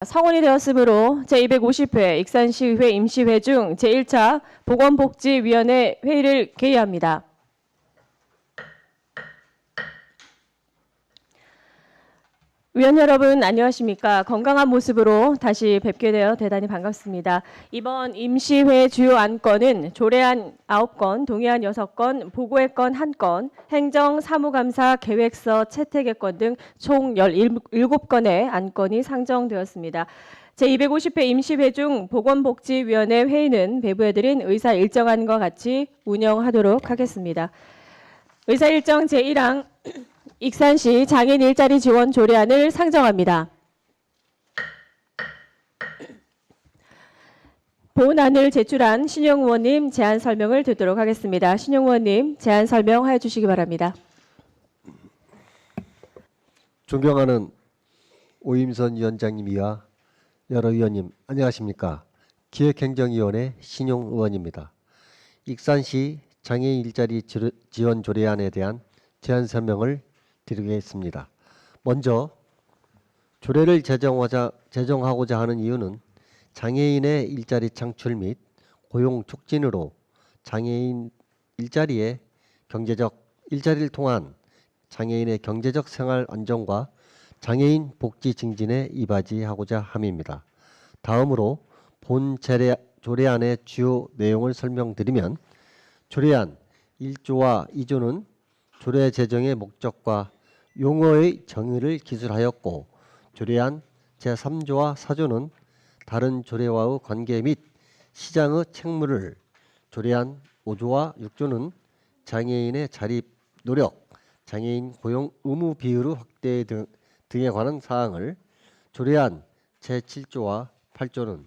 성원이 되었으므로 제250회 익산시의회 임시회 중 제1차 보건복지위원회 회의를 개의합니다. 위원 여러분 안녕하십니까. 건강한 모습으로 다시 뵙게 되어 대단히 반갑습니다. 이번 임시회 주요 안건은 조례안 9건, 동의안 6건, 보고의 건 1건, 행정사무감사 계획서 채택의 건 등 총 17건의 안건이 상정되었습니다. 제250회 임시회 중 보건복지위원회 회의는 배부해드린 의사 일정안과 같이 운영하도록 하겠습니다. 의사 일정 제1항 익산시 장애인 일자리 지원 조례안을 상정합니다. 본안을 제출한 신용 의원님 제안 설명을 듣도록 하겠습니다. 신용 의원님 제안 설명하여 주시기 바랍니다. 존경하는 오임선 위원장님이와 여러 위원님 안녕하십니까. 기획행정위원회 신용 의원입니다. 익산시 장애인 일자리 지원 조례안에 대한 제안 설명을 드리겠습니다. 먼저 조례를 제정하고자 하는 이유는 장애인의 일자리 창출 및 고용 촉진으로 장애인 일자리를 통한 장애인의 경제적 생활 안정과 장애인 복지 증진에 이바지하고자 함입니다. 다음으로 본 조례안의 주요 내용을 설명드리면 조례안 1조와 2조는 조례 제정의 목적과 용어의 정의를 기술하였고 조례안 제3조와 4조는 다른 조례와의 관계 및 시장의 책무를, 조례안 5조와 6조는 장애인의 자립 노력, 장애인 고용 의무 비율의 확대 등에 관한 사항을, 조례안 제7조와 8조는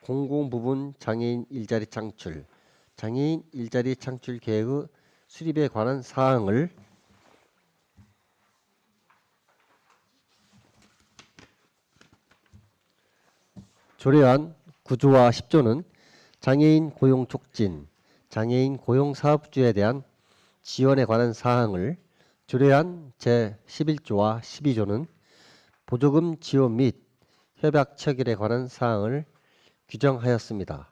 공공부문 장애인 일자리 창출, 장애인 일자리 창출 계획의 수립에 관한 사항을, 조례안 9조와 10조는 장애인 고용 촉진, 장애인 고용 사업주에 대한 지원에 관한 사항을, 조례안 제11조와 12조는 보조금 지원 및 협약 체결에 관한 사항을 규정하였습니다.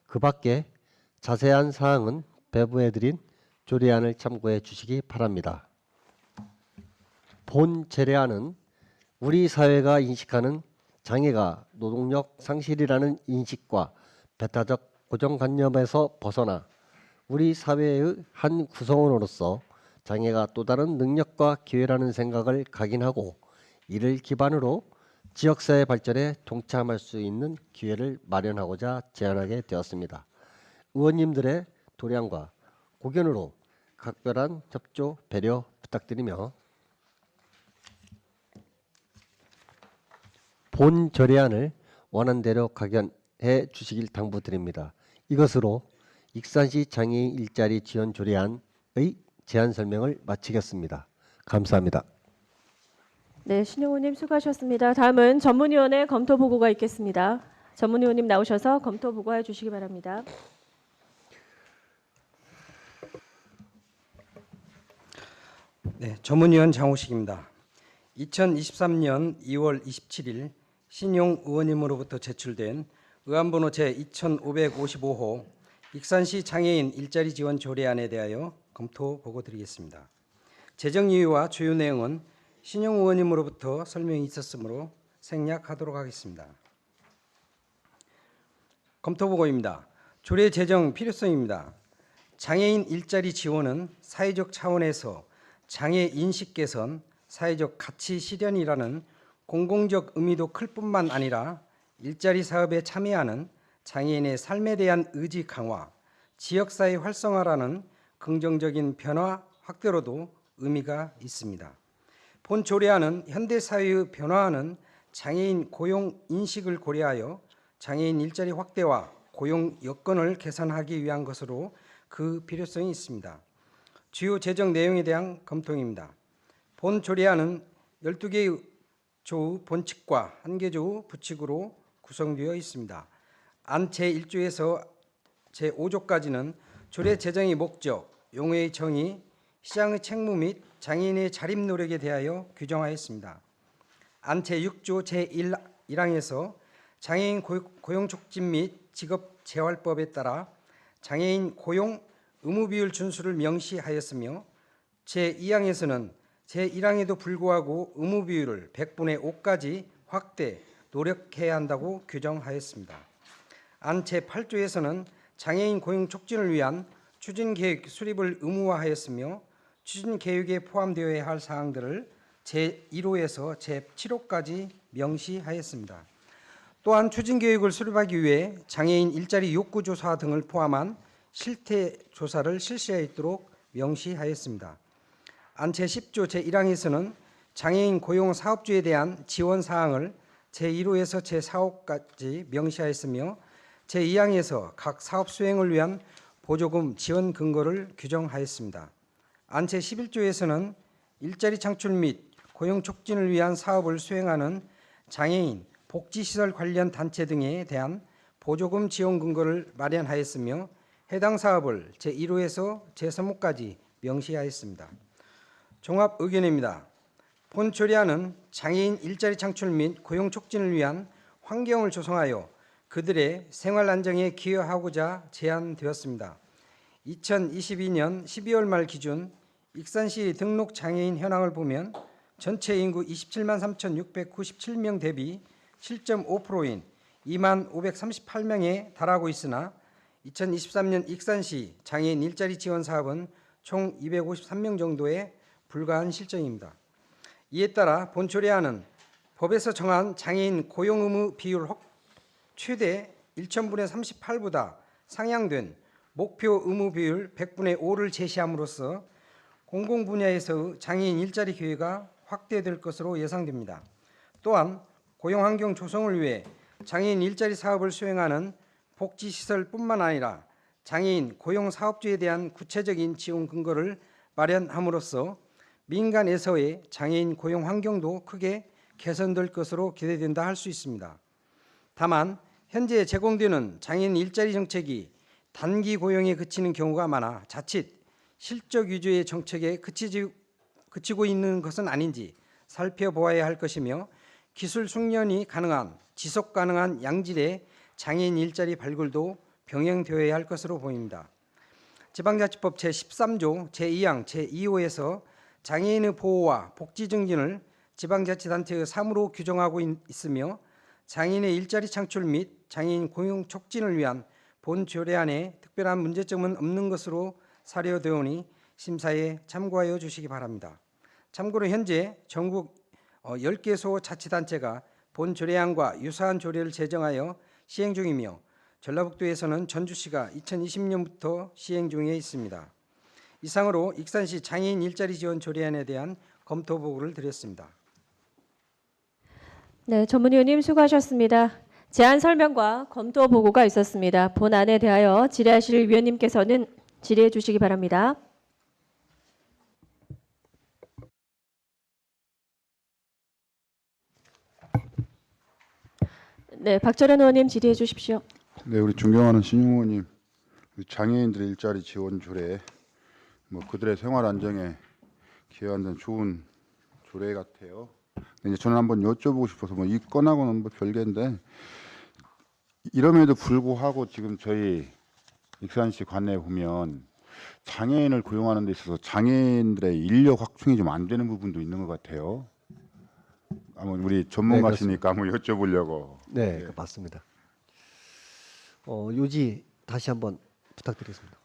그 밖에 자세한 사항은 배부해드린 조례안을 참고해 주시기 바랍니다. 본 조례안은 우리 사회가 인식하는 장애가 노동력 상실이라는 인식과 배타적 고정관념에서 벗어나 우리 사회의 한 구성원으로서 장애가 또 다른 능력과 기회라는 생각을 각인하고 이를 기반으로 지역사회 발전에 동참할 수 있는 기회를 마련하고자 제안하게 되었습니다. 의원님들의 도량과 고견으로 각별한 협조, 배려 부탁드리며 본 조례안을 원안대로 각연해 주시길 당부드립니다. 이것으로 익산시 장애인 일자리 지원 조례안의 제안 설명을 마치겠습니다. 감사합니다. 네, 신용 의원님 수고하셨습니다. 다음은 전문위원회 검토 보고가 있겠습니다. 전문위원님 나오셔서 검토 보고해 주시기 바랍니다. 네, 전문위원 장호식입니다. 2023년 2월 27일 신용 의원님으로부터 제출된 의안번호 제2555호 익산시 장애인 일자리 지원 조례안에 대하여 검토 보고 드리겠습니다. 제정 이유와 주요 내용은 신용 의원님으로부터 설명이 있었으므로 생략하도록 하겠습니다. 검토 보고입니다. 조례 제정 필요성입니다. 장애인 일자리 지원은 사회적 차원에서 장애 인식 개선, 사회적 가치 실현이라는 공공적 의미도 클 뿐만 아니라 일자리 사업에 참여하는 장애인의 삶에 대한 의지 강화, 지역사회 활성화라는 긍정적인 변화 확대로도 의미가 있습니다. 본 조례안은 현대사회의 변화하는 장애인 고용 인식을 고려하여 장애인 일자리 확대와 고용 여건을 개선하기 위한 것으로 그 필요성이 있습니다. 주요 제정 내용에 대한 검토입니다. 본 조례안은 12개의 조의 본칙과 1개 조의 부칙으로 구성되어 있습니다. 안 제1조에서 제5조까지는 조례 제정의 목적, 용어의 정의, 시장의 책무 및 장애인의 자립 노력에 대하여 규정하였습니다. 안 제6조 제1항에서 장애인 고용 촉진 및 직업 재활법에 따라 장애인 고용 의무 비율 준수를 명시하였으며 제2항에서는 제1항에도 불구하고 의무 비율을 100분의 5까지 확대 노력해야 한다고 규정하였습니다. 안 제8조에서는 장애인 고용 촉진을 위한 추진 계획 수립을 의무화하였으며 추진 계획에 포함되어야 할 사항들을 제1호에서 제7호까지 명시하였습니다. 또한 추진 계획을 수립하기 위해 장애인 일자리 욕구 조사 등을 포함한 실태 조사를 실시하도록 명시하였습니다. 안 제10조 제1항에서는 장애인 고용 사업주에 대한 지원 사항을 제1호에서 제4호까지 명시하였으며 제2항에서 각 사업 수행을 위한 보조금 지원 근거를 규정하였습니다. 안 제11조에서는 일자리 창출 및 고용 촉진을 위한 사업을 수행하는 장애인 복지시설 관련 단체 등에 대한 보조금 지원 근거를 마련하였으며 해당 사업을 제1호에서 제3호까지 명시하였습니다. 종합 의견입니다. 본 조례안은 장애인 일자리 창출 및 고용 촉진을 위한 환경을 조성하여 그들의 생활 안정에 기여하고자 제안되었습니다. 2022년 12월 말 기준 익산시 등록 장애인 현황을 보면 전체 인구 27만 3,697명 대비 7.5%인 2만 538명에 달하고 있으나 2023년 익산시 장애인 일자리 지원 사업은 총 253명 정도에 불과한 실정입니다. 이에 따라 본 조례안은 법에서 정한 장애인 고용 의무 비율 최대 1,000분의 38보다 상향된 목표 의무 비율 100분의 5를 제시함으로써 공공 분야에서의 장애인 일자리 기회가 확대될 것으로 예상됩니다. 또한 고용 환경 조성을 위해 장애인 일자리 사업을 수행하는 복지시설뿐만 아니라 장애인 고용 사업주에 대한 구체적인 지원 근거를 마련함으로써 민간에서의 장애인 고용 환경도 크게 개선될 것으로 기대된다 할 수 있습니다. 다만 현재 제공되는 장애인 일자리 정책이 단기 고용에 그치는 경우가 많아 자칫 실적 위주의 정책에 그치고 있는 것은 아닌지 살펴보아야 할 것이며 기술 숙련이 가능한 지속 가능한 양질의 장애인 일자리 발굴도 병행되어야 할 것으로 보입니다. 지방자치법 제13조 제2항 제2호에서 장애인의 보호와 복지 증진을 지방자치단체의 사무로 규정하고 있으며 장애인의 일자리 창출 및 장애인 고용 촉진을 위한 본 조례안에 특별한 문제점은 없는 것으로 사료되오니 심사에 참고하여 주시기 바랍니다. 참고로 현재 전국 10개소 자치단체가 본 조례안과 유사한 조례를 제정하여 시행 중이며 전라북도에서는 전주시가 2020년부터 시행 중에 있습니다. 이상으로 익산시 장애인 일자리 지원 조례안에 대한 검토 보고를 드렸습니다. 네, 전문위원님 수고하셨습니다. 제안 설명과 검토 보고가 있었습니다. 본안에 대하여 질의하실 위원님께서는 질의해 주시기 바랍니다. 네, 박철현 의원님 질의해 주십시오. 네, 우리 존경하는 신용 의원님, 장애인들의 일자리 지원 조례, 그들의 생활 안정에 기여하는 좋은 조례 같아요. 이제 저는 한번 여쭤보고 싶어서 이 건하고는 별개인데 이럼에도 불구하고 지금 저희 익산시 관내에 보면 장애인을 고용하는 데 있어서 장애인들의 인력 확충이 좀 안 되는 부분도 있는 것 같아요. 한번 우리 전문가시니까 한번 여쭤보려고. 네, 맞습니다. 요지 다시 한번 부탁드리겠습니다.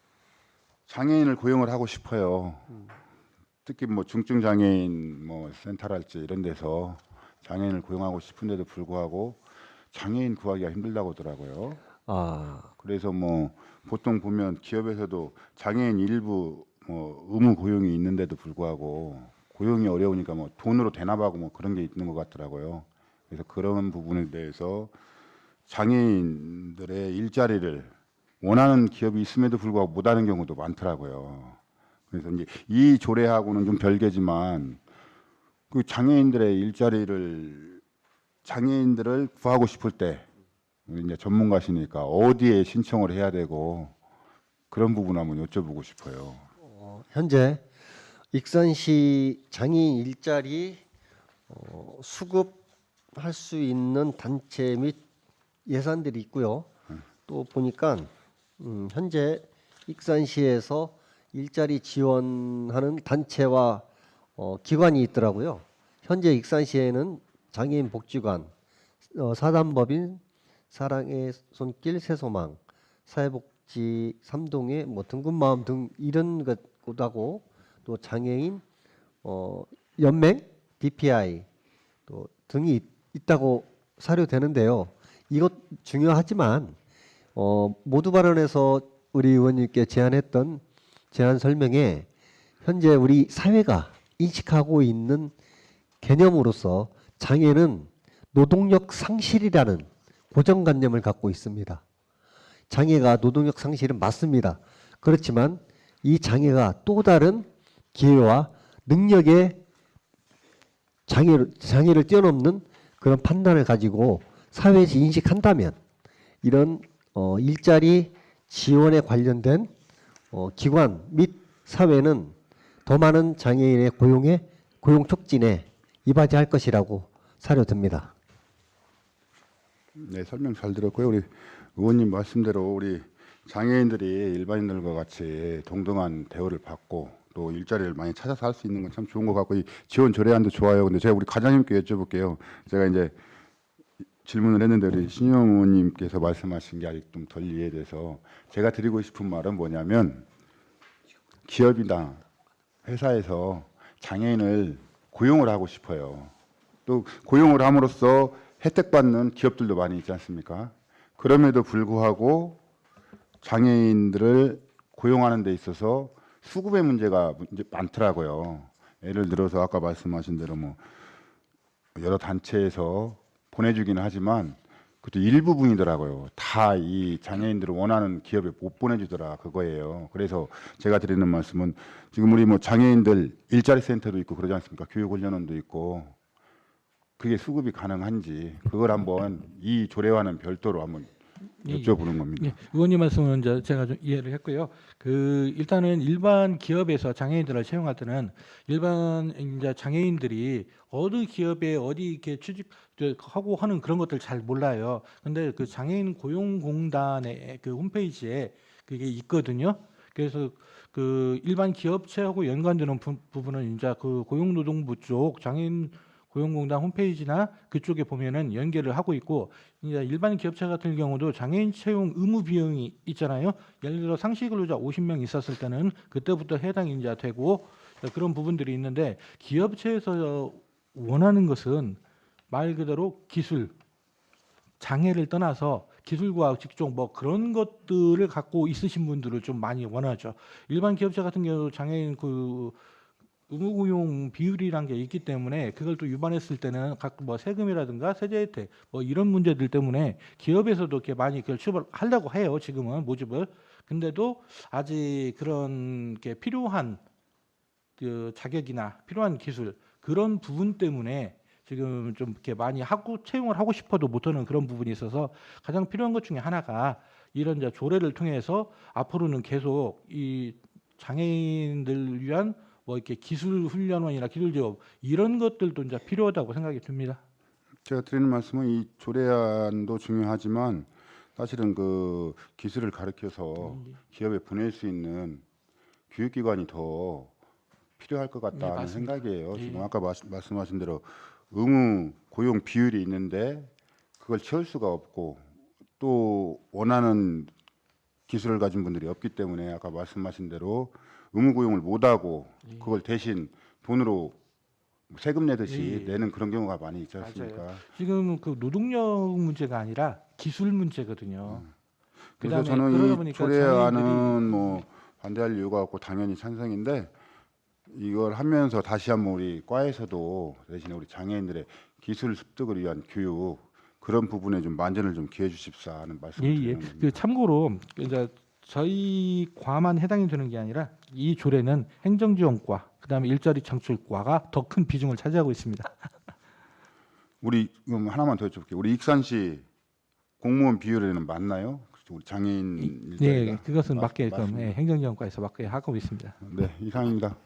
장애인을 고용을 하고 싶어요. 특히 중증 장애인 센터랄지 이런 데서 장애인을 고용하고 싶은데도 불구하고 장애인 구하기가 힘들다고 하더라고요. 그래서 보통 보면 기업에서도 장애인 일부 의무 고용이 있는데도 불구하고 고용이 어려우니까 돈으로 대납하고 그런 게 있는 것 같더라고요. 그래서 그런 부분에 대해서 장애인들의 일자리를 원하는 기업이 있음에도 불구하고 못하는 경우도 많더라고요. 그래서 이제 이 조례하고는 좀 별개지만 그 장애인들을 구하고 싶을 때 이제 전문가시니까 어디에 신청을 해야 되고 그런 부분 한번 여쭤보고 싶어요. 현재 익산시 장애인 일자리 수급할 수 있는 단체 및 예산들이 있고요. 또 보니까 현재 익산시에서 일자리 지원하는 단체와 기관이 있더라고요. 현재 익산시에는 장애인 복지관, 사단법인 사랑의 손길 새소망, 사회복지 삼동회 뭐 등급마음 등 이런 것하고 또 장애인 연맹 DPI 또 등이 있다고 사료되는데요. 이것 중요하지만 모두 발언에서 우리 의원님께 제안했던 제안 설명에 현재 우리 사회가 인식하고 있는 개념으로서 장애는 노동력 상실이라는 고정관념을 갖고 있습니다. 장애가 노동력 상실은 맞습니다. 그렇지만 이 장애가 또 다른 기회와 능력의 장애를 뛰어넘는 그런 판단을 가지고 사회에서 인식한다면 이런 일자리 지원에 관련된 기관 및 사회는 더 많은 장애인의 고용 촉진에 이바지할 것이라고 사료됩니다. 네, 설명 잘 들었고요. 우리 의원님 말씀대로 우리 장애인들이 일반인들과 같이 동등한 대우를 받고 또 일자리를 많이 찾아서 할 수 있는 건 참 좋은 것 같고 이 지원 조례안도 좋아요. 근데 제가 우리 과장님께 여쭤볼게요. 제가 이제 질문을 했는데 우리 신영 의원님께서 말씀하신 게 아직 좀 덜 이해돼서 제가 드리고 싶은 말은 뭐냐면 기업이나 회사에서 장애인을 고용을 하고 싶어요. 또 고용을 함으로써 혜택 받는 기업들도 많이 있지 않습니까? 그럼에도 불구하고 장애인들을 고용하는 데 있어서 수급의 문제가 많더라고요. 예를 들어서 아까 말씀하신 대로 뭐 여러 단체에서 보내주기는 하지만 그것도 일부분이더라고요. 다 이 장애인들을 원하는 기업에 못 보내주더라 그거예요. 그래서 제가 드리는 말씀은 지금 우리 뭐 장애인들 일자리 센터도 있고 그러지 않습니까? 교육훈련원도 있고 그게 수급이 가능한지 그걸 한번 이 조례와는 별도로 한번 여쭤보는 겁니다. 예, 의원님 말씀은 이제 제가 좀 이해를 했고요. 일단은 일반 기업에서 장애인들을 채용할 때는 일반 이제 장애인들이 어느 기업에 어디 이렇게 취직하고 하는 그런 것들 잘 몰라요. 근데 그 장애인 고용공단의 그 홈페이지에 그게 있거든요. 그래서 그 일반 기업체하고 연관되는 부분은 이제 그 고용노동부 쪽 장애인 고용공단 홈페이지나 그쪽에 보면은 연계를 하고 있고 이제 일반 기업체 같은 경우도 장애인 채용 의무 비용이 있잖아요. 예를 들어 상시 근로자 50명 있었을 때는 그때부터 해당 인자 되고 그런 부분들이 있는데 기업체에서 원하는 것은 말 그대로 기술 장애를 떠나서 기술과 직종 뭐 그런 것들을 갖고 있으신 분들을 좀 많이 원하죠. 일반 기업체 같은 경우 장애인 그 의무고용 비율이란 게 있기 때문에 그걸 또 위반했을 때는 각 뭐 세금이라든가 세제 혜택 뭐 이런 문제들 때문에 기업에서도 이렇게 많이 그걸 취업하려고 해요. 지금은 모집을. 근데도 아직 그런 게 필요한 그 자격이나 필요한 기술 그런 부분 때문에 지금 좀 이렇게 많이 하고 채용을 하고 싶어도 못하는 그런 부분이 있어서 가장 필요한 것 중에 하나가 이런 이제 조례를 통해서 앞으로는 계속 이 장애인들 위한 뭐 이렇게 기술 훈련원이나 기술 기업 이런 것들도 이제 필요하다고 생각이 듭니다. 제가 드리는 말씀은 이 조례안도 중요하지만 사실은 그 기술을 가르쳐서 기업에 보낼 수 있는 교육기관이 더 필요할 것 같다는 맞습니다. 생각이에요. 예. 지금 아까 말씀하신 대로 의무 고용 비율이 있는데 그걸 채울 수가 없고 또 원하는 기술을 가진 분들이 없기 때문에 아까 말씀하신 대로 의무 고용을 못하고 그걸 대신 돈으로 세금 내듯이 내는 그런 경우가 많이 있지 않습니까? 맞아요. 지금 그 노동력 문제가 아니라 기술 문제거든요. 그래서 그다음에 저는 그러다 이 보니까 조례안은 장애인들이 뭐 반대할 이유가 없고 당연히 찬성인데 이걸 하면서 다시 한번 우리 과에서도 대신에 우리 장애인들의 기술 습득을 위한 교육 그런 부분에 좀 만전을 좀 기해 주십사 하는 말씀을 예예. 드리는 겁니다. 그 참고로 이제 저희 과만 해당이 되는 게 아니라 이 조례는 행정지원과 그다음에 일자리 창출과가 더 큰 비중을 차지하고 있습니다. 우리 그럼 하나만 더 여쭤볼게요. 우리 익산시 공무원 비율에는 맞나요? 우리 장애인 일자리가? 네, 그것은 맞게 그럼 맞습니다. 예, 행정지원과에서 맞게 하고 있습니다. 네, 이상입니다.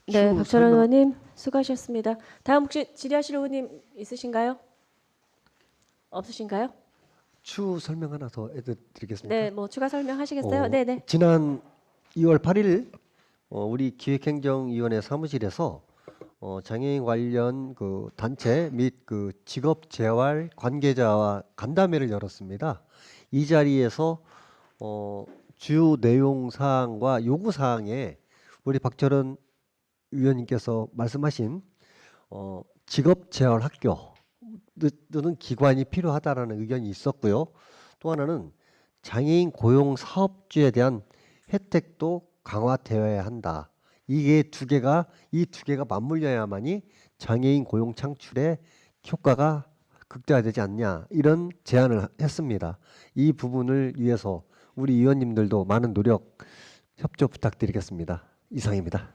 네, 박철원 의원님 수고하셨습니다. 다음 혹시 질의하실 의원님 있으신가요? 없으신가요? 추후 설명 하나 더 해드리겠습니다. 네, 뭐 추가 설명하시겠어요? 네, 네. 지난 2월 8일 우리 기획행정위원회 사무실에서 장애인 관련 그 단체 및 그 직업 재활 관계자와 간담회를 열었습니다. 이 자리에서 주요 내용 사항과 요구 사항에 우리 박철원 위원님께서 말씀하신 직업 재활 학교 또는 기관이 필요하다라는 의견이 있었고요. 또 하나는 장애인 고용 사업주에 대한 혜택도 강화되어야 한다. 이 두 개가 맞물려야만이 장애인 고용 창출에 효과가 극대화되지 않냐 이런 제안을 했습니다. 이 부분을 위해서 우리 위원님들도 많은 노력 협조 부탁드리겠습니다. 이상입니다.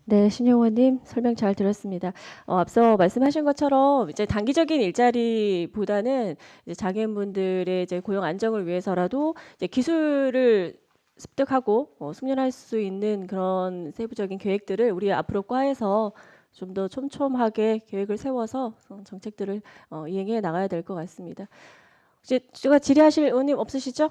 네, 신용원님 설명 잘 들었습니다. 앞서 말씀하신 것처럼 이제 단기적인 일자리보다는 이제 장애인분들의 이제 고용 안정을 위해서라도 이제 기술을 습득하고 숙련할 수 있는 그런 세부적인 계획들을 우리 앞으로 과에서 좀 더 촘촘하게 계획을 세워서 정책들을 이행해 나가야 될 것 같습니다. 혹시 추가 질의하실 의원님 없으시죠?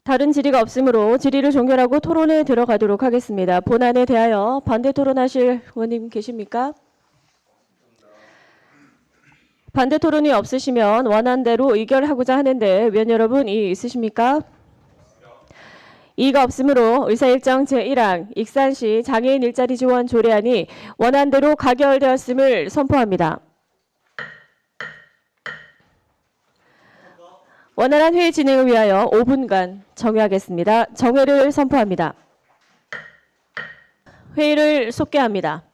다른 질의가 없으므로 질의를 종결하고 토론에 들어가도록 하겠습니다. 본안에 대하여 반대 토론하실 의원님 계십니까? 반대 토론이 없으시면 원안대로 의결하고자 하는데 위원 여러분 이의 있으십니까? 이의가 없으므로 의사일정 제1항 익산시 장애인 일자리 지원 조례안이 원안대로 가결되었음을 선포합니다. 원활한 회의 진행을 위하여 5분간 정회하겠습니다. 정회를 선포합니다. 회의를 속개합니다.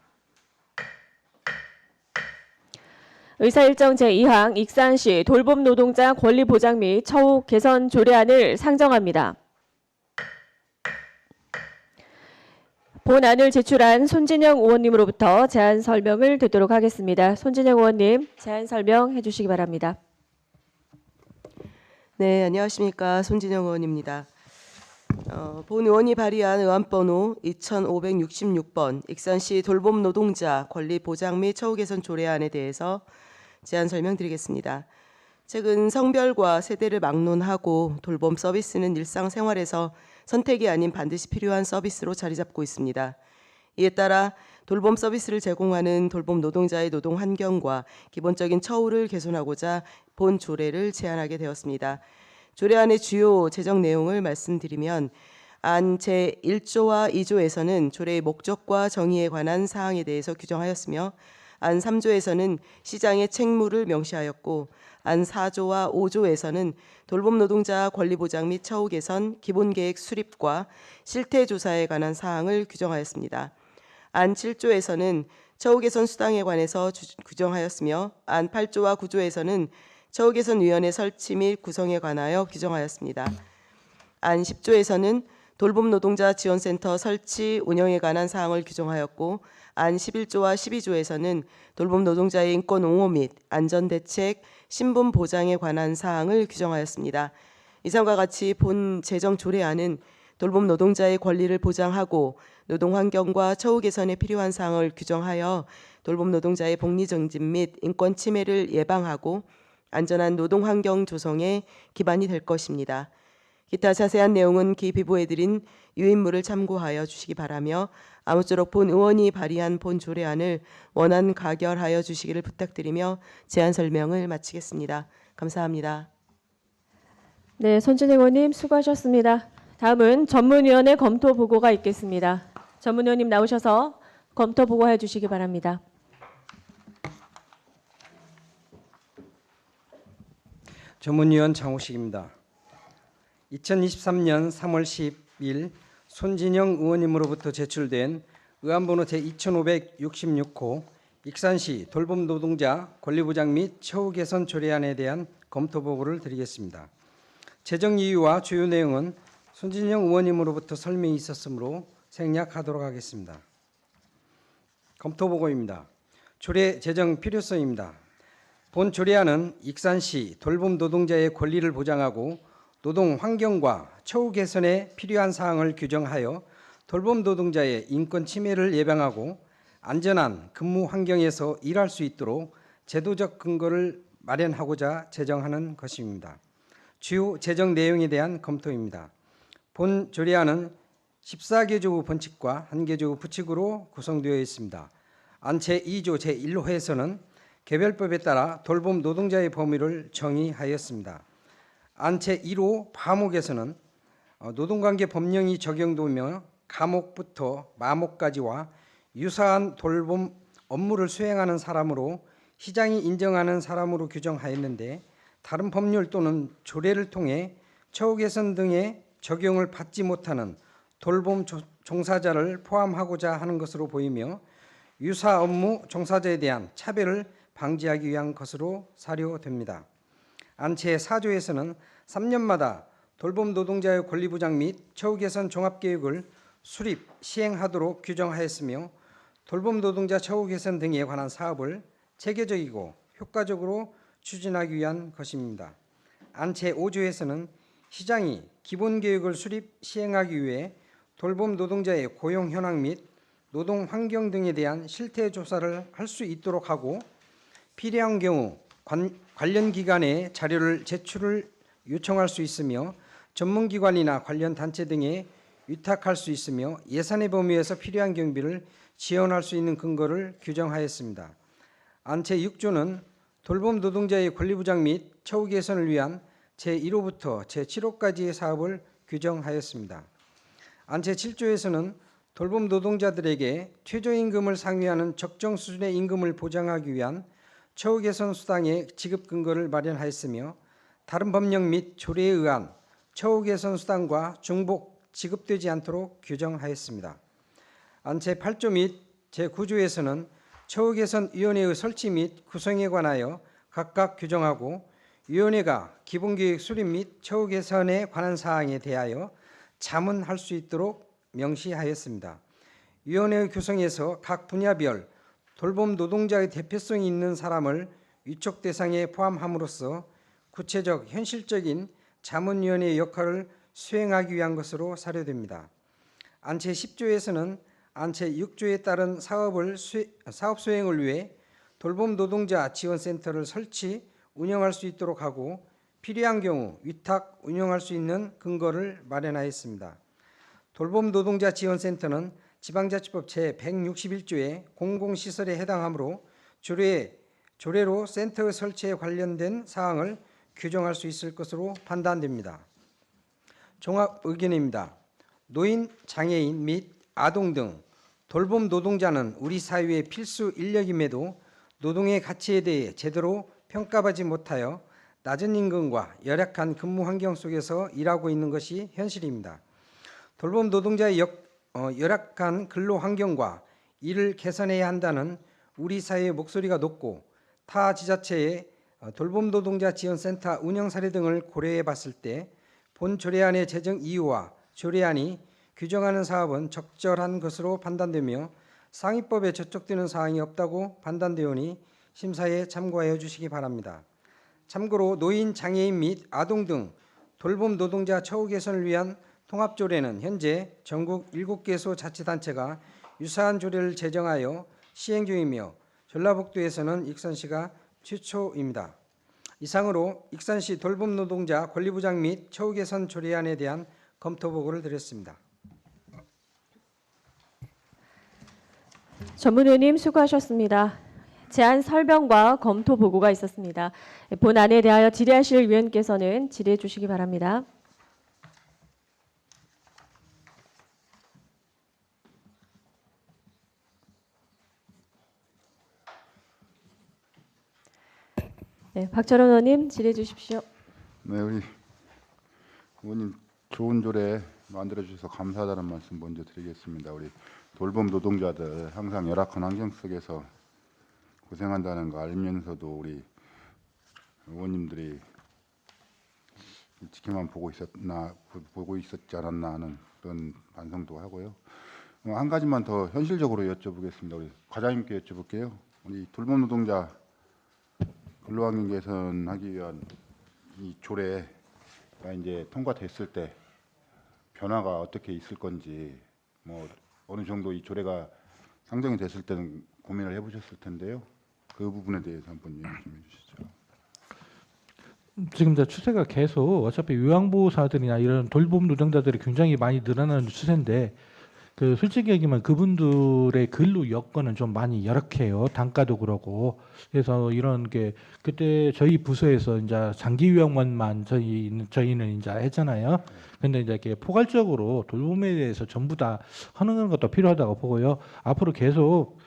의사일정 제2항 익산시 돌봄 노동자 권리 보장 및 처우 개선 조례안을 상정합니다. 본안을 제출한 손진영 의원님으로부터 제안 설명을 듣도록 하겠습니다. 손진영 의원님, 제안 설명해 주시기 바랍니다. 네, 안녕하십니까. 손진영 의원입니다. 본 의원이 발의한 의안번호 2566번 익산시 돌봄 노동자 권리 보장 및 처우 개선 조례안에 대해서 제안 설명드리겠습니다. 최근 성별과 세대를 막론하고 돌봄 서비스는 일상생활에서 선택이 아닌 반드시 필요한 서비스로 자리 잡고 있습니다. 이에 따라 돌봄 서비스를 제공하는 돌봄 노동자의 노동 환경과 기본적인 처우를 개선하고자 본 조례를 제안하게 되었습니다. 조례안의 주요 제정 내용을 말씀드리면 안 제1조와 2조에서는 조례의 목적과 정의에 관한 사항에 대해서 규정하였으며 안 3조에서는 시장의 책무를 명시하였고 안 4조와 5조에서는 돌봄 노동자 권리 보장 및 처우 개선 기본 계획 수립과 실태 조사에 관한 사항을 규정하였습니다. 안 7조에서는 처우 개선 수당에 관해서 규정하였으며 안 8조와 9조에서는 처우 개선 위원회 설치 및 구성에 관하여 규정하였습니다. 안 10조에서는 돌봄 노동자 지원센터 설치 운영에 관한 사항을 규정하였고 안 11조와 12조에서는 돌봄 노동자의 인권 옹호 및 안전 대책, 신분 보장에 관한 사항을 규정하였습니다. 이상과 같이 본 제정 조례안은 돌봄 노동자의 권리를 보장하고 노동 환경과 처우 개선에 필요한 사항을 규정하여 돌봄 노동자의 복리 정진 및 인권 침해를 예방하고 안전한 노동 환경 조성에 기반이 될 것입니다. 기타 자세한 내용은 기비보해드린 유인물을 참고하여 주시기 바라며 아무쪼록 본 의원이 발의한 본 조례안을 원안 가결하여 주시기를 부탁드리며 제안 설명을 마치겠습니다. 감사합니다. 네, 손진영 의원님 수고하셨습니다. 다음은 전문위원회 검토 보고가 있겠습니다. 전문위원님 나오셔서 검토 보고해 주시기 바랍니다. 전문위원 장호식입니다. 2023년 3월 10일 손진영 의원님으로부터 제출된 의안번호 제2566호 익산시 돌봄 노동자 권리보장 및 처우 개선 조례안에 대한 검토 보고를 드리겠습니다. 제정 이유와 주요 내용은 손진영 의원님으로부터 설명이 있었으므로 생략하도록 하겠습니다. 검토 보고입니다. 조례 제정 필요성입니다. 본 조례안은 익산시 돌봄 노동자의 권리를 보장하고 노동 환경과 처우 개선에 필요한 사항을 규정하여 돌봄 노동자의 인권 침해를 예방하고 안전한 근무 환경에서 일할 수 있도록 제도적 근거를 마련하고자 제정하는 것입니다. 주요 제정 내용에 대한 검토입니다. 본 조례안은 14개 조의 본칙과 1개 조의 부칙으로 구성되어 있습니다. 안 제2조 제1호에서는 개별법에 따라 돌봄 노동자의 범위를 정의하였습니다. 안 제1호 파목에서는 노동관계 법령이 적용되며 감옥부터 마목까지와 유사한 돌봄 업무를 수행하는 사람으로 시장이 인정하는 사람으로 규정하였는데 다른 법률 또는 조례를 통해 처우 개선 등의 적용을 받지 못하는 돌봄 종사자를 포함하고자 하는 것으로 보이며 유사 업무 종사자에 대한 차별을 방지하기 위한 것으로 사료됩니다. 안 제4조에서는 3년마다 돌봄 노동자의 권리 보장 및 처우 개선 종합계획을 수립, 시행하도록 규정하였으며 돌봄 노동자 처우 개선 등에 관한 사업을 체계적이고 효과적으로 추진하기 위한 것입니다. 안 제5조에서는 시장이 기본 계획을 수립, 시행하기 위해 돌봄 노동자의 고용 현황 및 노동 환경 등에 대한 실태 조사를 할 수 있도록 하고 필요한 경우 관련 기관에 자료를 제출을 요청할 수 있으며 전문기관이나 관련 단체 등에 위탁할 수 있으며 예산의 범위에서 필요한 경비를 지원할 수 있는 근거를 규정하였습니다. 안 제6조는 돌봄 노동자의 권리 보장 및 처우 개선을 위한 제1호부터 제7호까지의 사업을 규정하였습니다. 안 제7조에서는 돌봄 노동자들에게 최저임금을 상회하는 적정 수준의 임금을 보장하기 위한 처우 개선 수당의 지급 근거를 마련하였으며 다른 법령 및 조례에 의한 처우 개선 수당과 중복 지급되지 않도록 규정하였습니다. 안 제8조 및 제9조에서는 처우 개선 위원회의 설치 및 구성에 관하여 각각 규정하고 위원회가 기본 계획 수립 및 처우 개선에 관한 사항에 대하여 자문할 수 있도록 명시하였습니다. 위원회의 구성에서 각 분야별 돌봄 노동자의 대표성이 있는 사람을 위촉 대상에 포함함으로써 구체적 현실적인 자문위원회의 역할을 수행하기 위한 것으로 사료됩니다. 안 제10조에서는 안 제6조에 따른 사업 수행을 위해 돌봄 노동자 지원센터를 설치, 운영할 수 있도록 하고 필요한 경우 위탁, 운영할 수 있는 근거를 마련하였습니다. 돌봄 노동자 지원센터는 지방자치법 제161조의 공공시설에 해당하므로 조례로 센터 설치에 관련된 사항을 규정할 수 있을 것으로 판단됩니다. 종합 의견입니다. 노인, 장애인 및 아동 등 돌봄 노동자는 우리 사회의 필수 인력임에도 노동의 가치에 대해 제대로 평가받지 못하여 낮은 임금과 열악한 근무 환경 속에서 일하고 있는 것이 현실입니다. 돌봄 노동자의 열악한 근로 환경과 이를 개선해야 한다는 우리 사회의 목소리가 높고 타 지자체의 돌봄 노동자 지원센터 운영 사례 등을 고려해 봤을 때 본 조례안의 제정 이유와 조례안이 규정하는 사업은 적절한 것으로 판단되며 상위법에 저촉되는 사항이 없다고 판단되오니 심사에 참고하여 주시기 바랍니다. 참고로 노인, 장애인 및 아동 등 돌봄 노동자 처우 개선을 위한 통합조례는 현재 전국 7개소 자치단체가 유사한 조례를 제정하여 시행 중이며 전라북도에서는 익산시가 최초입니다. 이상으로 익산시 돌봄 노동자 권리 보장 및 처우 개선 조례안에 대한 검토 보고를 드렸습니다. 전문의원님 수고하셨습니다. 제안 설명과 검토 보고가 있었습니다. 본안에 대하여 질의하실 위원께서는 질의해 주시기 바랍니다. 네, 박철원 의원님 질의해 주십시오. 네, 우리 의원님 좋은 조례 만들어 주셔서 감사하다는 말씀 먼저 드리겠습니다. 우리 돌봄 노동자들 항상 열악한 환경 속에서 고생한다는 거 알면서도 우리 의원님들이 지켜만 보고 있었지 않았나 하는 그런 반성도 하고요. 한 가지만 더 현실적으로 여쭤보겠습니다. 우리 과장님께 여쭤볼게요. 우리 돌봄 노동자 근로환경 개선하기 위한 이 조례가 이제 통과됐을 때 변화가 어떻게 있을 건지 뭐 어느 정도 이 조례가 상정이 됐을 때는 고민을 해보셨을 텐데요. 그 부분에 대해서 한번 얘기 좀 해주시죠. 지금 추세가 계속 어차피 요양보호사들이나 이런 돌봄 노동자들이 굉장히 많이 늘어나는 추세인데 그 솔직히 얘기하면 그분들의 근로 여건은 좀 많이 열악해요. 단가도 그러고. 그래서 이런 게 그때 저희 부서에서 이제 장기 요양원만 저희는 이제 했잖아요. 근데 이제 이렇게 포괄적으로 돌봄에 대해서 전부 다 하는 것도 필요하다고 보고요. 앞으로 계속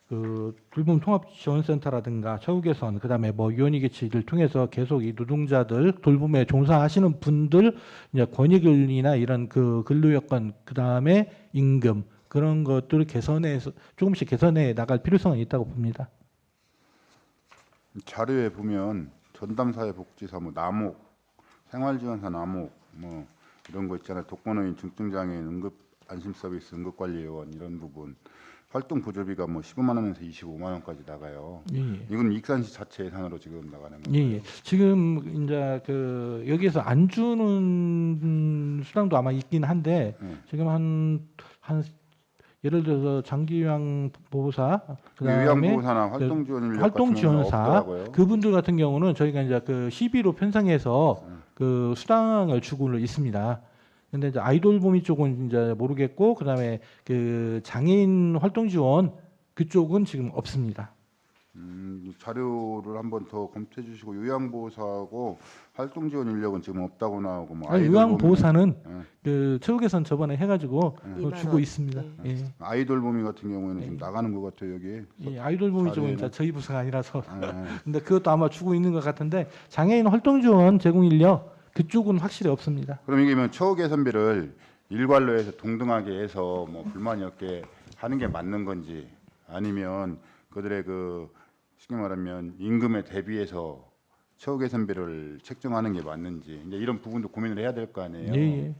그 돌봄 통합 지원센터라든가 처우 개선, 그다음에 뭐 유연위 개치를 통해서 계속 이 노동자들 돌봄에 종사하시는 분들 이제 권익이나 이런 그 근로 여건, 그다음에 임금 그런 것들을 개선해서 조금씩 개선해 나갈 필요성은 있다고 봅니다. 자료에 보면 전담사회복지사무 남욱, 생활지원사 남욱 뭐 이런 거 있잖아요. 독거노인, 중증장애인, 응급 안심서비스, 응급관리요원 이런 부분 활동 보조비가 뭐 15만 원에서 25만 원까지 나가요. 예. 이건 익산시 자체 예산으로 지금 나가는 거예요. 예. 지금 이제 그 여기에서 안 주는 수당도 아마 있긴 한데 지금 한 예를 들어서 장기 요양 보호사 그다음에 요양보호사나 활동지원 인력 활동지원사 없더라고요. 그분들 같은 경우는 저희가 이제 그 시비로 편성해서 그 수당을 주고 있습니다. 근데 이제 아이돌봄이 쪽은 이제 모르겠고 그다음에 그 장애인 활동지원 그쪽은 지금 없습니다. 자료를 한번 더 검토해 주시고 요양보호사하고 활동지원 인력은 지금 없다고 나오고 뭐 아니, 요양보호사는 예. 그 최후 개선 저번에 해가지고 2만 주고 원. 있습니다. 예. 아이돌봄이 같은 경우에는 지금 나가는 것 같아요 여기. 예, 아이돌봄이 쪽은 자료에는. 이제 저희 부서가 아니라서 예. 근데 그것도 아마 주고 있는 것 같은데 장애인 활동지원 제공 인력 그쪽은 확실히 없습니다. 그럼 이게 뭐 처우 개선비를 일괄로 해서 동등하게 해서 뭐 불만이 없게 하는 게 맞는 건지 아니면 그들의 그 쉽게 말하면 임금에 대비해서 처우 개선비를 책정하는 게 맞는지 이제 이런 부분도 고민을 해야 될 거 아니에요. 예.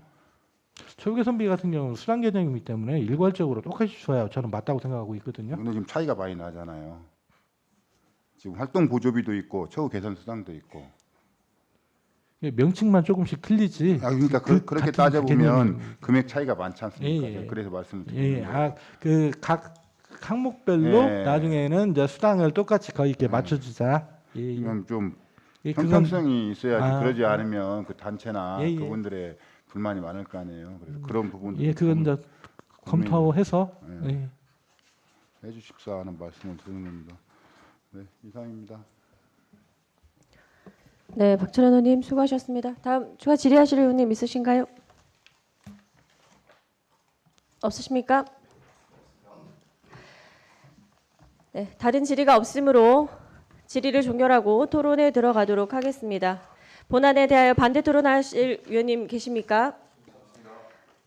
최후 개선비 같은 경우는 수당 개념이기 때문에 일괄적으로 똑같이 줘야 저는 맞다고 생각하고 있거든요. 근데 지금 차이가 많이 나잖아요. 지금 활동 보조비도 있고 처우 개선 수당도 있고. 명칭만 조금씩 틀리지. 그러니까 그렇게 같은 따져보면 개념이- 금액 차이가 많지 않습니까? 예, 예. 그래서 말씀을 드리는 예, 거예요. 그 각 항목별로 예. 나중에는 이제 수당을 똑같이 거의 이렇게 맞춰주자. 예, 예. 그럼 좀 예, 그건 형평성이 있어야지. 아, 그러지 않으면 그 단체나 예, 예. 그분들의 불만이 많을 거 아니에요. 그래서 그런 부분도 예, 그건 이제 검토해서 예. 해주십사 하는 말씀을 드리는 겁니다. 네, 이상입니다. 네, 박철현 의원님 수고하셨습니다. 다음 추가 질의하실 의원님 있으신가요? 없으십니까? 네, 다른 질의가 없으므로 질의를 종결하고 토론에 들어가도록 하겠습니다. 본안에 대하여 반대 토론하실 의원님 계십니까?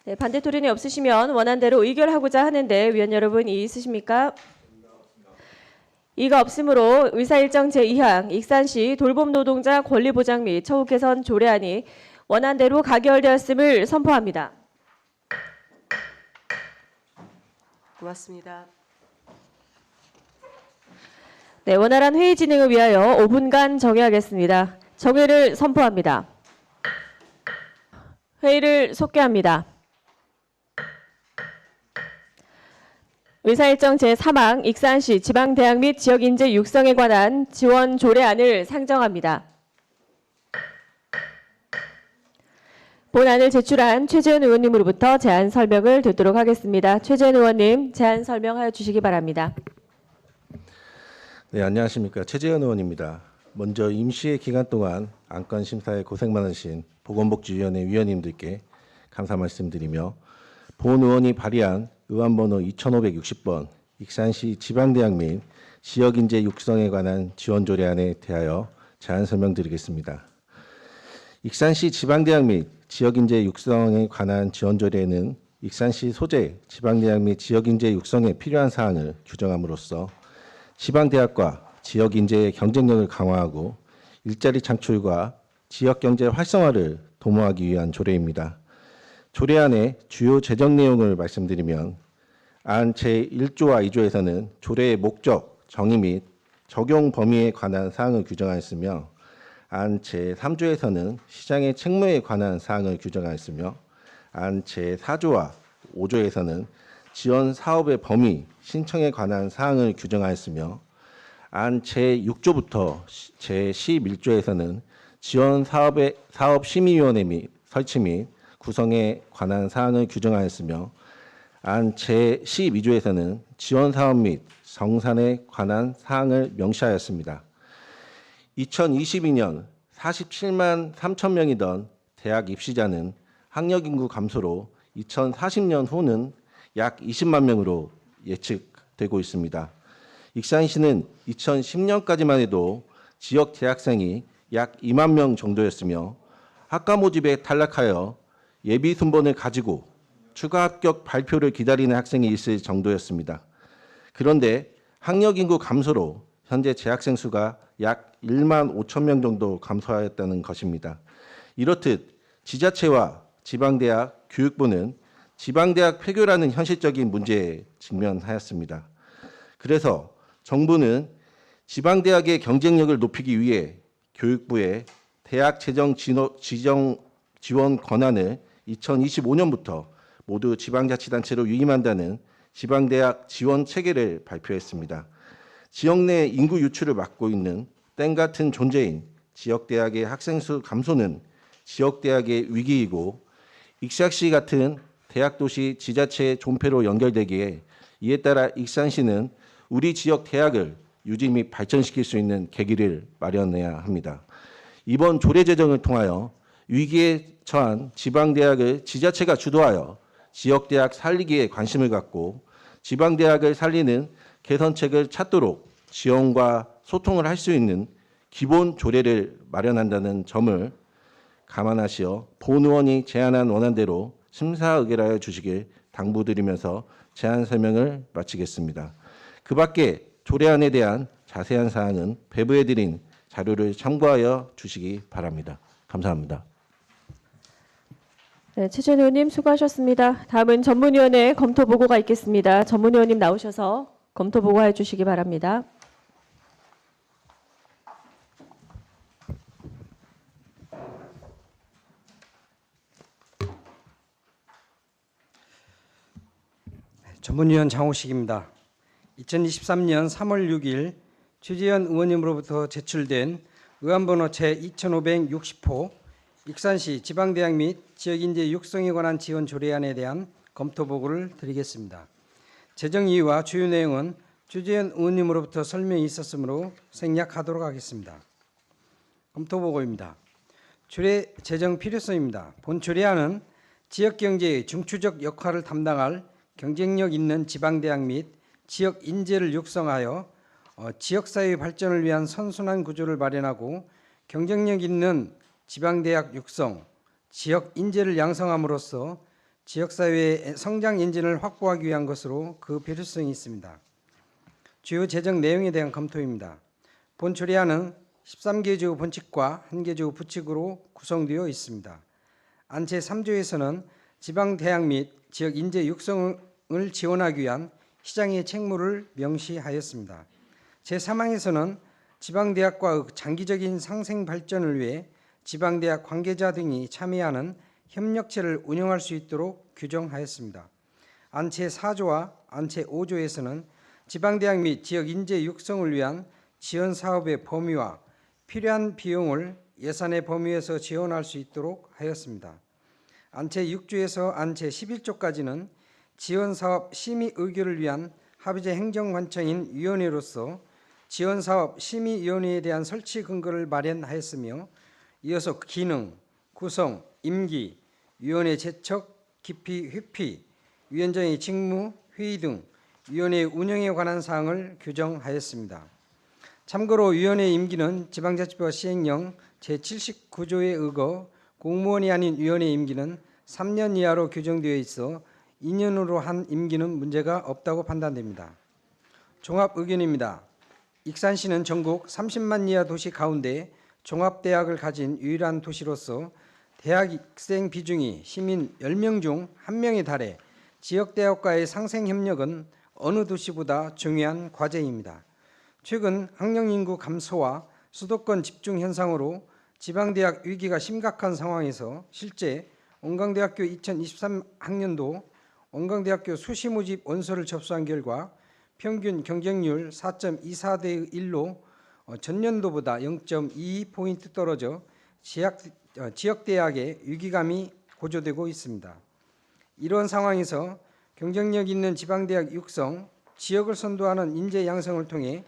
네, 반대 토론이 없으시면 원안대로 의결하고자 하는데 위원 여러분 이의 있으십니까? 이가 없으므로 의사일정 제2항 익산시 돌봄 노동자 권리보장 및 처우 개선 조례안이 원안대로 가결되었음을 선포합니다. 고맙습니다. 네, 원활한 회의 진행을 위하여 5분간 정회하겠습니다. 정회를 선포합니다. 회의를 속개합니다. 의사일정 제3항 익산시 지방대학 및 지역인재 육성에 관한 지원 조례안을 상정합니다. 본안을 제출한 최재현 의원님으로부터 제안 설명을 듣도록 하겠습니다. 최재현 의원님, 제안 설명하여 주시기 바랍니다. 네, 안녕하십니까. 최재현 의원입니다. 먼저 임시의 기간 동안 안건 심사에 고생 많으신 보건복지위원회 위원님들께 감사 말씀드리며 본 의원이 발의한 의안번호 2560번 익산시 지방대학 및 지역인재 육성에 관한 지원조례안에 대하여 제안 설명드리겠습니다. 익산시 지방대학 및 지역인재 육성에 관한 지원조례에는 익산시 소재 지방대학 및 지역인재 육성에 필요한 사항을 규정함으로써 지방대학과 지역인재의 경쟁력을 강화하고 일자리 창출과 지역경제 활성화를 도모하기 위한 조례입니다. 조례안의 주요 제정 내용을 말씀드리면 안 제1조와 2조에서는 조례의 목적, 정의 및 적용 범위에 관한 사항을 규정하였으며 안 제3조에서는 시장의 책무에 관한 사항을 규정하였으며 안 제4조와 5조에서는 지원 사업의 범위, 신청에 관한 사항을 규정하였으며 안 제6조부터 제11조에서는 지원 사업 심의위원회 및 설치 및 구성에 관한 사항을 규정하였으며 안 제12조에서는 지원 사업 및 정산에 관한 사항을 명시하였습니다. 2022년 47만 3천 명이던 대학 입시자는 학력 인구 감소로 2040년 후는 약 20만 명으로 예측되고 있습니다. 익산시는 2010년까지만 해도 지역 대학생이 약 2만 명 정도였으며 학과 모집에 탈락하여 예비 순번을 가지고 추가 합격 발표를 기다리는 학생이 있을 정도였습니다. 그런데 학력 인구 감소로 현재 재학생 수가 약 1만 5천 명 정도 감소하였다는 것입니다. 이렇듯 지자체와 지방대학 교육부는 지방대학 폐교라는 현실적인 문제에 직면하였습니다. 그래서 정부는 지방대학의 경쟁력을 높이기 위해 교육부에 대학 재정 지원 권한을 2025년부터 모두 지방자치단체로 위임한다는 지방대학 지원 체계를 발표했습니다. 지역 내 인구 유출을 막고 있는 땡 같은 존재인 지역대학의 학생 수 감소는 지역대학의 위기이고 익산시 같은 대학도시 지자체의 존폐로 연결되기에 이에 따라 익산시는 우리 지역 대학을 유지 및 발전시킬 수 있는 계기를 마련해야 합니다. 이번 조례 제정을 통하여 위기에 처한 지방대학을 지자체가 주도하여 지역대학 살리기에 관심을 갖고 지방대학을 살리는 개선책을 찾도록 지원과 소통을 할 수 있는 기본 조례를 마련한다는 점을 감안하시어 본 의원이 제안한 원안대로 심사 의결하여 주시길 당부드리면서 제안 설명을 마치겠습니다. 그 밖에 조례안에 대한 자세한 사항은 배부해드린 자료를 참고하여 주시기 바랍니다. 감사합니다. 네, 최재현 의원님 수고하셨습니다. 다음은 전문위원회 검토 보고가 있겠습니다. 전문위원님 나오셔서 검토 보고해 주시기 바랍니다. 전문위원 장호식입니다. 2023년 3월 6일 최재현 의원님으로부터 제출된 의안번호 제2560호 익산시 지방대학 및 지역인재 육성에 관한 지원 조례안에 대한 검토 보고를 드리겠습니다. 제정 이유와 주요 내용은 최재현 의원님으로부터 설명이 있었으므로 생략하도록 하겠습니다. 검토 보고입니다. 조례 제정 필요성입니다. 본 조례안은 지역 경제의 중추적 역할을 담당할 경쟁력 있는 지방대학 및 지역 인재를 육성하여 지역사회 발전을 위한 선순환 구조를 마련하고 경쟁력 있는 지방대학 육성, 지역 인재를 양성함으로써 지역사회의 성장 엔진을 확보하기 위한 것으로 그 필요성이 있습니다. 주요 제정 내용에 대한 검토입니다. 본 조례안은 13개 주 본칙과 1개 주 부칙으로 구성되어 있습니다. 안 제3조에서는 지방대학 및 지역 인재 육성을 지원하기 위한 시장의 책무를 명시하였습니다. 제3항에서는 지방대학과의 장기적인 상생 발전을 위해 지방대학 관계자 등이 참여하는 협력체를 운영할 수 있도록 규정하였습니다. 안 제4조와 안 제5조에서는 지방대학 및 지역 인재 육성을 위한 지원 사업의 범위와 필요한 비용을 예산의 범위에서 지원할 수 있도록 하였습니다. 안 제6조에서 안 제11조까지는 지원사업 심의 의결을 위한 합의제 행정관청인 위원회로서 지원사업 심의위원회에 대한 설치 근거를 마련하였으며 이어서 기능, 구성, 임기, 위원회 제척, 기피, 회피, 위원장의 직무, 회의 등 위원회 운영에 관한 사항을 규정하였습니다. 참고로 위원회 임기는 지방자치법 시행령 제79조에 의거 공무원이 아닌 위원회 임기는 3년 이하로 규정되어 있어 2년으로 한 임기는 문제가 없다고 판단됩니다. 종합 의견입니다. 익산시는 전국 30만 이하 도시 가운데 종합대학을 가진 유일한 도시로서 대학생 비중이 시민 10명 중 1명에 달해 지역대학과의 상생협력은 어느 도시보다 중요한 과제입니다. 최근 학령인구 감소와 수도권 집중 현상으로 지방대학 위기가 심각한 상황에서 실제 원광대학교 2023학년도 원광대학교 수시 모집 원서를 접수한 결과 평균 경쟁률 4.24대 1로 전년도보다 0.22포인트 떨어져 지역대학의 위기감이 고조되고 있습니다. 이런 상황에서 경쟁력 있는 지방대학 육성, 지역을 선도하는 인재 양성을 통해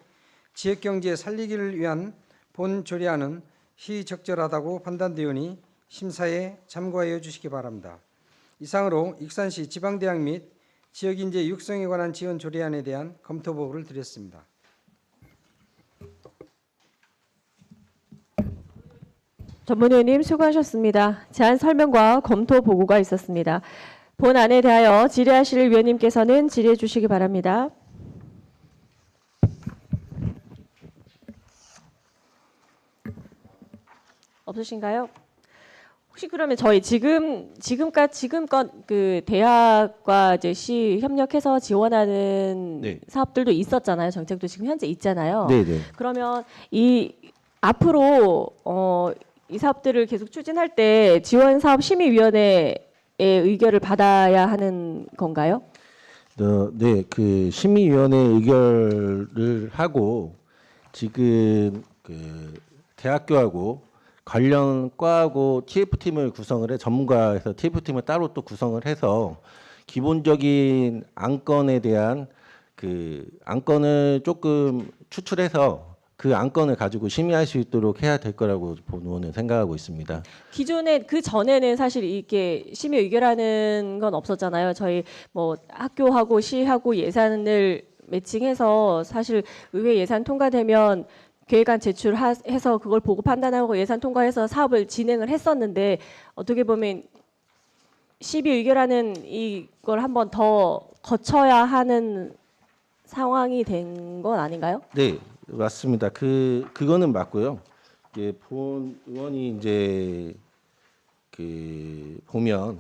지역경제 살리기를 위한 본 조례안은 시적절하다고 판단되오니 심사에 참고하여 주시기 바랍니다. 이상으로 익산시 지방대학 및 지역인재 육성에 관한 지원 조례안에 대한 검토 보고를 드렸습니다. 전문위원님 수고하셨습니다. 제안 설명과 검토 보고가 있었습니다. 본안에 대하여 질의하실 위원님께서는 질의해 주시기 바랍니다. 없으신가요? 혹시 그러면 저희 지금껏 그 대학과 이제 시 협력해서 지원하는 네. 사업들도 있었잖아요. 정책도 지금 현재 있잖아요. 네네. 그러면 이 앞으로 이 사업들을 계속 추진할 때 지원 사업 심의위원회의 의결을 받아야 하는 건가요? 네, 그 심의위원회 의결을 하고 지금 그 대학교하고 관련 과하고 TF팀을 구성을 해 전문가에서 TF팀을 따로 또 구성을 해서 기본적인 안건에 대한 그 안건을 조금 추출해서 그 안건을 가지고 심의할 수 있도록 해야 될 거라고 본 의원은 생각하고 있습니다. 기존에 그 전에는 사실 이게 심의 의결하는 건 없었잖아요. 저희 뭐 학교하고 시하고 예산을 매칭해서 사실 의회 예산 통과되면 계획안 제출해서 그걸 보고 판단하고 예산 통과해서 사업을 진행을 했었는데 어떻게 보면 심의 의결하는 이걸 한번 더 거쳐야 하는 상황이 된 건 아닌가요? 네, 맞습니다. 그거는 맞고요. 이제 본 의원이 이제 그 보면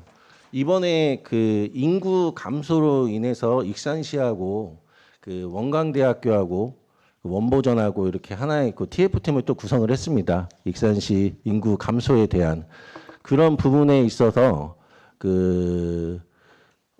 이번에 그 인구 감소로 인해서 익산시하고 그 원광대학교하고 원보전하고 이렇게 하나의 그 TF팀을 또 구성을 했습니다. 익산시 인구 감소에 대한 그런 부분에 있어서 그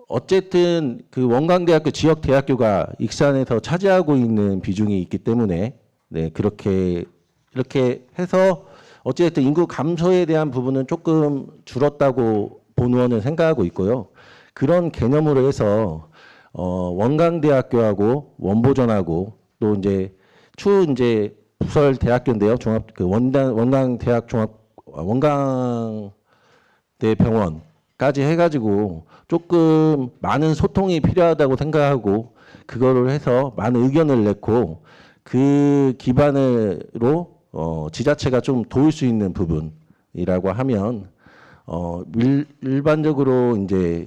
어쨌든 그 원광대학교 지역 대학교가 익산에서 차지하고 있는 비중이 있기 때문에 네 그렇게 이렇게 해서 어쨌든 인구 감소에 대한 부분은 조금 줄었다고 본 의원은 생각하고 있고요. 그런 개념으로 해서 원광대학교하고 원보전하고 또 이제 추후 이제 부설 대학교인데요. 종합 그 원광대학 종합 원광대병원까지 해가지고 조금 많은 소통이 필요하다고 생각하고 그거를 해서 많은 의견을 냈고 그 기반으로 지자체가 좀 도울 수 있는 부분이라고 하면 일반적으로 이제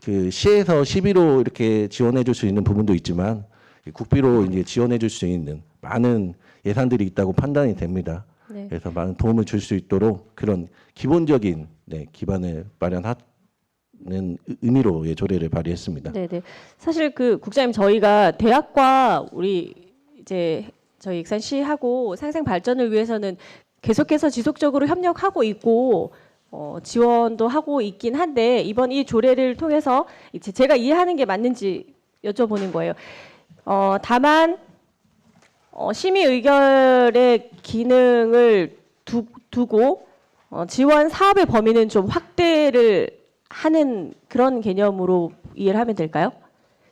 그 시에서 시비로 이렇게 지원해 줄 수 있는 부분도 있지만 국비로 이제 지원해 줄 수 있는 많은 예산들이 있다고 판단이 됩니다. 네. 그래서 많은 도움을 줄 수 있도록 그런 기본적인 기반을 마련하는 의미로 조례를 발의했습니다. 네네. 사실 그 국장님 저희가 대학과 우리 이제 저희 익산시하고 상생 발전을 위해서는 계속해서 지속적으로 협력하고 있고 지원도 하고 있긴 한데 이번 이 조례를 통해서 이제 제가 이해하는 게 맞는지 여쭤보는 거예요. 다만 심의 의결의 기능을 두고 지원 사업의 범위는 좀 확대를 하는 그런 개념으로 이해를 하면 될까요?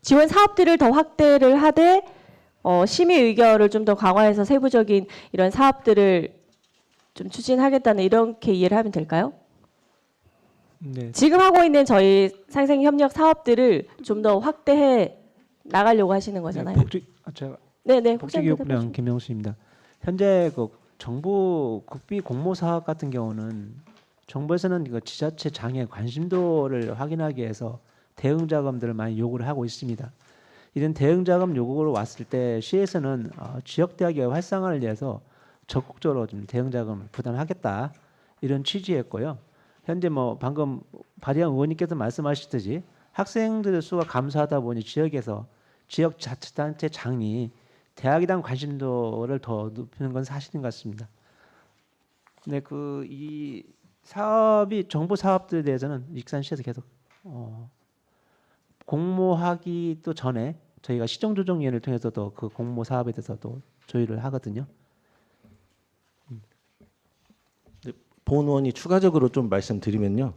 지원 사업들을 더 확대를 하되 심의 의결을 좀 더 강화해서 세부적인 이런 사업들을 좀 추진하겠다는 이렇게 이해를 하면 될까요? 네. 지금 하고 있는 저희 상생 협력 사업들을 좀 더 확대해 나가려고 하시는 거잖아요. 제가 네네. 복지교육부장 김명수입니다. 현재 그 정부 국비 공모 사업 같은 경우는 정부에서는 이거 지자체 장애 관심도를 확인하기 위해서 대응 자금들을 많이 요구를 하고 있습니다. 이런 대응 자금 요구로 왔을 때 시에서는 지역 대학의 활성화를 위해서 적극적으로 좀 대응 자금을 부담하겠다 이런 취지였고요. 현재 뭐 방금 발의한 의원님께서 말씀하셨듯이 학생들의 수가 감소하다 보니 지역에서 지역 자치단체 장이 대학에 대한 관심도를 더 높이는 건 사실인 것 같습니다. 네, 이 사업이 정부 사업들에 대해서는 익산시에서 계속 공모하기도 전에 저희가 시정조정위원회를 통해서도 그 공모 사업에 대해서도 조율을 하거든요. 본 의원이 추가적으로 좀 말씀드리면요.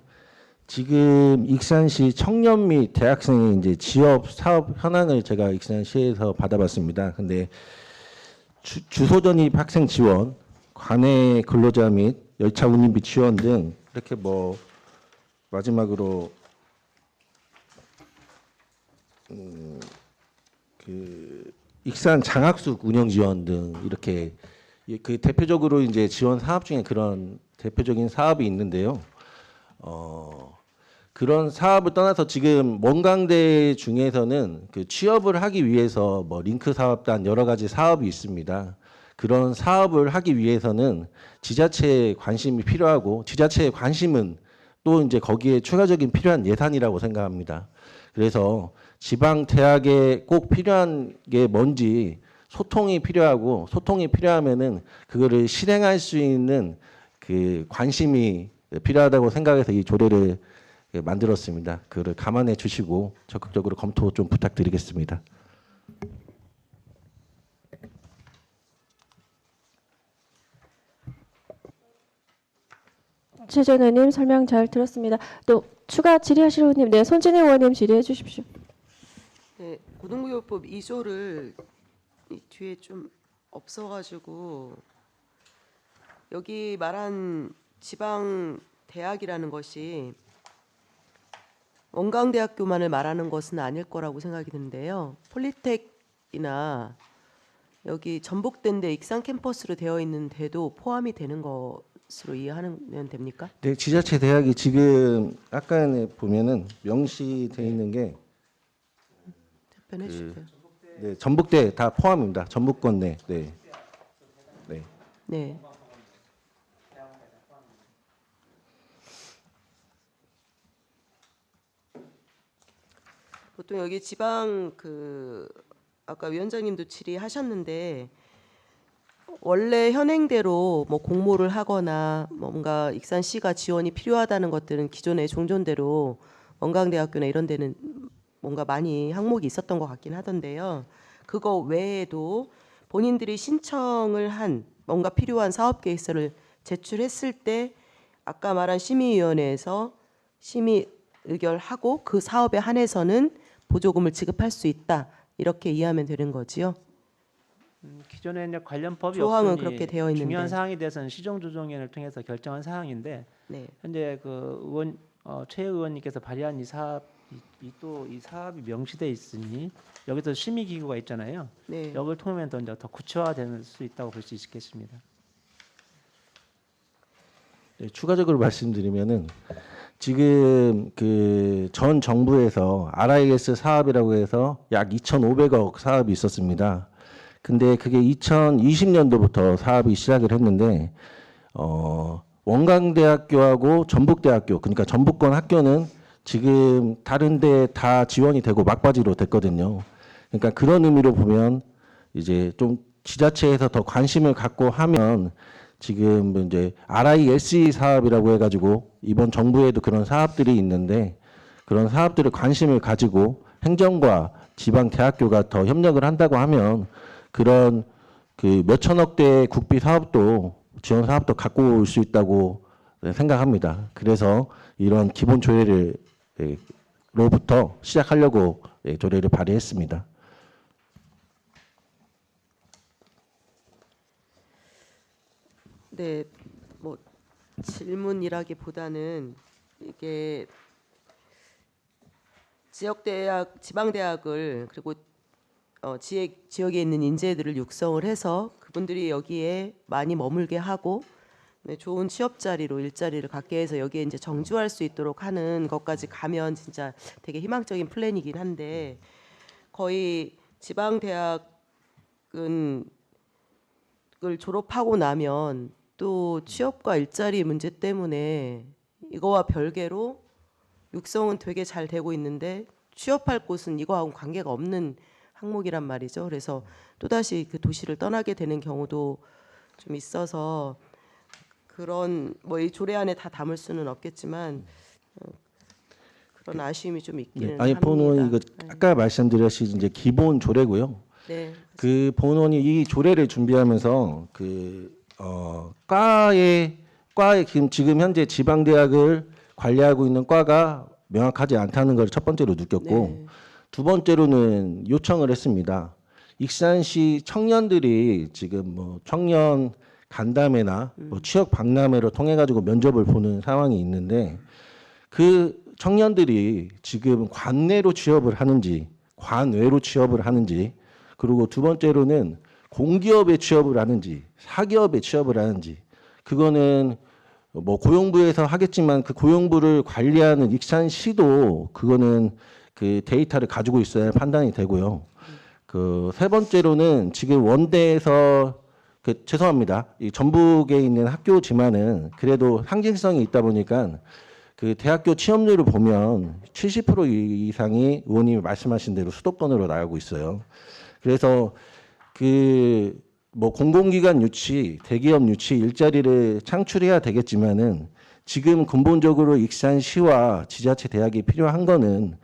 지금 익산시 청년 및 대학생의 이제 지역 사업 현황을 제가 익산시에서 받아봤습니다. 근데 주소 전입 학생 지원, 관내 근로자 및 열차 운임비 지원 등 이렇게 뭐 마지막으로 그 익산 장학숙 운영 지원 등 이렇게 그 대표적으로 이제 지원 사업 중에 그런 대표적인 사업이 있는데요. 그런 사업을 떠나서 지금 원광대 중에서는 그 취업을 하기 위해서 뭐 링크 사업단 여러 가지 사업이 있습니다. 그런 사업을 하기 위해서는 지자체의 관심이 필요하고 지자체의 관심은 또 이제 거기에 추가적인 필요한 예산이라고 생각합니다. 그래서 지방 대학에 꼭 필요한 게 뭔지 소통이 필요하고 소통이 필요하면은 그거를 실행할 수 있는 그 관심이 필요하다고 생각해서 이 조례를 만들었습니다. 그를 감안해 주시고 적극적으로 검토 좀 부탁드리겠습니다. 최 전 의원님 설명 잘 들었습니다. 또 추가 질의하실 의원님, 네, 손진혜 의원님 질의해 주십시오. 네, 고등교육법 2조를 이 뒤에 좀 없어가지고 여기 말한 지방 대학이라는 것이 원광대학교만을 말하는 것은 아닐 거라고 생각이 드는데요. 폴리텍이나 여기 전북대인데 익산 캠퍼스로 되어 있는 데도 포함이 되는 것으로 이해하면 됩니까? 네, 지자체 대학이 지금 아까 보면은 명시되어 있는 게 답변해 주세요. 네, 전북대 다 포함입니다. 전북권 내. 네. 네. 네. 보통 여기 지방 그 아까 위원장님도 질의하셨는데 원래 현행대로 뭐 공모를 하거나 뭔가 익산시가 지원이 필요하다는 것들은 기존의 종전대로 원광대학교나 이런 데는 뭔가 많이 항목이 있었던 것 같긴 하던데요. 그거 외에도 본인들이 신청을 한 뭔가 필요한 사업 계획서를 제출했을 때 아까 말한 심의위원회에서 심의 의결하고 그 사업에 한해서는 보조금을 지급할 수 있다 이렇게 이해하면 되는 거지요. 기존에 이제 관련 법이 조항은 없으니 그렇게 되어 있는데. 중요한 사항에 대해서는 시정조정위원회를 통해서 결정한 사항인데 네. 현재 그 의원 최 의원님께서 발의한 이 사업 이 사업이 명시돼 있으니 여기서 심의 기구가 있잖아요. 네. 여기를 통하면 더 구체화될 수 있다고 볼 수 있겠습니다. 네, 추가적으로 말씀드리면은 지금 그 전 정부에서 RIS 사업이라고 해서 약 2,500억 사업이 있었습니다. 근데 그게 2020년도부터 사업이 시작을 했는데 원광대학교하고 전북대학교 그러니까 전북권 학교는 지금 다른 데 다 지원이 되고 막바지로 됐거든요. 그러니까 그런 의미로 보면 이제 좀 지자체에서 더 관심을 갖고 하면 지금 이제 RISE 사업이라고 해가지고 이번 정부에도 그런 사업들이 있는데 그런 사업들을 관심을 가지고 행정과 지방 대학교가 더 협력을 한다고 하면 그런 그 몇천억 대 국비 사업도 지원 사업도 갖고 올 수 있다고 생각합니다. 그래서 이런 기본 조례를 로부터 시작하려고 조례를 발의했습니다. 네, 뭐 질문이라기보다는 이게 지역대학, 지방대학을 그리고 지역에 있는 인재들을 육성을 해서 그분들이 여기에 많이 머물게 하고 네, 좋은 취업 자리로 일자리를 갖게 해서 여기에 이제 정주할 수 있도록 하는 것까지 가면 진짜 되게 희망적인 플랜이긴 한데 거의 지방대학은 을 졸업하고 나면 또 취업과 일자리 문제 때문에 이거와 별개로 육성은 되게 잘 되고 있는데 취업할 곳은 이거하고 관계가 없는 항목이란 말이죠. 그래서 또다시 그 도시를 떠나게 되는 경우도 좀 있어서 그런 뭐 이 조례안에 다 담을 수는 없겠지만 그런 아쉬움이 좀 있기는 아니 합니다. 본원이 이거 아까 말씀드렸듯이 이제 기본 조례고요. 네. 그 본원이 이 조례를 준비하면서 과에 지금 현재 지방대학을 관리하고 있는 과가 명확하지 않다는 걸 첫 번째로 느꼈고 네. 두 번째로는 요청을 했습니다. 익산시 청년들이 지금 뭐 청년 간담회나 뭐 취업 박람회로 통해 가지고 면접을 보는 상황이 있는데 그 청년들이 지금 관내로 취업을 하는지 관외로 취업을 하는지 그리고 두 번째로는 공기업에 취업을 하는지 사기업에 취업을 하는지 그거는 뭐 고용부에서 하겠지만 그 고용부를 관리하는 익산시도 그거는 그 데이터를 가지고 있어야 판단이 되고요. 그 세 번째로는 지금 원대에서 죄송합니다. 이 전북에 있는 학교지만은 그래도 상징성이 있다 보니까 그 대학교 취업률을 보면 70% 이상이 의원님이 말씀하신 대로 수도권으로 나가고 있어요. 그래서 그 뭐 공공기관 유치, 대기업 유치 일자리를 창출해야 되겠지만은 지금 근본적으로 익산시와 지자체 대학이 필요한 거는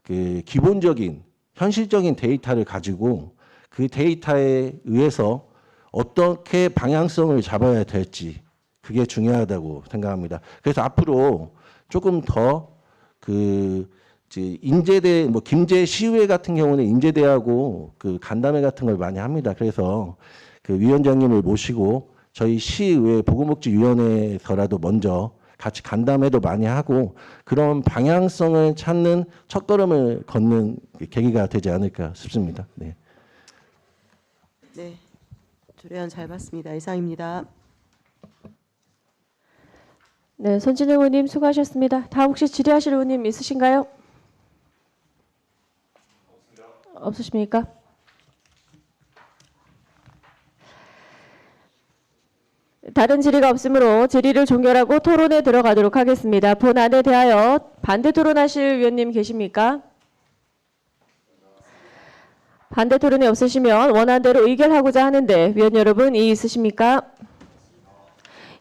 그 기본적인 현실적인 데이터를 가지고 그 데이터에 의해서 어떻게 방향성을 잡아야 될지 그게 중요하다고 생각합니다. 그래서 앞으로 조금 더 그 인제대 뭐 김제 시의회 같은 경우는 인제대하고 그 간담회 같은 걸 많이 합니다. 그래서 그 위원장님을 모시고 저희 시의회 보건복지위원회에서라도 먼저 같이 간담회도 많이 하고 그런 방향성을 찾는 첫걸음을 걷는 계기가 되지 않을까 싶습니다. 네. 네. 조례안 잘 봤습니다. 이상입니다. 네, 손진영 의원님 수고하셨습니다. 다음 혹시 질의하실 의원님 있으신가요? 없으십니까? 다른 질의가 없으므로 질의를 종결하고 토론에 들어가도록 하겠습니다. 본안에 대하여 반대 토론하실 의원님 계십니까? 반대 토론이 없으시면 원안대로 의결하고자 하는데 위원 여러분 이의 있으십니까?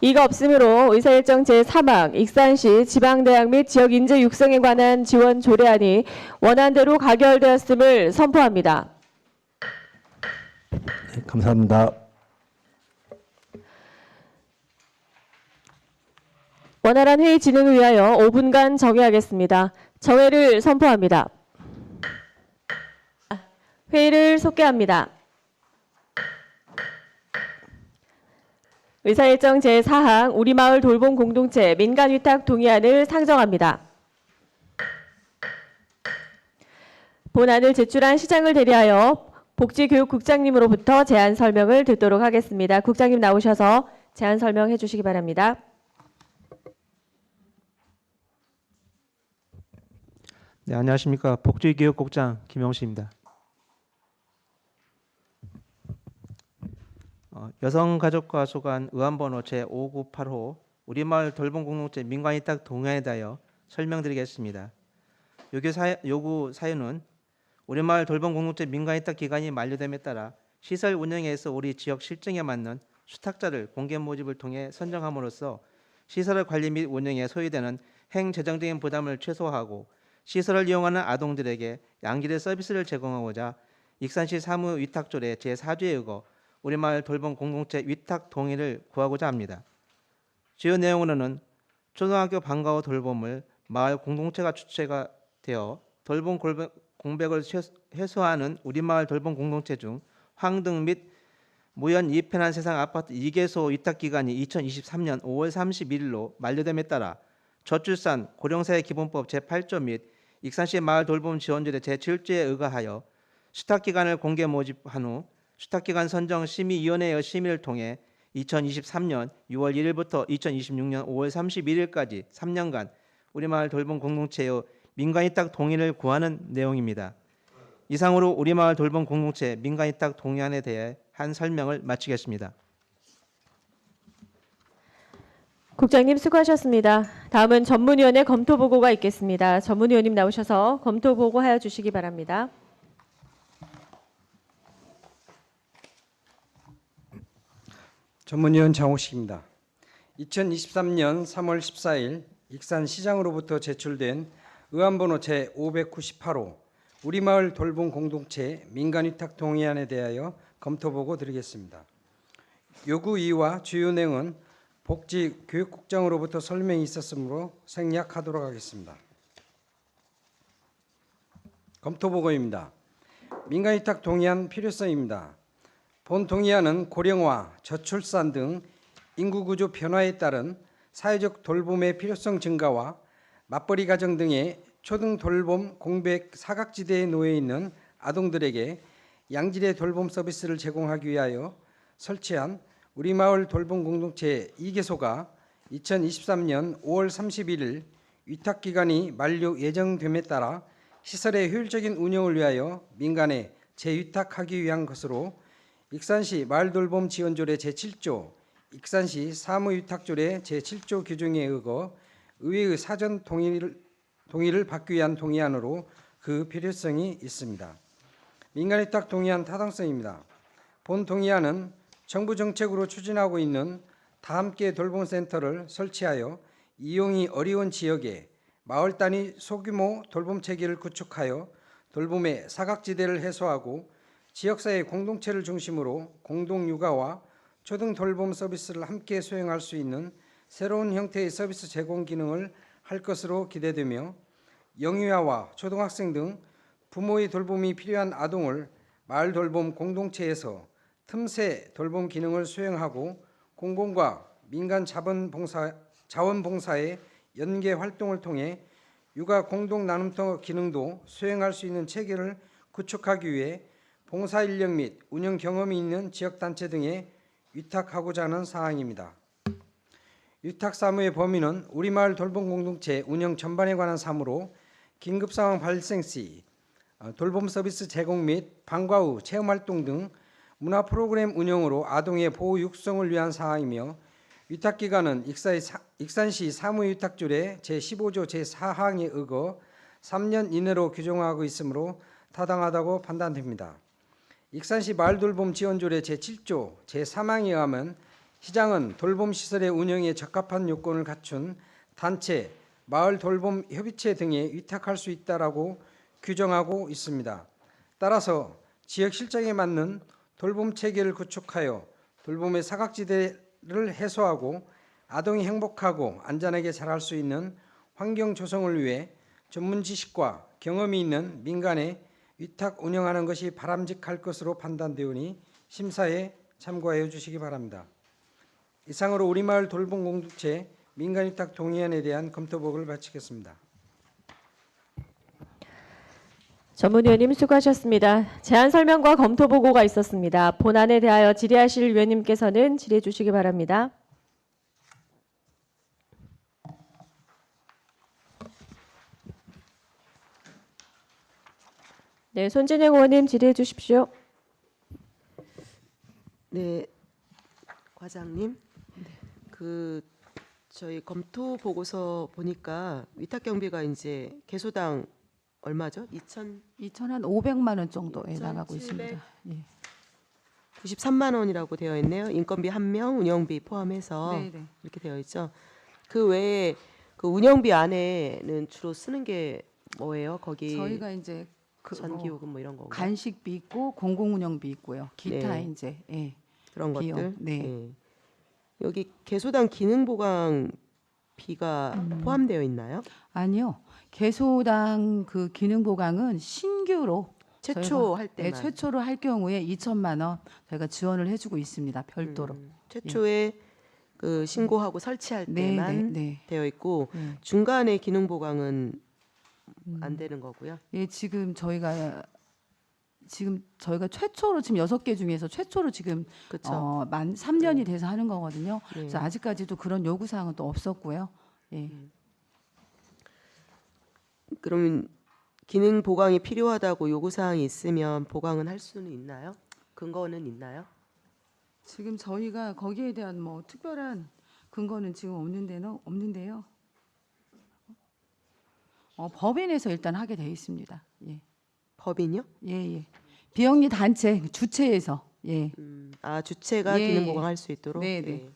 이가 없으므로 의사일정 제3항 익산시 지방대학 및 지역인재 육성에 관한 지원 조례안이 원안대로 가결되었음을 선포합니다. 네, 감사합니다. 원활한 회의 진행을 위하여 5분간 정회하겠습니다. 정회를 선포합니다. 회의를 속개합니다. 의사일정 제4항 우리마을 돌봄 공동체 민간위탁 동의안을 상정합니다. 본안을 제출한 시장을 대리하여 복지교육국장님으로부터 제안 설명을 듣도록 하겠습니다. 국장님 나오셔서 제안 설명해 주시기 바랍니다. 네, 안녕하십니까. 복지교육국장 김용식입니다. 여성가족과 소관 의안번호 제5985 우리마을 돌봄공동체 민간위탁 동의안에 대하여 설명드리겠습니다. 요구 사유는 우리마을 돌봄공동체 민간위탁 기간이 만료됨에 따라 시설 운영에서 우리 지역 실정에 맞는 수탁자를 공개 모집을 통해 선정함으로써 시설의 관리 및 운영에 소요되는 행재정적인 부담을 최소화하고 시설을 이용하는 아동들에게 양질의 서비스를 제공하고자 익산시 사무위탁조례 제4조에 의거 우리마을 돌봄 공동체 위탁 동의를 구하고자 합니다. 주요 내용으로는 초등학교 방과 후 돌봄을 마을 공동체가 주체가 되어 돌봄 공백을 해소하는 우리마을 돌봄 공동체 중 황등 및 무연 이편한 세상 아파트 2개소 위탁 기간이 2023년 5월 31일로 만료됨에 따라 저출산 고령사회 기본법 제8조 및 익산시 마을 돌봄 지원조례 제7조에 의거하여 수탁기간을 공개 모집한 후 수탁기간 선정 심의위원회의 심의를 통해 2023년 6월 1일부터 2026년 5월 31일까지 3년간 우리마을 돌봄 공동체의 민간위탁 동의를 구하는 내용입니다. 이상으로 우리마을 돌봄 공동체 민간위탁 동의안에 대해 한 설명을 마치겠습니다. 국장님 수고하셨습니다. 다음은 전문위원회 검토보고가 있겠습니다. 전문위원님 나오셔서 검토보고하여 주시기 바랍니다. 전문위원 장호식입니다. 2023년 3월 14일 익산시장으로부터 제출된 의안번호 제598호 우리마을 돌봄 공동체 민간위탁 동의안에 대하여 검토보고 드리겠습니다. 요구 이유와 주요 내용은 복지교육국장으로부터 설명이 있었으므로 생략하도록 하겠습니다. 검토보고입니다. 민간위탁 동의안 필요성입니다. 본 동의안은 고령화, 저출산 등 인구구조 변화에 따른 사회적 돌봄의 필요성 증가와 맞벌이 가정 등의 초등 돌봄 공백 사각지대에 놓여 있는 아동들에게 양질의 돌봄 서비스를 제공하기 위하여 설치한 우리마을 돌봄 공동체 2개소가 2023년 5월 31일 위탁기간이 만료 예정됨에 따라 시설의 효율적인 운영을 위하여 민간에 재위탁하기 위한 것으로 익산시 마을돌봄 지원조례 제7조, 익산시 사무위탁조례 제7조 규정에 의거 의회의 사전 동의를 받기 위한 동의안으로 그 필요성이 있습니다. 민간위탁 동의안 타당성입니다. 본 동의안은 정부 정책으로 추진하고 있는 다함께 돌봄센터를 설치하여 이용이 어려운 지역에 마을 단위 소규모 돌봄 체계를 구축하여 돌봄의 사각지대를 해소하고 지역사회 공동체를 중심으로 공동육아와 초등 돌봄 서비스를 함께 수행할 수 있는 새로운 형태의 서비스 제공 기능을 할 것으로 기대되며 영유아와 초등학생 등 부모의 돌봄이 필요한 아동을 마을 돌봄 공동체에서 틈새 돌봄 기능을 수행하고 공공과 민간 자원봉사의 연계 활동을 통해 육아 공동 나눔터 기능도 수행할 수 있는 체계를 구축하기 위해 봉사 인력 및 운영 경험이 있는 지역단체 등에 위탁하고자 하는 사항입니다. 위탁 사무의 범위는 우리마을 돌봄 공동체 운영 전반에 관한 사무로 긴급상황 발생 시 돌봄 서비스 제공 및 방과 후 체험활동 등 문화 프로그램 운영으로 아동의 보호 육성을 위한 사항이며 위탁기간은 익산시 사무위탁조례 제15조 제4항에 의거 3년 이내로 규정하고 있으므로 타당하다고 판단됩니다. 익산시 마을돌봄 지원조례 제7조 제3항에 의하면 시장은 돌봄시설의 운영에 적합한 요건을 갖춘 단체, 마을돌봄 협의체 등에 위탁할 수 있다라고 규정하고 있습니다. 따라서 지역 실정에 맞는 돌봄 체계를 구축하여 돌봄의 사각지대를 해소하고 아동이 행복하고 안전하게 자랄 수 있는 환경 조성을 위해 전문 지식과 경험이 있는 민간에 위탁 운영하는 것이 바람직할 것으로 판단되오니 심사에 참고하여 주시기 바랍니다. 이상으로 우리마을 돌봄 공동체 민간위탁 동의안에 대한 검토보고를 마치겠습니다. 전문위원님 수고하셨습니다. 제안 설명과 검토 보고가 있었습니다. 본안에 대하여 질의하실 위원님께서는 질의해 주시기 바랍니다. 네, 손진영 의원님 질의해 주십시오. 네, 과장님. 저희 검토 보고서 보니까 위탁 경비가 이제 개소당 얼마죠? 2,500만 원 정도에 나가고 있습니다. 예. 93만 원이라고 되어 있네요. 인건비 1명, 운영비 포함해서 네네. 이렇게 되어 있죠. 그 외에 그 운영비 안에는 주로 쓰는 게 뭐예요? 거기 저희가 이제 전기요금 뭐 이런 건가요? 간식비 있고 공공운영비 있고요. 기타 네. 이제 예. 그런 비용. 것들. 네. 예. 여기 개소당 기능 보강 비가 포함되어 있나요? 아니요. 개소당 그 기능 보강은 신규로 최초 할 네, 때만. 최초로 할 경우에 2천만 원 저희가 지원을 해주고 있습니다. 별도로. 최초에 그 신고하고 설치할 네, 때만 네. 되어 있고 네. 중간에 기능 보강은 안 되는 거고요. 예, 지금 저희가 최초로 지금 6개 중에서 최초로 지금 그렇죠. 만 3년이 돼서 하는 거거든요. 네. 그래서 아직까지도 그런 요구 사항은 또 없었고요. 예. 그러면 기능 보강이 필요하다고 요구 사항이 있으면 보강은 할 수는 있나요? 근거는 있나요? 지금 저희가 거기에 대한 뭐 특별한 근거는 지금 없는데요. 법인에서 일단 하게 돼 있습니다. 예. 법인이요? 예. 비영리 단체 주체에서 예. 주체가 예, 기능 예. 보강할 수 있도록. 네, 네. 예.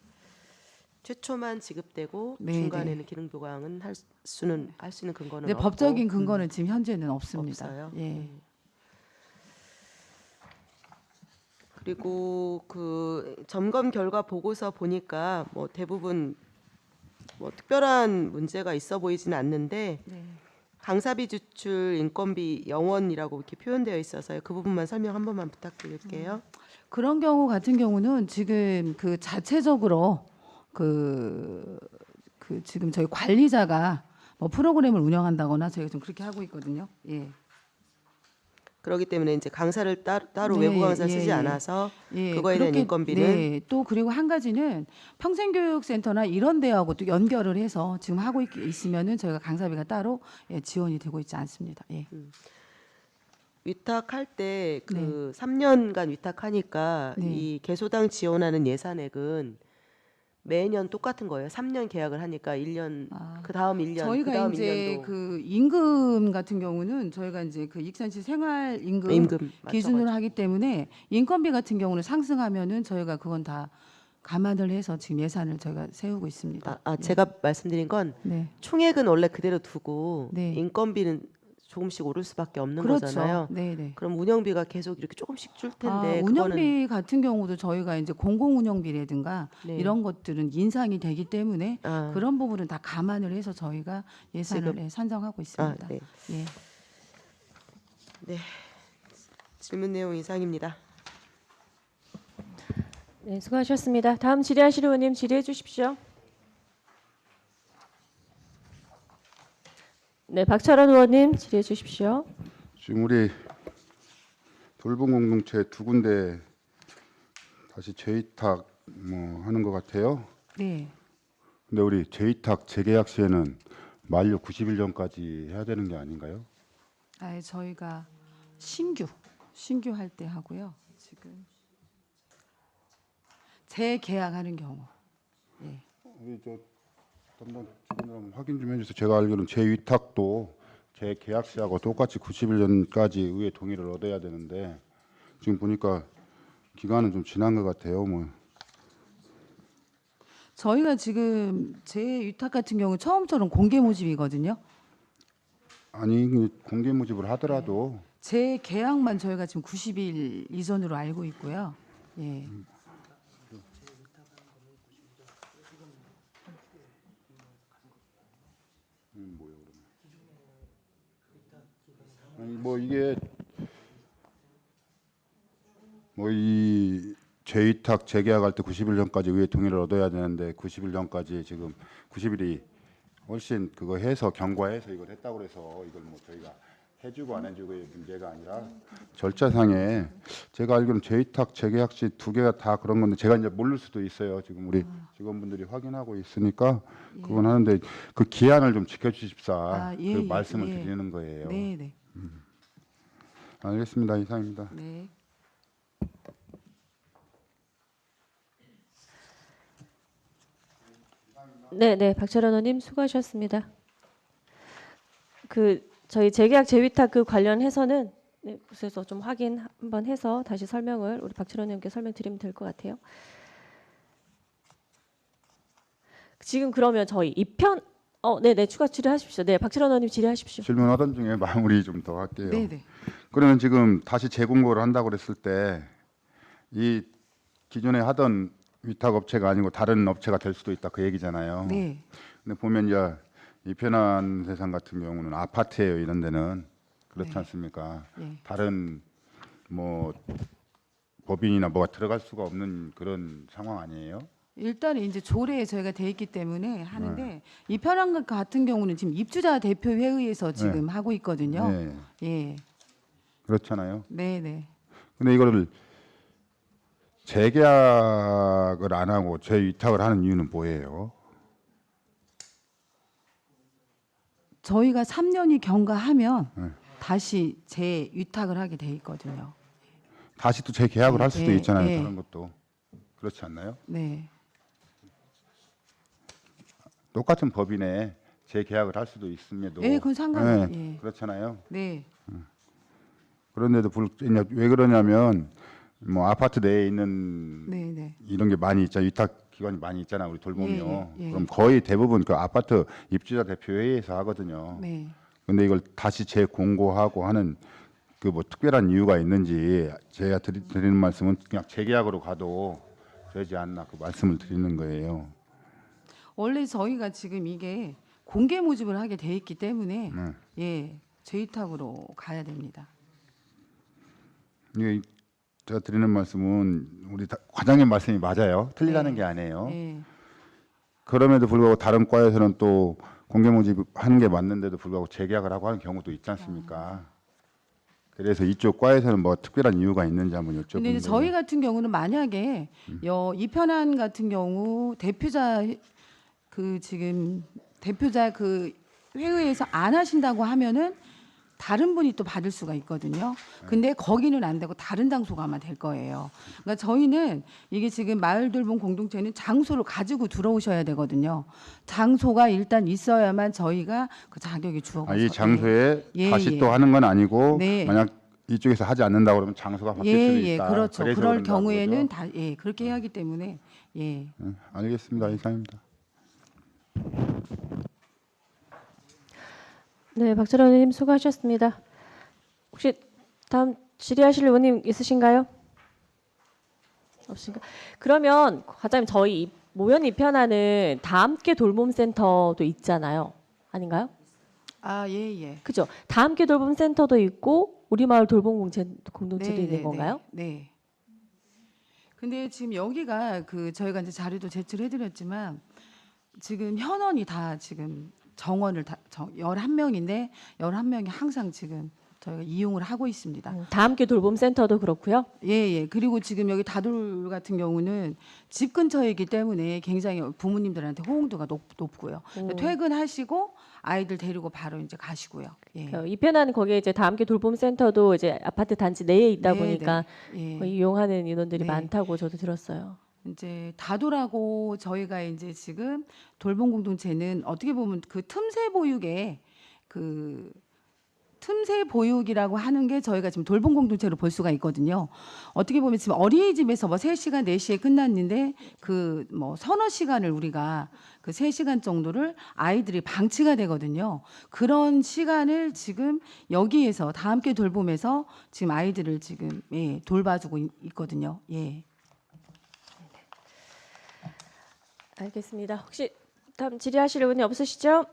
최초만 지급되고 네, 중간에는 기능 보강은 할 수 있는 근거는 근데 없고 법적인 근거는 지금 현재는 없습니다. 없어요. 예. 그리고 그 점검 결과 보고서 보니까 뭐 대부분 뭐 특별한 문제가 있어 보이지는 않는데 네. 강사비 지출 인건비 영원이라고 이렇게 표현되어 있어서요. 그 부분만 설명 한 번만 부탁드릴게요. 그런 경우 같은 경우는 지금 그 자체적으로 그 지금 저희 관리자가 뭐 프로그램을 운영한다거나 저희가 좀 그렇게 하고 있거든요. 예. 그렇기 때문에 이제 강사를 따로 네, 외부 강사 예, 쓰지 예. 않아서 예, 그거에 대한 그렇게, 인건비는 네, 또 그리고 한 가지는 평생교육센터나 이런 데하고 또 연결을 해서 지금 하고 있으면은 저희가 강사비가 따로 예, 지원이 되고 있지 않습니다. 예. 위탁할 때 그 3년간 위탁하니까 네. 이 개소당 지원하는 예산액은 매년 똑같은 거예요. 3년 계약을 하니까 1년 그 다음 1년 그 저희가 다음 이제 1년도 그 임금 같은 경우는 저희가 이제 그 익산시 생활 임금 임금 기준으로 맞춰가지고. 하기 때문에 인건비 같은 경우는 상승하면은 저희가 그건 다 감안을 해서 지금 예산을 저희가 세우고 있습니다. 예. 제가 말씀드린 건 네. 총액은 원래 그대로 두고 네. 인건비는 조금씩 오를 수밖에 없는 그렇죠. 거잖아요. 네, 네. 그럼 운영비가 계속 이렇게 조금씩 줄 텐데 운영비 같은 경우도 저희가 이제 공공 운영비라든가 네. 이런 것들은 인상이 되기 때문에 아. 그런 부분은 다 감안을 해서 저희가 예산을 지금- 예, 산정하고 있습니다. 네. 예. 네. 질문 내용 이상입니다. 네, 수고하셨습니다. 다음 질의하실 의원님 질의해 주십시오. 네, 박철원 의원님 질의해 주십시오. 지금 우리 돌봄 공동체 두 군데 다시 재위탁 뭐 하는 것 같아요. 네. 근데 우리 재위탁 재계약 시에는 만료 90일 전까지 해야 되는 게 아닌가요? 저희가 신규 할 때 하고요. 지금 재계약하는 경우. 예. 우리 저 담당 직원님 확인 좀 해주세요. 제가 알기로는 재위탁도 재계약 시하고 똑같이 90일 전까지 의회 동의를 얻어야 되는데 지금 보니까 기간은 좀 지난 것 같아요. 뭐 저희가 지금 재위탁 같은 경우 처음처럼 공개 모집이거든요. 아니 공개 모집을 하더라도 재계약만 저희가 지금 90일 이전으로 알고 있고요. 예. 아니 뭐 이게 뭐 이 재위탁 재계약할 때 90일 전까지 의회 동의를 얻어야 되는데 90일 전까지 지금 90일이 훨씬 그거 해서 경과해서 이걸 했다고 그래서 이걸 뭐 저희가 해주고 안 해주고의 문제가 아니라 절차상에 제가 알기로는 재위탁 재계약 시 두 개가 다 그런 건데 제가 이제 모를 수도 있어요. 지금 우리 직원분들이 확인하고 있으니까 그건 하는데 그 기한을 좀 지켜주십사 예, 그 예, 말씀을 예. 드리는 거예요. 네, 네. 알겠습니다. 이상입니다. 네. 네, 네, 박철원 의원님 수고하셨습니다. 그 저희 재계약 재위탁 그 관련해서는 네, 그래서 좀 확인 한번 해서 다시 설명을 우리 박철원 의원께 설명드리면 될 것 같아요. 지금 그러면 저희 2편 네네 추가 질의하십시오. 네, 박철원 의원님 질의하십시오. 질문하던 중에 마무리 좀 더 할게요. 네, 네. 그러면 지금 다시 재공고를 한다고 그랬을 때 이 기존에 하던 위탁 업체가 아니고 다른 업체가 될 수도 있다 그 얘기잖아요. 네. 근데 보면 이제 이 편한 세상 같은 경우는 아파트예요. 이런 데는 그렇지 네. 않습니까? 네. 다른 뭐 법인이나 뭐가 들어갈 수가 없는 그런 상황 아니에요? 일단 이제 조례에 저희가 돼 있기 때문에 하는데 이 편한 것 같은 경우는 지금 입주자 대표 회의에서 지금 하고 있거든요. 네. 예. 그렇잖아요. 네, 네. 근데 이거를 재계약을 안 하고 재위탁을 하는 이유는 뭐예요? 저희가 3년이 경과하면 네. 다시 재위탁을 하게 돼 있거든요. 다시 또 재계약을 할 수도 예, 있잖아요. 예. 다른 것도 그렇지 않나요? 네. 똑같은 법인에 재계약을 할 수도 있음에도 예, 그건 상관없- 네, 예. 그렇잖아요. 네. 그런데도 왜 그러냐면 뭐 아파트 내에 있는 네, 네. 이런 게 많이 있잖아요. 위탁 기관이 많이 있잖아 우리 돌보면. 예, 예. 그럼 거의 대부분 그 아파트 입주자 대표 회의에서 하거든요. 네. 근데 이걸 다시 재공고하고 하는 그 뭐 특별한 이유가 있는지 제가 드리는 말씀은 그냥 재계약으로 가도 되지 않나 그 말씀을 드리는 거예요. 원래 저희가 지금 이게 공개 모집을 하게 돼 있기 때문에 네. 예, 재위탁으로 가야 됩니다. 이게 제가 드리는 말씀은 우리 과장님 말씀이 맞아요. 틀리다는 네. 게 아니에요. 예. 그럼에도 불구하고 다른 과에서는 또 공개 모집하는 게 맞는데도 불구하고 재계약을 하고 하는 경우도 있지 않습니까? 그래서 이쪽 과에서는 뭐 특별한 이유가 있는지 한번 여쭤보는 근데 이제 저희 같은 경우는 만약에 이 편안 같은 경우 대표자 그 지금 대표자 그 회의에서 안 하신다고 하면은 다른 분이 또 받을 수가 있거든요. 근데 거기는 안 되고 다른 장소가 아마 될 거예요. 그러니까 저희는 이게 지금 마을 돌봄 공동체는 장소를 가지고 들어오셔야 되거든요. 장소가 일단 있어야만 저희가 그 자격이 주어져요. 이 장소에 예, 다시 예. 또 하는 건 아니고 네. 만약 이쪽에서 하지 않는다 그러면 장소가 바뀔 수도 예, 예, 있다. 그렇죠. 그래서 그럴 그런다는 경우에는 거죠? 다 예, 그렇게 해야 하기 때문에 예. 알겠습니다. 이상입니다. 네, 박철원 의원님 수고하셨습니다. 혹시 다음 질의하실 의원님 있으신가요? 없으신가? 그러면 과장님 저희 모연 입편하는 다 함께 돌봄센터도 있잖아요. 아닌가요? 아, 예, 예. 그죠? 다 함께 돌봄센터도 있고 우리 마을 돌봄 공동체도 있는 건가요? 네. 근데 지금 여기가 그 저희가 이제 자료도 제출해 드렸지만 지금 현원이 다 지금 정원을 다 11명인데 11명이 항상 지금 저희가 이용을 하고 있습니다. 다 함께 돌봄센터도 그렇고요. 예, 예. 그리고 지금 여기 다돌 같은 경우는 집 근처이기 때문에 굉장히 부모님들한테 호응도가 높고요. 퇴근하시고 아이들 데리고 바로 이제 가시고요. 예. 이편한 거기에 이제 다 함께 돌봄센터도 이제 아파트 단지 내에 있다 네, 보니까 네. 예. 거의 이용하는 인원들이 네. 많다고 저도 들었어요. 이제 다돌하고 저희가 이제 지금 돌봄 공동체는 어떻게 보면 그 틈새 보육에 그 틈새 보육이라고 하는 게 저희가 지금 돌봄 공동체로 볼 수가 있거든요. 어떻게 보면 지금 어린이집에서 뭐 3시간, 4시에 끝났는데 그 뭐 서너 시간을 우리가 그 3시간 정도를 아이들이 방치가 되거든요. 그런 시간을 지금 여기에서 다 함께 돌봄에서 지금 아이들을 지금 예, 돌봐주고 있거든요. 예. 알겠습니다. 혹시 다음 질의하실 의원이 없으시죠?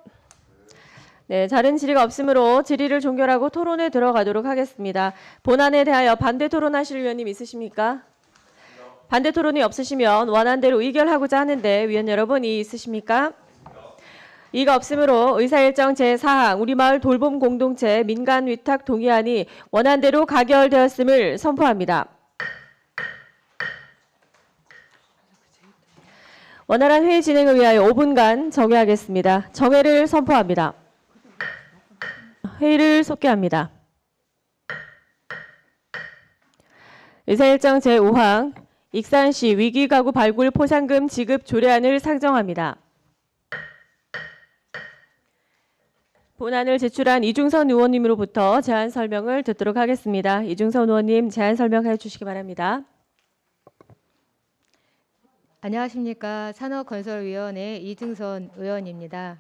네, 다른 질의가 없으므로 질의를 종결하고 토론에 들어가도록 하겠습니다. 본안에 대하여 반대 토론하실 의원님 있으십니까? 반대 토론이 없으시면 원안대로 의결하고자 하는데 위원 여러분 이의 있으십니까? 이가 없으므로 의사일정 제4항 우리마을 돌봄 공동체 민간 위탁 동의안이 원안대로 가결되었음을 선포합니다. 원활한 회의 진행을 위하여 5분간 정회하겠습니다. 정회를 선포합니다. 회의를 속개합니다. 의사일정 제5항 익산시 위기가구 발굴 포상금 지급 조례안을 상정합니다. 본안을 제출한 이중선 의원님으로부터 제안 설명을 듣도록 하겠습니다. 이중선 의원님 제안 설명해 주시기 바랍니다. 안녕하십니까. 산업건설위원회 이중선 의원입니다.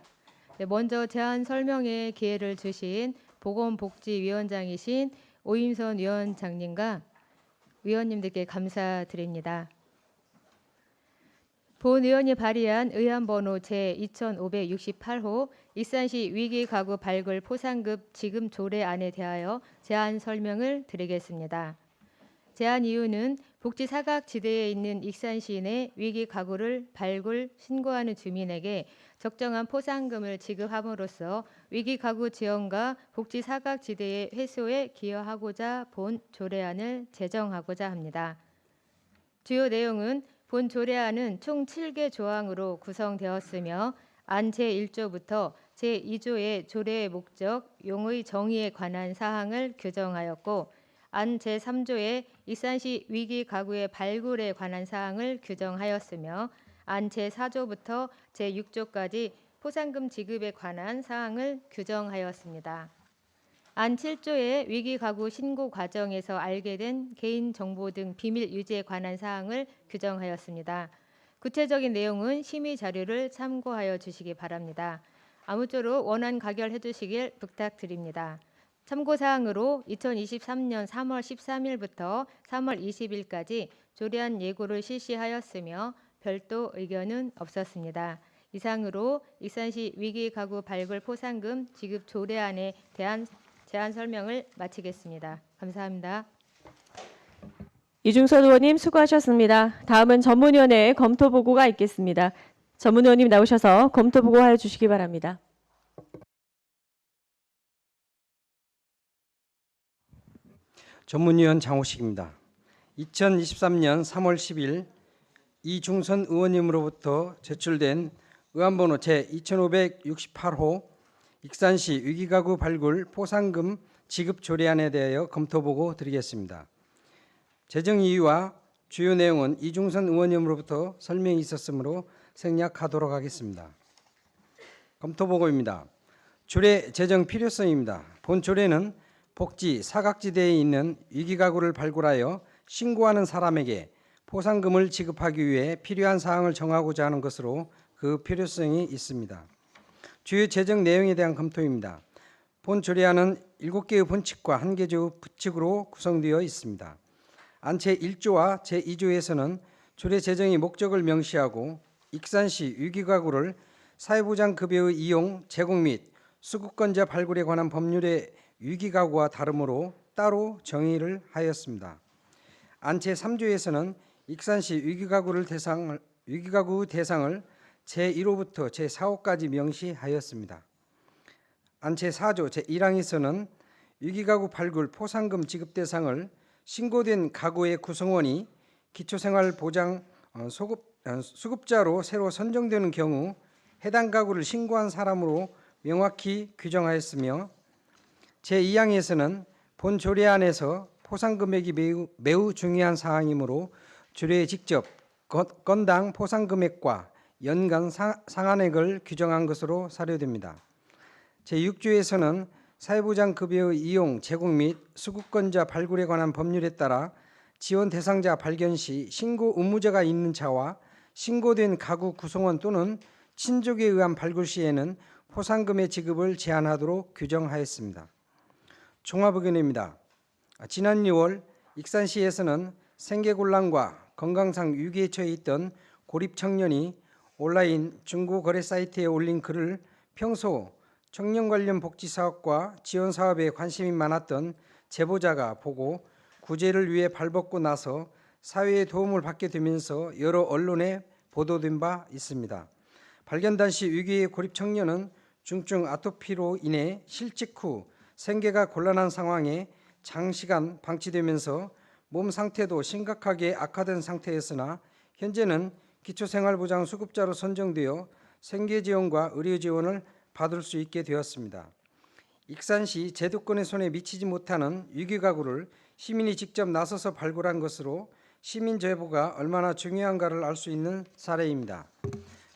네, 먼저 제안 설명의 기회를 주신 보건복지위원장이신 오임선 위원장님과 위원님들께 감사드립니다. 본 의원이 발의한 의안번호 제2568호 익산시 위기가구 발굴 포상급 지급 조례안에 대하여 제안 설명을 드리겠습니다. 제안 이유는 복지 사각지대에 있는 익산시 내 위기 가구를 발굴 신고하는 주민에게 적정한 포상금을 지급함으로써 위기 가구 지원과 복지 사각지대의 해소에 기여하고자 본 조례안을 제정하고자 합니다. 주요 내용은 본 조례안은 총 7개 조항으로 구성되었으며 안 제1조부터 제2조의 조례의 목적, 용의 정의에 관한 사항을 규정하였고 안 제3조의 익산시 위기 가구의 발굴에 관한 사항을 규정하였으며 안 제4조부터 제6조까지 포상금 지급에 관한 사항을 규정하였습니다. 안 7조의 위기 가구 신고 과정에서 알게 된 개인 정보 등 비밀 유지에 관한 사항을 규정하였습니다. 구체적인 내용은 심의 자료를 참고하여 주시기 바랍니다. 아무쪼록 원안 가결해 주시길 부탁드립니다. 참고사항으로 2023년 3월 13일부터 3월 20일까지 조례안 예고를 실시하였으며 별도 의견은 없었습니다. 이상으로 익산시 위기가구 발굴 포상금 지급 조례안에 대한 제안 설명을 마치겠습니다. 감사합니다. 이중선 의원님 수고하셨습니다. 다음은 전문위원회의 검토 보고가 있겠습니다. 전문위원님 나오셔서 검토 보고하여 주시기 바랍니다. 전문위원 장호식입니다. 2023년 3월 10일 이중선 의원님으로부터 제출된 의안번호 제2568호 익산시 위기가구 발굴 포상금 지급 조례안에 대하여 검토보고 드리겠습니다. 재정 이유와 주요 내용은 이중선 의원님으로부터 설명이 있었으므로 생략하도록 하겠습니다. 검토보고입니다. 조례 제정 필요성입니다. 본 조례는 복지 사각지대에 있는 위기가구를 발굴하여 신고하는 사람에게 포상금을 지급하기 위해 필요한 사항을 정하고자 하는 것으로 그 필요성이 있습니다. 주요 제정 내용에 대한 검토입니다. 본 조례안은 7개의 본칙과 1개의 부칙으로 구성되어 있습니다. 안채 1조와 제2조에서는 조례 제정의 목적을 명시하고 익산시 위기가구를 사회보장급여의 이용, 제공 및 수급권자 발굴에 관한 법률의 위기가구와 다르므로 따로 정의를 하였습니다. 안채 3조에서는 익산시 위기가구 대상을 제1호부터 제4호까지 명시하였습니다. 안채 4조 제1항에서는 위기가구 발굴 포상금 지급 대상을 신고된 가구의 구성원이 기초생활보장 수급자로 새로 선정되는 경우 해당 가구를 신고한 사람으로 명확히 규정하였으며 제2항에서는 본 조례안에서 포상 금액이 매우 중요한 사항이므로 조례에 직접 건당 포상 금액과 연간 상한액을 규정한 것으로 사료됩니다. 제6조에서는 사회보장급여의 이용, 제공 및 수급권자 발굴에 관한 법률에 따라 지원 대상자 발견 시 신고 의무자가 있는 자와 신고된 가구 구성원 또는 친족에 의한 발굴 시에는 포상금의 지급을 제한하도록 규정하였습니다. 종합의견입니다. 지난 6월 익산시에서는 생계곤란과 건강상 위기에 처해 있던 고립 청년이 온라인 중고거래 사이트에 올린 글을 평소 청년 관련 복지 사업과 지원 사업에 관심이 많았던 제보자가 보고 구제를 위해 발벗고 나서 사회의 도움을 받게 되면서 여러 언론에 보도된 바 있습니다. 발견 당시 위기의 고립 청년은 중증 아토피로 인해 실직 후 생계가 곤란한 상황에 장시간 방치되면서 몸 상태도 심각하게 악화된 상태였으나 현재는 기초생활보장 수급자로 선정되어 생계지원과 의료지원을 받을 수 있게 되었습니다. 익산시 제도권의 손에 미치지 못하는 위기가구를 시민이 직접 나서서 발굴한 것으로 시민 제보가 얼마나 중요한가를 알 수 있는 사례입니다.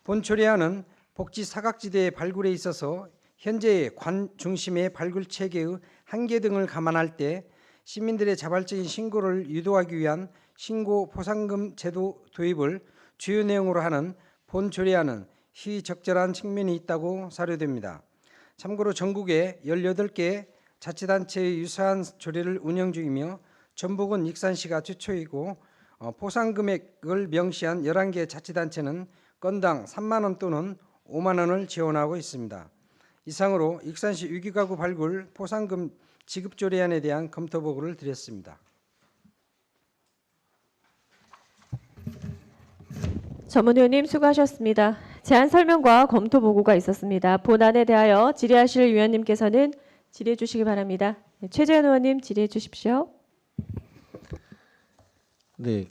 본 조례안은 복지 사각지대의 발굴에 있어서 현재의 관 중심의 발굴 체계의 한계 등을 감안할 때 시민들의 자발적인 신고를 유도하기 위한 신고 포상금 제도 도입을 주요 내용으로 하는 본 조례안은 시적절한 측면이 있다고 사료됩니다. 참고로 전국에 18개 자치단체의 유사한 조례를 운영 중이며 전북은 익산시가 최초이고 포상금액을 명시한 11개 자치단체는 건당 3만 원 또는 5만 원을 지원하고 있습니다. 이상으로 익산시 위기가구 발굴 포상금 지급 조례안에 대한 검토 보고를 드렸습니다. 전문위원님 수고하셨습니다. 제안 설명과 검토 보고가 있었습니다. 본안에 대하여 질의하실 위원님께서는 질의해 주시기 바랍니다. 최재현 의원님 질의해 주십시오. 네,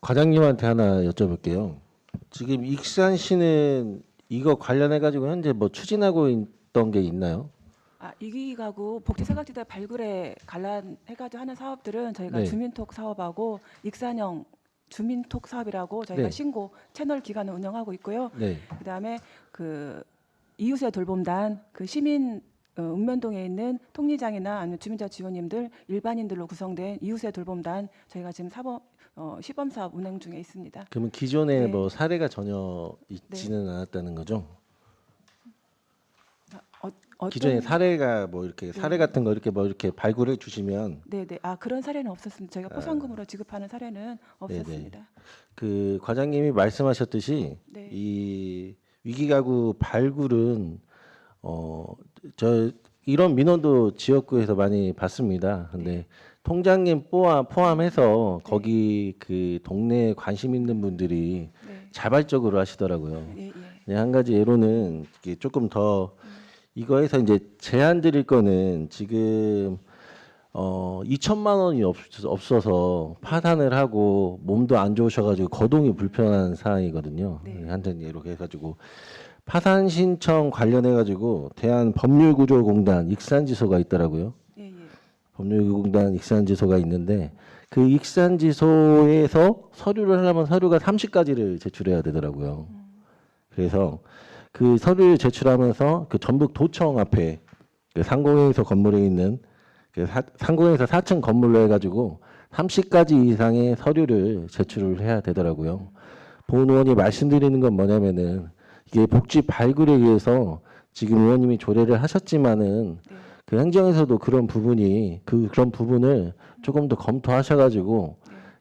과장님한테 하나 여쭤볼게요. 지금 익산시는 이거 관련해 가지고 현재 뭐 추진하고 있던 게 있나요? 위기가구 복지사각지대 발굴에 관련해가지고 하는 사업들은 저희가 네. 주민톡 사업하고 익산형 주민톡 사업이라고 저희가 네. 신고 채널 기관을 운영하고 있고요. 네. 그다음에 그 이웃의 돌봄단 그 시민 읍면동에 있는 통리장이나 아니면 주민자 지원님들 일반인들로 구성된 이웃의 돌봄단 저희가 지금 시범 사업 운행 중에 있습니다. 그러면 기존에 네. 뭐 사례가 전혀 있지는 않았다는 거죠? 어떤- 기존에 사례가 뭐 이렇게 사례 같은 거 이렇게 뭐 이렇게 발굴해 주시면 네네. 그런 사례는 없었습니다. 저희가 포상금으로 지급하는 사례는 없었습니다. 그 과장님이 말씀하셨듯이 네. 이 위기가구 발굴은 저 이런 민원도 지역구에서 많이 받습니다. 근데 통장님 포함해서 거기 그 동네에 관심 있는 분들이 네. 자발적으로 하시더라고요. 예, 예. 네, 한 가지 예로는 이게 조금 더 이거에서 이제 제안 드릴 거는 지금 2천만 원이 없어서 파산을 하고 몸도 안 좋으셔가지고 거동이 불편한 상황이거든요. 네. 한전 예로 해가지고 파산 신청 관련해가지고 대한법률구조공단 익산지소가 있더라고요. 예, 예. 법률구조공단 익산지소가 있는데 그 익산지소에서 서류를 하려면 서류가 30가지를 제출해야 되더라고요. 그래서 그 서류를 제출하면서 그 전북도청 앞에 그 상공회의소 건물에 있는 그 상공회의소 4층 건물로 해가지고 30가지 이상의 서류를 제출을 해야 되더라고요. 본 의원이 말씀드리는 건 뭐냐면은 이게 복지 발굴에 의해서 지금 의원님이 조례를 하셨지만은 네. 그 행정에서도 그런 부분이 그런 부분을 조금 더 검토하셔가지고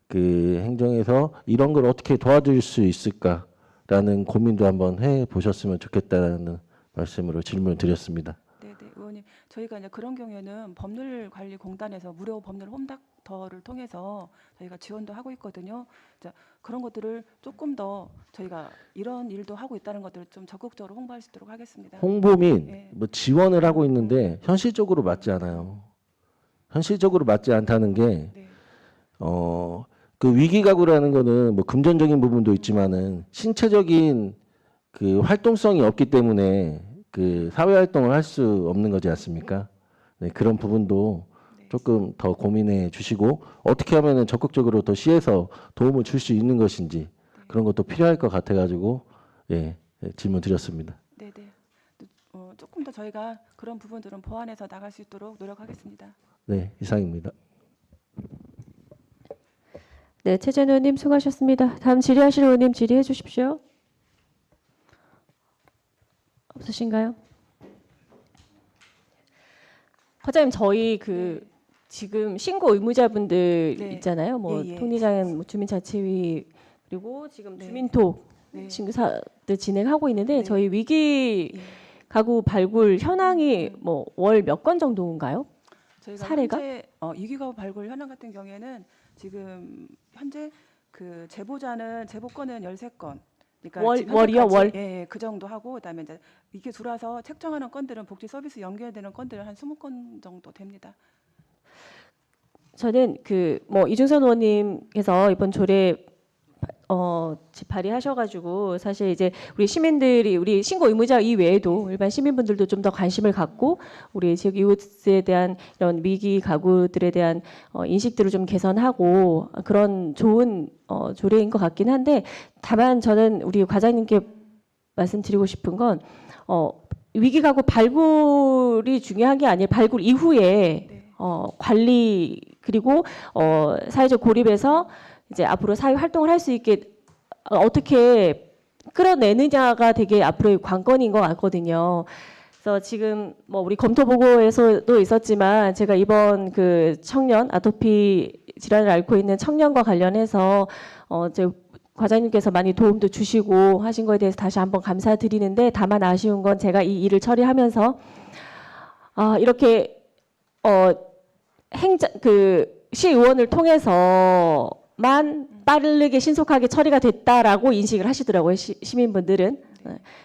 그 행정에서 이런 걸 어떻게 도와줄 수 있을까라는 고민도 한번 해 보셨으면 좋겠다는 말씀으로 질문을 드렸습니다. 네, 의원님, 저희가 이제 그런 경우에는 법률관리공단에서 무료 법률 홈닥터를 통해서 저희가 지원도 하고 있거든요. 자, 그런 것들을 조금 더 저희가 이런 일도 하고 있다는 것들을 좀 적극적으로 홍보할 수 있도록 하겠습니다. 홍보 및 네. 뭐 지원을 하고 있는데 현실적으로 맞지 않아요. 현실적으로 맞지 않다는 게 네. 그 위기가구라는 거는 뭐 금전적인 부분도 있지만은 신체적인 그 활동성이 없기 때문에 그 사회 활동을 할 수 없는 거지 않습니까? 네, 그런 부분도 조금 더 고민해 주시고 어떻게 하면은 적극적으로 더 시에서 도움을 줄 수 있는 것인지 그런 것도 필요할 것 같아 가지고 질문 드렸습니다. 네, 네. 조금 더 저희가 그런 부분들은 보완해서 나갈 수 있도록 노력하겠습니다. 네, 이상입니다. 네, 최재현 의원님 수고하셨습니다. 다음 질의하실 의원님 질의해 주십시오. 없으신가요? 과장님, 저희 지금 신고 의무자분들 네. 있잖아요. 뭐 예, 예. 통리장, 뭐 주민자치위 그리고 지금 주민톡 네. 신고사들 진행하고 있는데 네. 저희 위기 예. 가구 발굴 현황이 뭐 월 몇 건 정도인가요? 저희가 사례가? 현재 이기가구 발굴 현황 같은 경우에는 지금 현재 그 제보건은 13건. 그러니까 지금 월이요? 현재까지, 월? 예, 그 정도 하고 그다음에 이제 이게 들어와서 책정하는 건들은 복지 서비스 연계되는 건들은 한 20건 정도 됩니다. 저는 뭐 이준선 의원님께서 이번 조례 발의하셔가지고 사실 이제 우리 시민들이 우리 신고 의무자 이외에도 일반 시민분들도 좀 더 관심을 갖고 우리 지역 이웃에 대한 이런 위기 가구들에 대한 인식들을 좀 개선하고 그런 좋은 조례인 것 같긴 한데 다만 저는 우리 과장님께 말씀드리고 싶은 건 위기 가구 발굴이 중요한 게 아니라 발굴 이후에 네. 관리 그리고 사회적 고립에서 이제 앞으로 사회 활동을 할 수 있게 어떻게 끌어내느냐가 되게 앞으로의 관건인 것 같거든요. 그래서 지금 뭐 우리 검토 보고에서도 있었지만 제가 이번 그 청년 아토피 질환을 앓고 있는 청년과 관련해서 제 과장님께서 많이 도움도 주시고 하신 거에 대해서 다시 한번 감사드리는데 다만 아쉬운 건 제가 이 일을 처리하면서 이렇게 시의원을 통해서만 빠르게 신속하게 처리가 됐다라고 인식을 하시더라고요. 시민분들은.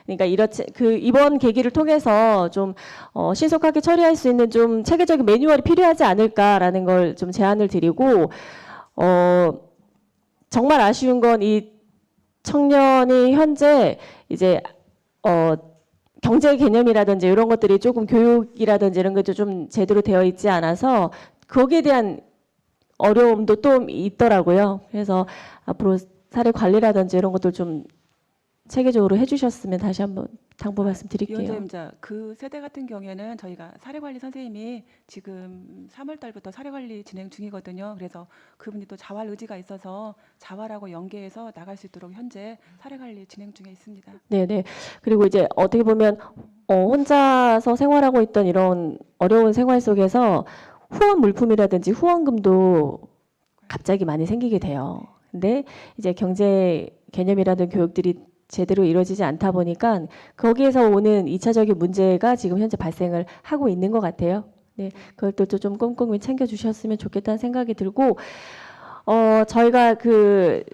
그러니까 이번 계기를 통해서 좀 신속하게 처리할 수 있는 좀 체계적인 매뉴얼이 필요하지 않을까라는 걸 좀 제안을 드리고 정말 아쉬운 건 이 청년이 현재 이제 경제 개념이라든지 이런 것들이 조금 교육이라든지 이런 것도 좀 제대로 되어 있지 않아서 거기에 대한 어려움도 또 있더라고요. 그래서 앞으로 사례 관리라든지 이런 것들 좀 체계적으로 해주셨으면 다시 한번 당부 말씀드릴게요. 위원장님, 그 세대 같은 경우에는 저희가 사례관리 선생님이 지금 3월 달부터 사례관리 진행 중이거든요. 그래서 그분이 또 자활 의지가 있어서 자활하고 연계해서 나갈 수 있도록 현재 사례관리 진행 중에 있습니다. 네네. 그리고 이제 어떻게 보면 혼자서 생활하고 있던 이런 어려운 생활 속에서 후원 물품이라든지 후원금도 갑자기 많이 생기게 돼요. 근데 이제 경제 개념이라든 교육들이 제대로 이루어지지 않다 보니까 거기에서 오는 2차적인 문제가 지금 현재 발생을 하고 있는 것 같아요. 네, 그것들도 좀 꼼꼼히 챙겨주셨으면 좋겠다는 생각이 들고, 저희가 그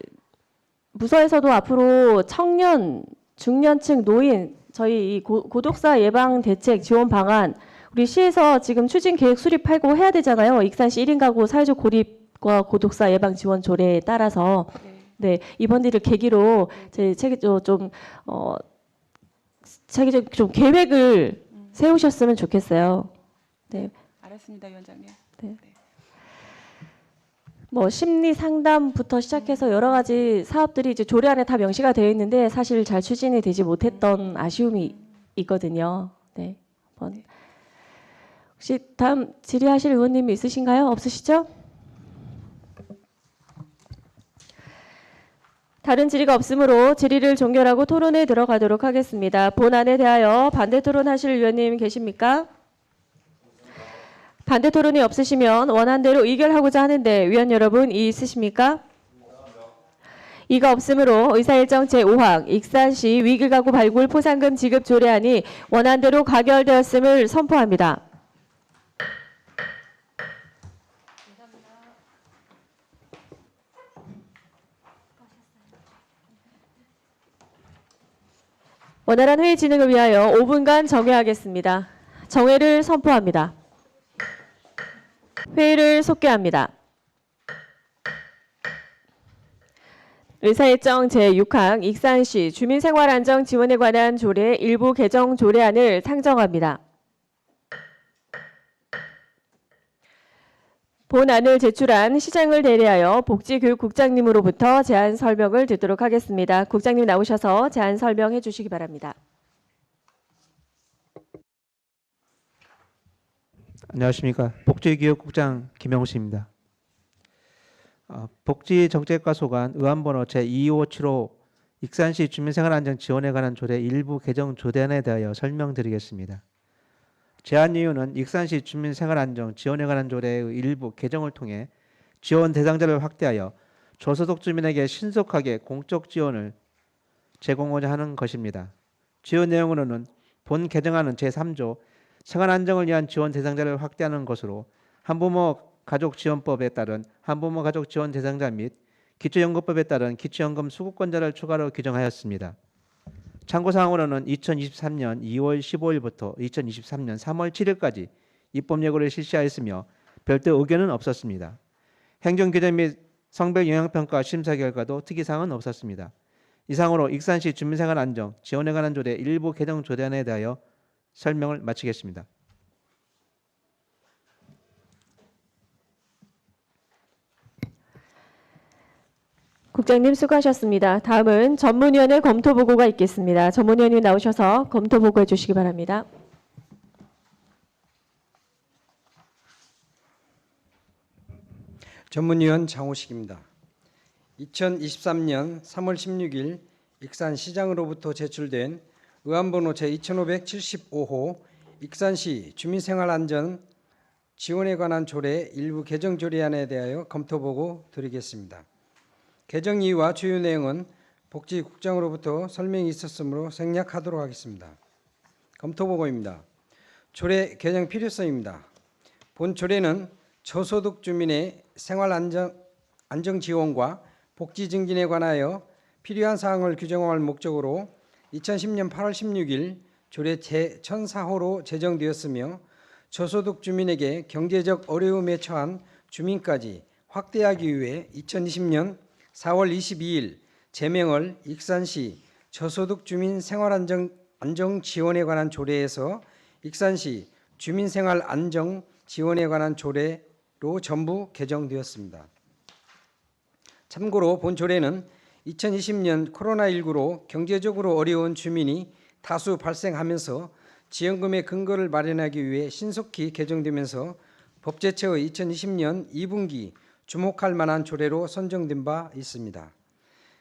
부서에서도 앞으로 청년, 중년층, 노인, 저희 이 고독사 예방 대책 지원 방안, 우리 시에서 지금 추진 계획 수립하고 해야 되잖아요. 익산시 1인 가구 사회적 고립과 고독사 예방 지원 조례에 따라서. 네, 이번 일을 계기로 제 체계적 좀 계획을 세우셨으면 좋겠어요. 네. 알았습니다, 위원장님. 네. 뭐 심리 상담부터 시작해서 여러 가지 사업들이 이제 조례 안에 다 명시가 되어 있는데 사실 잘 추진이 되지 못했던 아쉬움이 있거든요. 네. 한번 혹시 다음 질의하실 의원님이 있으신가요? 없으시죠? 다른 질의가 없으므로 질의를 종결하고 토론에 들어가도록 하겠습니다. 본안에 대하여 반대 토론하실 의원님 계십니까? 반대 토론이 없으시면 원안대로 의결하고자 하는데 위원 여러분 이의 있으십니까? 이가 없으므로 의사일정 제5항 익산시 위기가구 발굴 포상금 지급 조례안이 원안대로 가결되었음을 선포합니다. 원활한 회의 진행을 위하여 5분간 정회하겠습니다. 정회를 선포합니다. 회의를 속개합니다. 의사일정 제6항 익산시 주민생활안정 지원에 관한 조례 일부 개정 조례안을 상정합니다. 본안을 제출한 시장을 대리하여 복지교육국장님으로부터 제안 설명을 듣도록 하겠습니다. 국장님 나오셔서 제안 설명해 주시기 바랍니다. 안녕하십니까. 복지교육국장 김영수입니다. 복지정책과 소관 의안번호 제22575 익산시 주민생활안정 지원에 관한 조례 일부 개정 조례안에 대하여 설명드리겠습니다. 제안 이유는 익산시 주민생활안정 지원에 관한 조례의 일부 개정을 통해 지원 대상자를 확대하여 저소득 주민에게 신속하게 공적 지원을 제공하고자 하는 것입니다. 지원 내용으로는 본 개정안은 제3조 생활안정을 위한 지원 대상자를 확대하는 것으로 한부모 가족지원법에 따른 한부모 가족 지원 대상자 및 기초연금법에 따른 기초연금 수급권자를 추가로 규정하였습니다. 참고사항으로는 2023년 2월 15일부터 2023년 3월 7일까지 입법 예고를 실시하였으며 별도 의견은 없었습니다. 행정규제 및 성별 영향평가 심사 결과도 특이사항은 없었습니다. 이상으로 익산시 주민생활안정 지원에 관한 조례 일부 개정 조례안에 대하여 설명을 마치겠습니다. 국장님 수고하셨습니다. 다음은 전문위원회 검토보고가 있겠습니다. 전문위원님 나오셔서 검토보고해 주시기 바랍니다. 전문위원 장호식입니다. 2023년 3월 16일 익산시장으로부터 제출된 의안번호 제2575호 익산시 주민생활안전 지원에 관한 조례 일부 개정 조례안에 대하여 검토보고 드리겠습니다. 개정 이유와 주요 내용은 복지국장으로부터 설명이 있었으므로 생략하도록 하겠습니다. 검토보고입니다. 조례 개정 필요성입니다. 본 조례는 저소득 주민의 생활안정 지원과 복지 증진에 관하여 필요한 사항을 규정할 목적으로 2010년 8월 16일 조례 제1004호로 제정되었으며 저소득 주민에게 경제적 어려움에 처한 주민까지 확대하기 위해 2020년 4월 22일 제명을 익산시 저소득 주민 생활안정 지원에 관한 조례에서 익산시 주민생활 안정 지원에 관한 조례로 전부 개정되었습니다. 참고로 본 조례는 2020년 코로나19로 경제적으로 어려운 주민이 다수 발생하면서 지원금의 근거를 마련하기 위해 신속히 개정되면서 법제처의 2020년 2분기 주목할 만한 조례로 선정된 바 있습니다.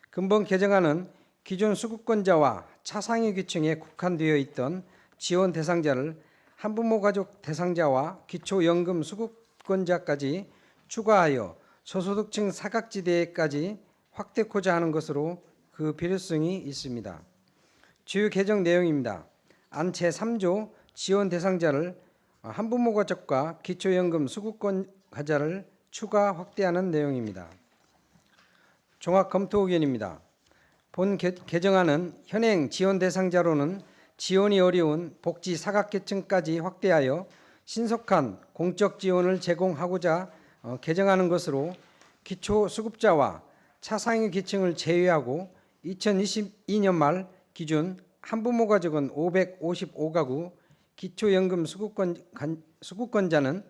근본 개정안은 기존 수급권자와 차상위 계층에 국한되어 있던 지원 대상자를 한부모 가족 대상자와 기초연금 수급권자까지 추가하여 소소득층 사각지대까지 확대코자 하는 것으로 그 필요성이 있습니다. 주요 개정 내용입니다. 안 제3조 지원 대상자를 한부모 가족과 기초연금 수급권자를 추가 확대하는 내용입니다. 종합 검토 의견입니다. 본 개정안은 현행 지원 대상자로는 지원이 어려운 복지 사각계층까지 확대하여 신속한 공적 지원을 제공하고자 개정하는 것으로 기초수급자와 차상위 계층을 제외하고 2022년 말 기준 한부모 가족은 555가구, 기초연금 수급권자는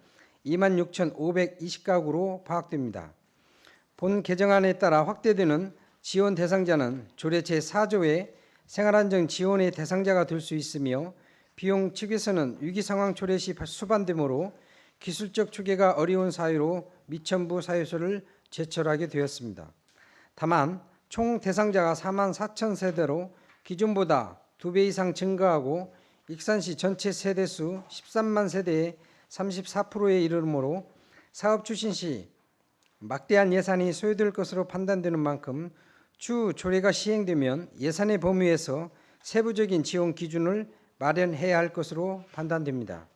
26,520가구로 파악됩니다. 본 개정안에 따라 확대되는 지원 대상자는 조례 제4조의 생활안정 지원의 대상자가 될 수 있으며 비용 측에서는 위기상황 초래 시 수반되므로 기술적 추계가 어려운 사유로 미천부 사유서를 제출하게 되었습니다. 다만 총 대상자가 44,000세대로 기존보다 2배 이상 증가하고 익산시 전체 세대수 13만 세대의 34%에 이르므로 사업 추진 시 막대한 예산이 소요될 것으로 판단되는 만큼 추후 조례가 시행되면 예산의 범위에서 세부적인 지원 기준을 마련해야 할 것으로 판단됩니다.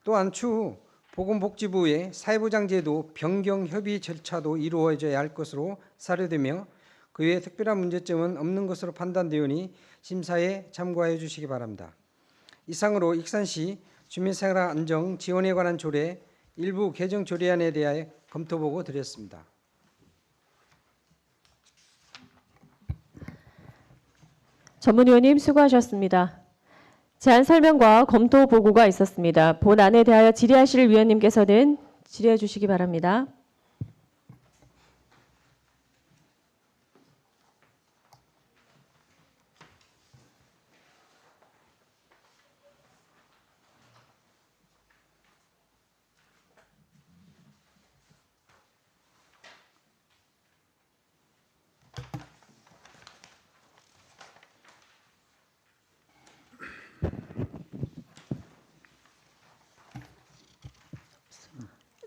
또한 추후 보건복지부의 사회보장제도 변경 협의 절차도 이루어져야 할 것으로 사료되며 그 외에 특별한 문제점은 없는 것으로 판단되오니 심사에 참고하여 주시기 바랍니다. 이상으로 익산시 주민생활안정 지원에 관한 조례 일부 개정 조례안에 대하여 검토보고 드렸습니다. 전문위원님 수고하셨습니다. 제안 설명과 검토 보고가 있었습니다. 본 안에 대하여 질의하실 위원님께서는 질의해 주시기 바랍니다.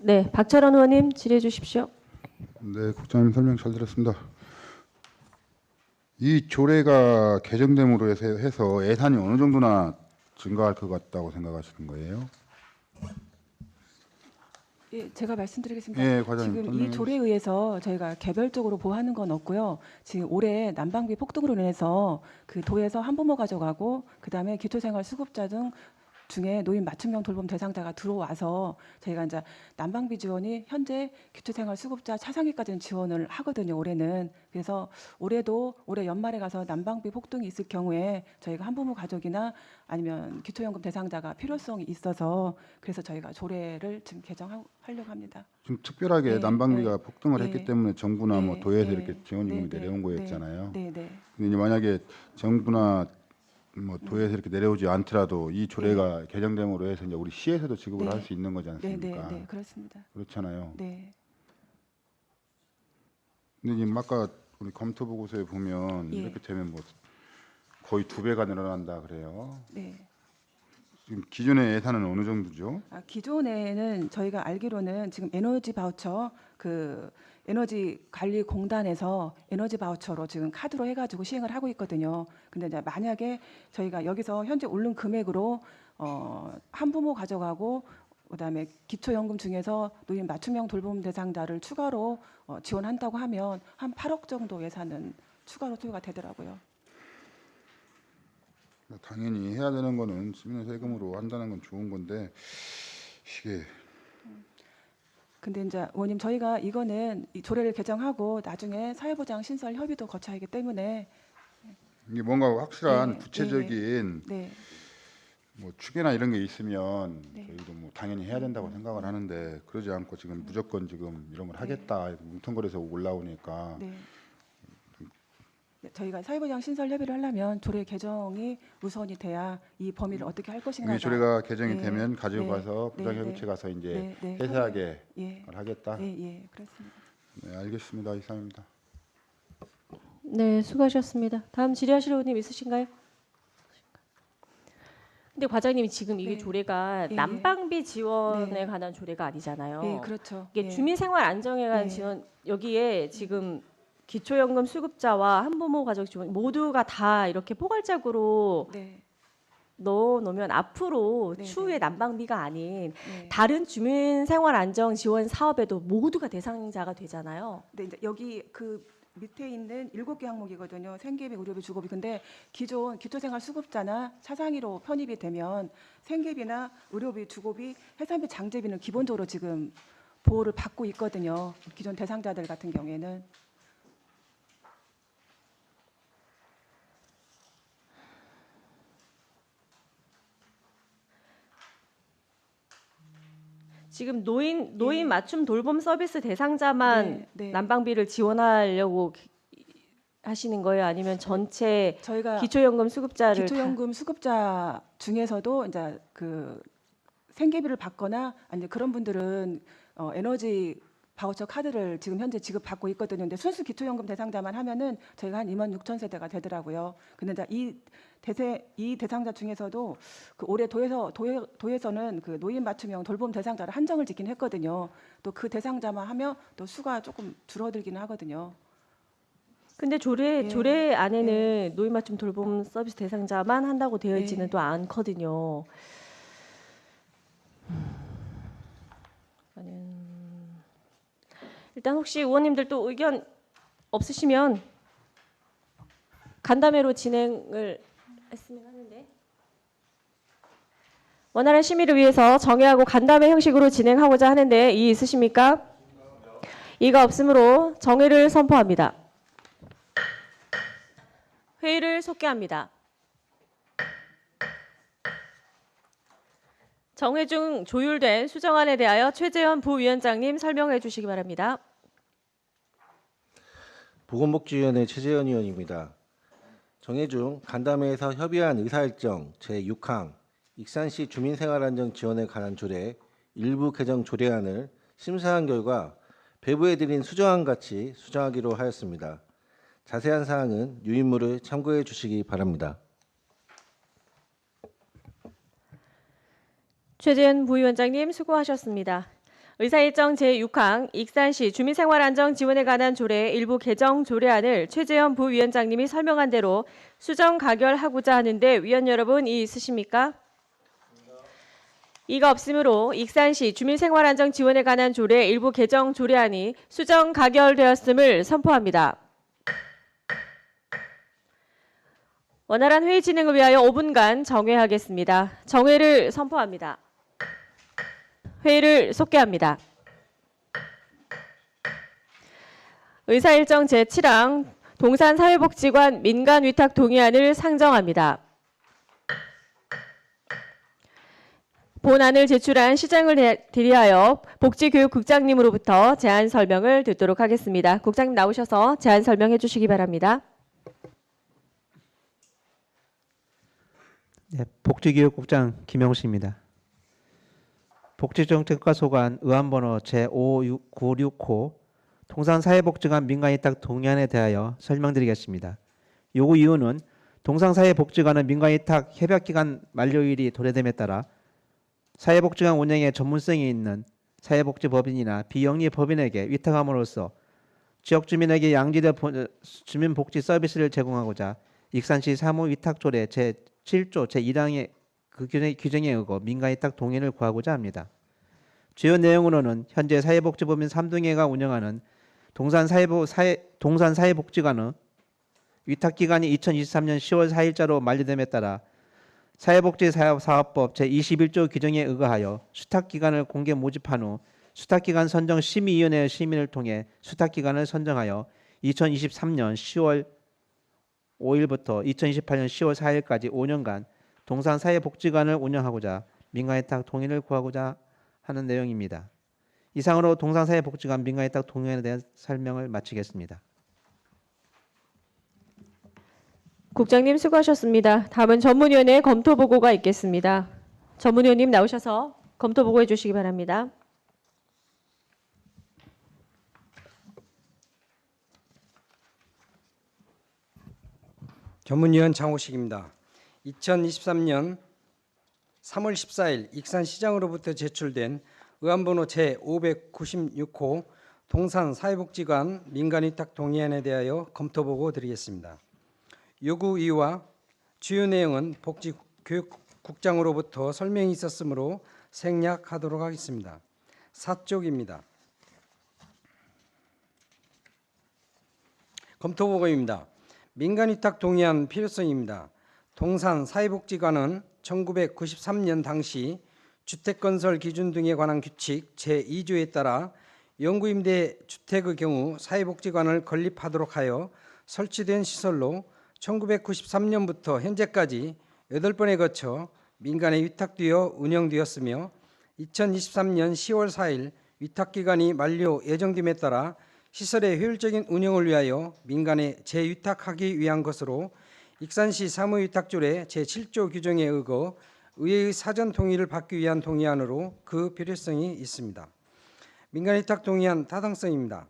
네, 박철원 의원님 질의해 주십시오. 네, 국장님 설명 잘 들었습니다. 이 조례가 개정됨으로 해서 예산이 어느 정도나 증가할 것 같다고 생각하시는 거예요? 예, 제가 말씀드리겠습니다. 예, 과장님. 지금 이 조례에 의해서 저희가 개별적으로 보호하는 건 없고요. 지금 올해 난방비 폭등으로 인해서 그 도에서 한부모 가족하고 그다음에 기초생활수급자 등 중에 노인 맞춤형 돌봄 대상자가 들어와서 저희가 이제 난방비 지원이 현재 기초생활수급자 차상위까지는 지원을 하거든요. 올해는. 그래서 올해도 올해 연말에 가서 난방비 폭등이 있을 경우에 저희가 한부모 가족이나 아니면 기초연금 대상자가 필요성이 있어서 그래서 저희가 조례를 지금 개정하려고 합니다. 지금 특별하게 네, 난방비가 네, 폭등을 네, 했기 때문에 정부나 뭐 네, 도에서 네, 이렇게 지원금이 네, 내려온 네, 거였잖아요. 네, 네. 근데 이제 만약에 정부나 뭐 도에서 이렇게 내려오지 않더라도 이 조례가 개정됨으로 해서 이제 우리 시에서도 지급을 네. 할 수 있는 거지 네, 않습니까? 네, 네, 그렇습니다. 그렇잖아요. 네, 근데 지금 아까 우리 검토 보고서에 보면 예. 이렇게 되면 뭐 거의 2배가 늘어난다 그래요. 네. 지금 기존의 예산은 어느 정도죠? 기존에는 저희가 알기로는 지금 에너지 바우처 그 에너지 관리 공단에서 에너지 바우처로 지금 카드로 해가지고 시행을 하고 있거든요. 근데 이제 만약에 저희가 여기서 현재 오른 금액으로 한부모 가족하고 그다음에 기초연금 중에서 노인 맞춤형 돌봄 대상자를 추가로 지원한다고 하면 한 8억 정도 예산은 추가로 소요가 되더라고요. 당연히 해야 되는 거는 시민의 세금으로 한다는 건 좋은 건데 이게 근데 이제 의원님 저희가 이거는 이 조례를 개정하고 나중에 사회보장 신설 협의도 거쳐야 하기 때문에 이게 뭔가 확실한 네, 구체적인 네, 뭐 추계나 이런 게 있으면 네. 저희도 뭐 당연히 해야 된다고 생각을 하는데 그러지 않고 지금 무조건 지금 이런 걸 하겠다 이렇게 뭉텅거려서 올라오니까 네, 저희가 사회보장 신설 협의를 하려면 조례 개정이 우선이 돼야 이 범위를 어떻게 할 것인가. 이게 조례가 개정이 네. 되면 가지고 네. 가서 네. 부장협의체 가서 이제 네. 네. 세세하게 예. 하겠다. 예, 그렇습니다. 네, 알겠습니다. 이상입니다. 네, 수고하셨습니다. 다음 질의하실 의원님 있으신가요? 근데 과장님이 지금 이게 네. 조례가 예, 난방비 지원에 네. 관한 조례가 아니잖아요. 예, 그렇죠. 이게 예. 주민생활 안정에 관한 예. 지원 여기에 지금 기초연금 수급자와 한부모 가족 지원 모두가 다 이렇게 포괄적으로 네. 넣어 놓으면 앞으로 네, 추후에 네. 난방비가 아닌 네. 다른 주민생활 안정 지원 사업에도 모두가 대상자가 되잖아요. 네, 이제 여기 그 밑에 있는 7개 항목이거든요. 생계비, 의료비, 주거비. 근데 기존 기초생활 수급자나 차상위로 편입이 되면 생계비나 의료비, 주거비, 해산비, 장제비는 기본적으로 지금 보호를 받고 있거든요. 기존 대상자들 같은 경우에는. 지금 노인 예. 맞춤 돌봄 서비스 대상자만 네, 네. 난방비를 지원하려고 하시는 거예요? 아니면 전체 저희가 기초연금 수급자를 기초연금 수급자 중에서도 이제 그 생계비를 받거나 아니 그런 분들은 에너지 바우처 카드를 지금 현재 지급받고 있거든요. 근데 순수 기초연금 대상자만 하면은 저희가 한 2만 6천 세대가 되더라고요. 근데 이제 이 대상자 중에서도 그 올해 도에서는 그 노인 맞춤형 돌봄 대상자를 한정을 짓긴 했거든요. 또 그 대상자만 하면 또 수가 조금 줄어들기는 하거든요. 근데 조례 예. 안에는 노인 맞춤 돌봄 서비스 대상자만 한다고 되어 있지는 예. 또 않거든요. 일단 혹시 의원님들 또 의견 없으시면 간담회로 진행을 했으면 하는데 원활한 심의를 위해서 정회하고 간담회 형식으로 진행하고자 하는데 이의 있으십니까? 이가 없으므로 정회를 선포합니다. 회의를 속개합니다. 정회 중 조율된 수정안에 대하여 최재현 부위원장님 설명해 주시기 바랍니다. 보건복지위원회 최재현 의원입니다. 정회 중 간담회에서 협의한 의사일정 제6항 익산시 주민생활안정 지원에 관한 조례 일부 개정 조례안을 심사한 결과 배부해드린 수정안 같이 수정하기로 하였습니다. 자세한 사항은 유인물을 참고해 주시기 바랍니다. 최재현 부위원장님 수고하셨습니다. 의사일정 제6항 익산시 주민생활안정 지원에 관한 조례 일부 개정 조례안을 최재현 부위원장님이 설명한 대로 수정 가결하고자 하는데 위원 여러분 이의 있으십니까? 이가 없으므로 익산시 주민생활안정 지원에 관한 조례 일부 개정 조례안이 수정 가결되었음을 선포합니다. 원활한 회의 진행을 위하여 5분간 정회하겠습니다. 정회를 선포합니다. 회의를 속개합니다. 의사일정 제7항 동산사회복지관 민간위탁 동의안을 상정합니다. 본안을 제출한 시장을 대리하여 복지교육국장님으로부터 제안 설명을 듣도록 하겠습니다. 국장님 나오셔서 제안 설명해 주시기 바랍니다. 네, 복지교육국장 김영수입니다. 복지정책과 소관 의안번호 제596호 동산사회복지관 민간위탁 동의안에 대하여 설명드리겠습니다. 요구 이유는 동산사회복지관은 민간위탁 협약기간 만료일이 도래됨에 따라 사회복지관 운영에 전문성이 있는 사회복지법인이나 비영리 법인에게 위탁함으로써 지역주민에게 양질의 주민복지 서비스를 제공하고자 익산시 사무위탁조례 제7조 제1항의 그 규정에 의거 민간위탁 동의를 구하고자 합니다. 주요 내용으로는 현재 사회복지법인 3등회가 운영하는 동산사회복지관의 위탁기간이 2023년 10월 4일자로 만료됨에 따라 사회복지사업법 제21조 규정에 의거하여 수탁기간을 공개 모집한 후 수탁기간 선정 심의위원회의 심의를 통해 수탁기간을 선정하여 2023년 10월 5일부터 2028년 10월 4일까지 5년간 동산사회복지관을 운영하고자 민간위탁 동의를 구하고자 하는 내용입니다. 이상으로 동산사회복지관 민간위탁 동의안에 대한 설명을 마치겠습니다. 국장님 수고하셨습니다. 다음은 전문위원회 검토 보고가 있겠습니다. 전문위원님 나오셔서 검토 보고해 주시기 바랍니다. 전문위원 장호식입니다. 2023년 3월 14일 익산시장으로부터 제출된 의안번호 제596호 동산사회복지관 민간위탁 동의안에 대하여 검토보고 드리겠습니다. 요구 이유와 주요 내용은 복지교육국장으로부터 설명이 있었으므로 생략하도록 하겠습니다. 4쪽입니다. 검토보고입니다. 민간위탁 동의안 필요성입니다. 동산사회복지관은 1993년 당시 주택건설 기준 등에 관한 규칙 제2조에 따라 영구임대 주택의 경우 사회복지관을 건립하도록 하여 설치된 시설로 1993년부터 현재까지 8번에 거쳐 민간에 위탁되어 운영되었으며 2023년 10월 4일 위탁기간이 만료 예정됨에 따라 시설의 효율적인 운영을 위하여 민간에 재위탁하기 위한 것으로 익산시 사무위탁조례 제7조 규정에 의거 의회의 사전 동의를 받기 위한 동의안으로 그 필요성이 있습니다. 민간위탁 동의안 타당성입니다.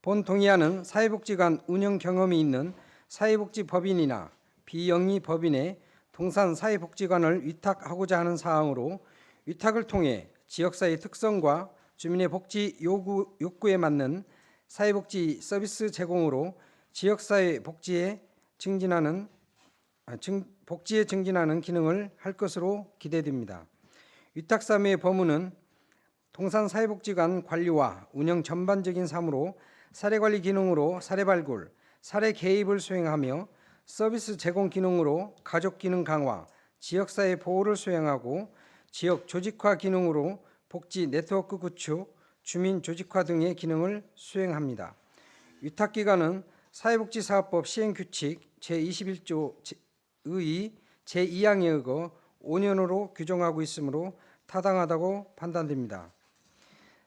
본 동의안은 사회복지관 운영 경험이 있는 사회복지법인이나 비영리법인에 동산사회복지관을 위탁하고자 하는 사항으로 위탁을 통해 지역사회 특성과 주민의 복지 욕구에 맞는 사회복지 서비스 제공으로 지역사회 복지에 증진하는 기능을 할 것으로 기대됩니다. 위탁사무의 법무는 동산사회복지관 관리와 운영 전반적인 사무로 사례관리 기능으로 사례발굴, 사례 개입을 수행하며 서비스 제공 기능으로 가족기능 강화, 지역사회 보호를 수행하고 지역 조직화 기능으로 복지 네트워크 구축, 주민 조직화 등의 기능을 수행합니다. 위탁기간은 사회복지사업법 시행규칙 제21조의 제2항에 의거 5년으로 규정하고 있으므로 타당하다고 판단됩니다.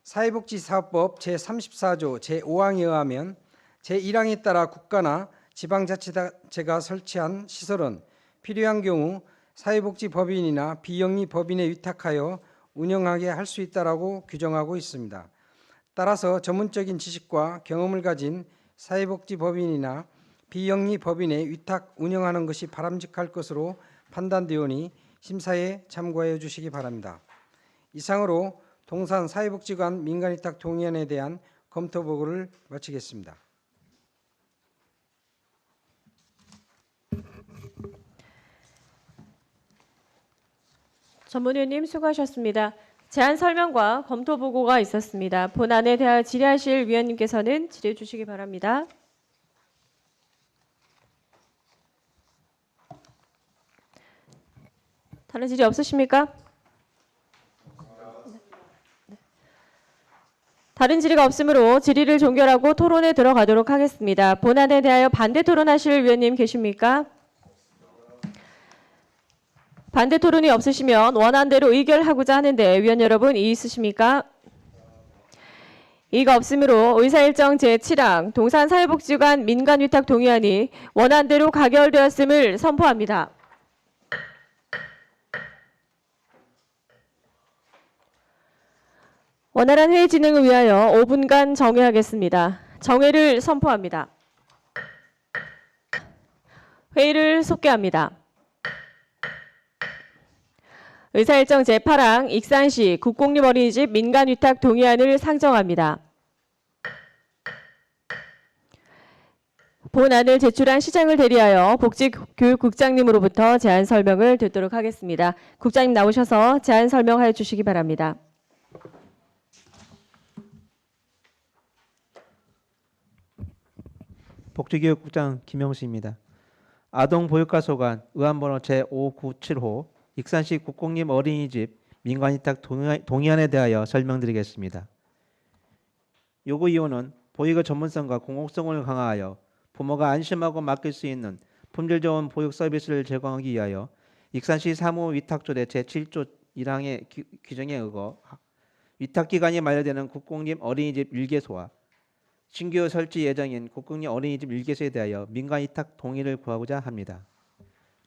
사회복지사업법 제34조 제5항에 의하면 제1항에 따라 국가나 지방자치단체가 설치한 시설은 필요한 경우 사회복지법인이나 비영리법인에 위탁하여 운영하게 할 수 있다라고 규정하고 있습니다. 따라서 전문적인 지식과 경험을 가진 사회복지법인이나 비영리법인에 위탁 운영하는 것이 바람직할 것으로 판단되오니 심사에 참고하여 주시기 바랍니다. 이상으로 동산사회복지관 민간위탁 동의안에 대한 검토 보고를 마치겠습니다. 전문위원님 수고하셨습니다. 제안 설명과 검토 보고가 있었습니다. 본안에 대하여 질의하실 위원님께서는 질의해 주시기 바랍니다. 다른 질의 없으십니까? 다른 질의가 없으므로 질의를 종결하고 토론에 들어가도록 하겠습니다. 본안에 대하여 반대 토론하실 위원님 계십니까? 반대 토론이 없으시면 원안대로 의결하고자 하는데 위원 여러분 이의 있으십니까? 이의가 없으므로 의사일정 제7항 동산사회복지관 민간위탁 동의안이 원안대로 가결되었음을 선포합니다. 원활한 회의 진행을 위하여 5분간 정회하겠습니다. 정회를 선포합니다. 회의를 속개합니다. 의사일정 제8항 익산시 국공립 어린이집 민간위탁 동의안을 상정합니다. 본안을 제출한 시장을 대리하여 복지교육국장님으로부터 제안 설명을 듣도록 하겠습니다. 국장님 나오셔서 제안 설명하여 주시기 바랍니다. 복지교육국장 김영수입니다. 아동보육과소관 의안번호 제597호 익산시 국공립 어린이집 민간위탁 동의안에 대하여 설명드리겠습니다. 요구 이유는 보육의 전문성과 공공성을 강화하여 부모가 안심하고 맡길 수 있는 품질 좋은 보육 서비스를 제공하기 위하여 익산시 사무위탁조례 제7조 1항의 규정에 의거 위탁기간이 만료되는 국공립 어린이집 일개소와 신규 설치 예정인 국공립 어린이집 일개소에 대하여 민간위탁 동의를 구하고자 합니다.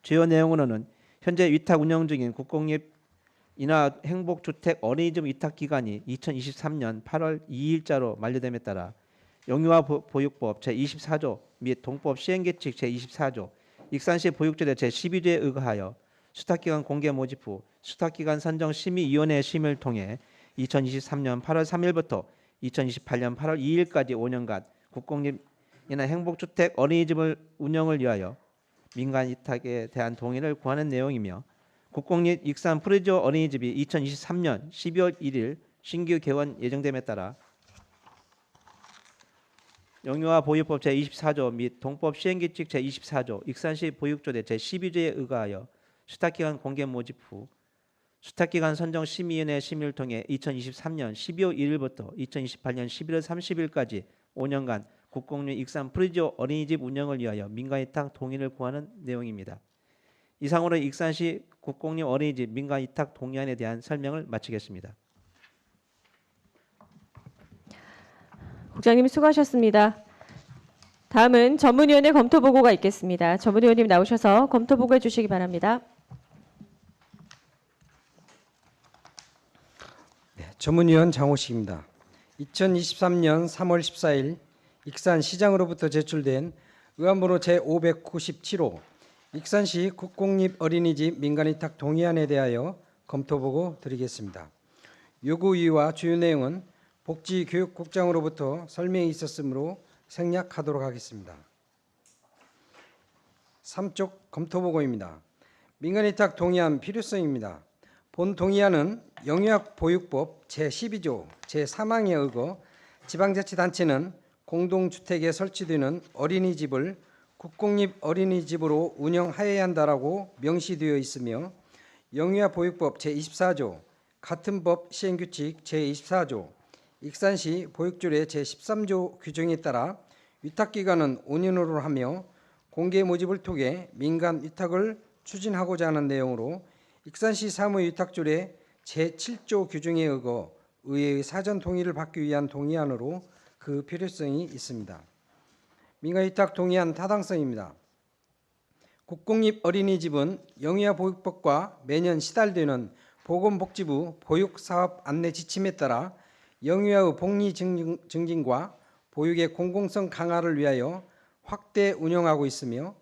주요 내용으로는 현재 위탁 운영 중인 국공립 인하 행복주택 어린이집 위탁 기간이 2023년 8월 2일자로 만료됨에 따라 영유아 보육법 제24조 및 동법 시행규칙 제24조, 익산시 보육조례 제12조에 의거하여 수탁기간 공개 모집 후 수탁기간 선정 심의위원회 심의를 통해 2023년 8월 3일부터 2028년 8월 2일까지 5년간 국공립 인하 행복주택 어린이집을 운영을 위하여 민간 위탁에 대한 동의를 구하는 내용이며, 국공립 익산 프리지오 어린이집이 2023년 12월 1일 신규 개원 예정됨에 따라 영유아 보육법 제24조 및 동법 시행규칙 제24조, 익산시 보육조례 제12조에 의거하여 수탁기간 공개 모집 후 수탁기간 선정 심의위원회 심의를 통해 2023년 12월 1일부터 2028년 11월 30일까지 5년간 국공립 익산 프리지오 어린이집 운영을 위하여 민간위탁 동의를 구하는 내용입니다. 이상으로 익산시 국공립 어린이집 민간위탁 동의안에 대한 설명을 마치겠습니다. 국장님 수고하셨습니다. 다음은 전문위원회 검토보고가 있겠습니다. 전문위원님 나오셔서 검토보고해 주시기 바랍니다. 전문위원 장호식입니다. 2023년 3월 14일 익산시장으로부터 제출된 의안번호 제597호 익산시 국공립 어린이집 민간위탁 동의안에 대하여 검토보고 드리겠습니다. 요구이유와 주요 내용은 복지교육국장으로부터 설명이 있었으므로 생략하도록 하겠습니다. 3쪽 검토보고입니다. 민간위탁 동의안 필요성입니다. 본 동의안은 영유아보육법 제12조 제3항에 의거 지방자치단체는 공동주택에 설치되는 어린이집을 국공립 어린이집으로 운영하여야 한다라고 명시되어 있으며, 영유아보육법 제24조 같은 법 시행규칙 제24조 익산시 보육조례 제13조 규정에 따라 위탁기간은 5년으로 하며 공개 모집을 통해 민간 위탁을 추진하고자 하는 내용으로 익산시 사무위탁조례 제7조 규정에 의거 의회의 사전 동의를 받기 위한 동의안으로 그 필요성이 있습니다. 민간위탁 동의안 타당성입니다. 국공립 어린이집은 영유아보육법과 매년 시달되는 보건복지부 보육사업 안내 지침에 따라 영유아의 복리 증진과 보육의 공공성 강화를 위하여 확대 운영하고 있으며,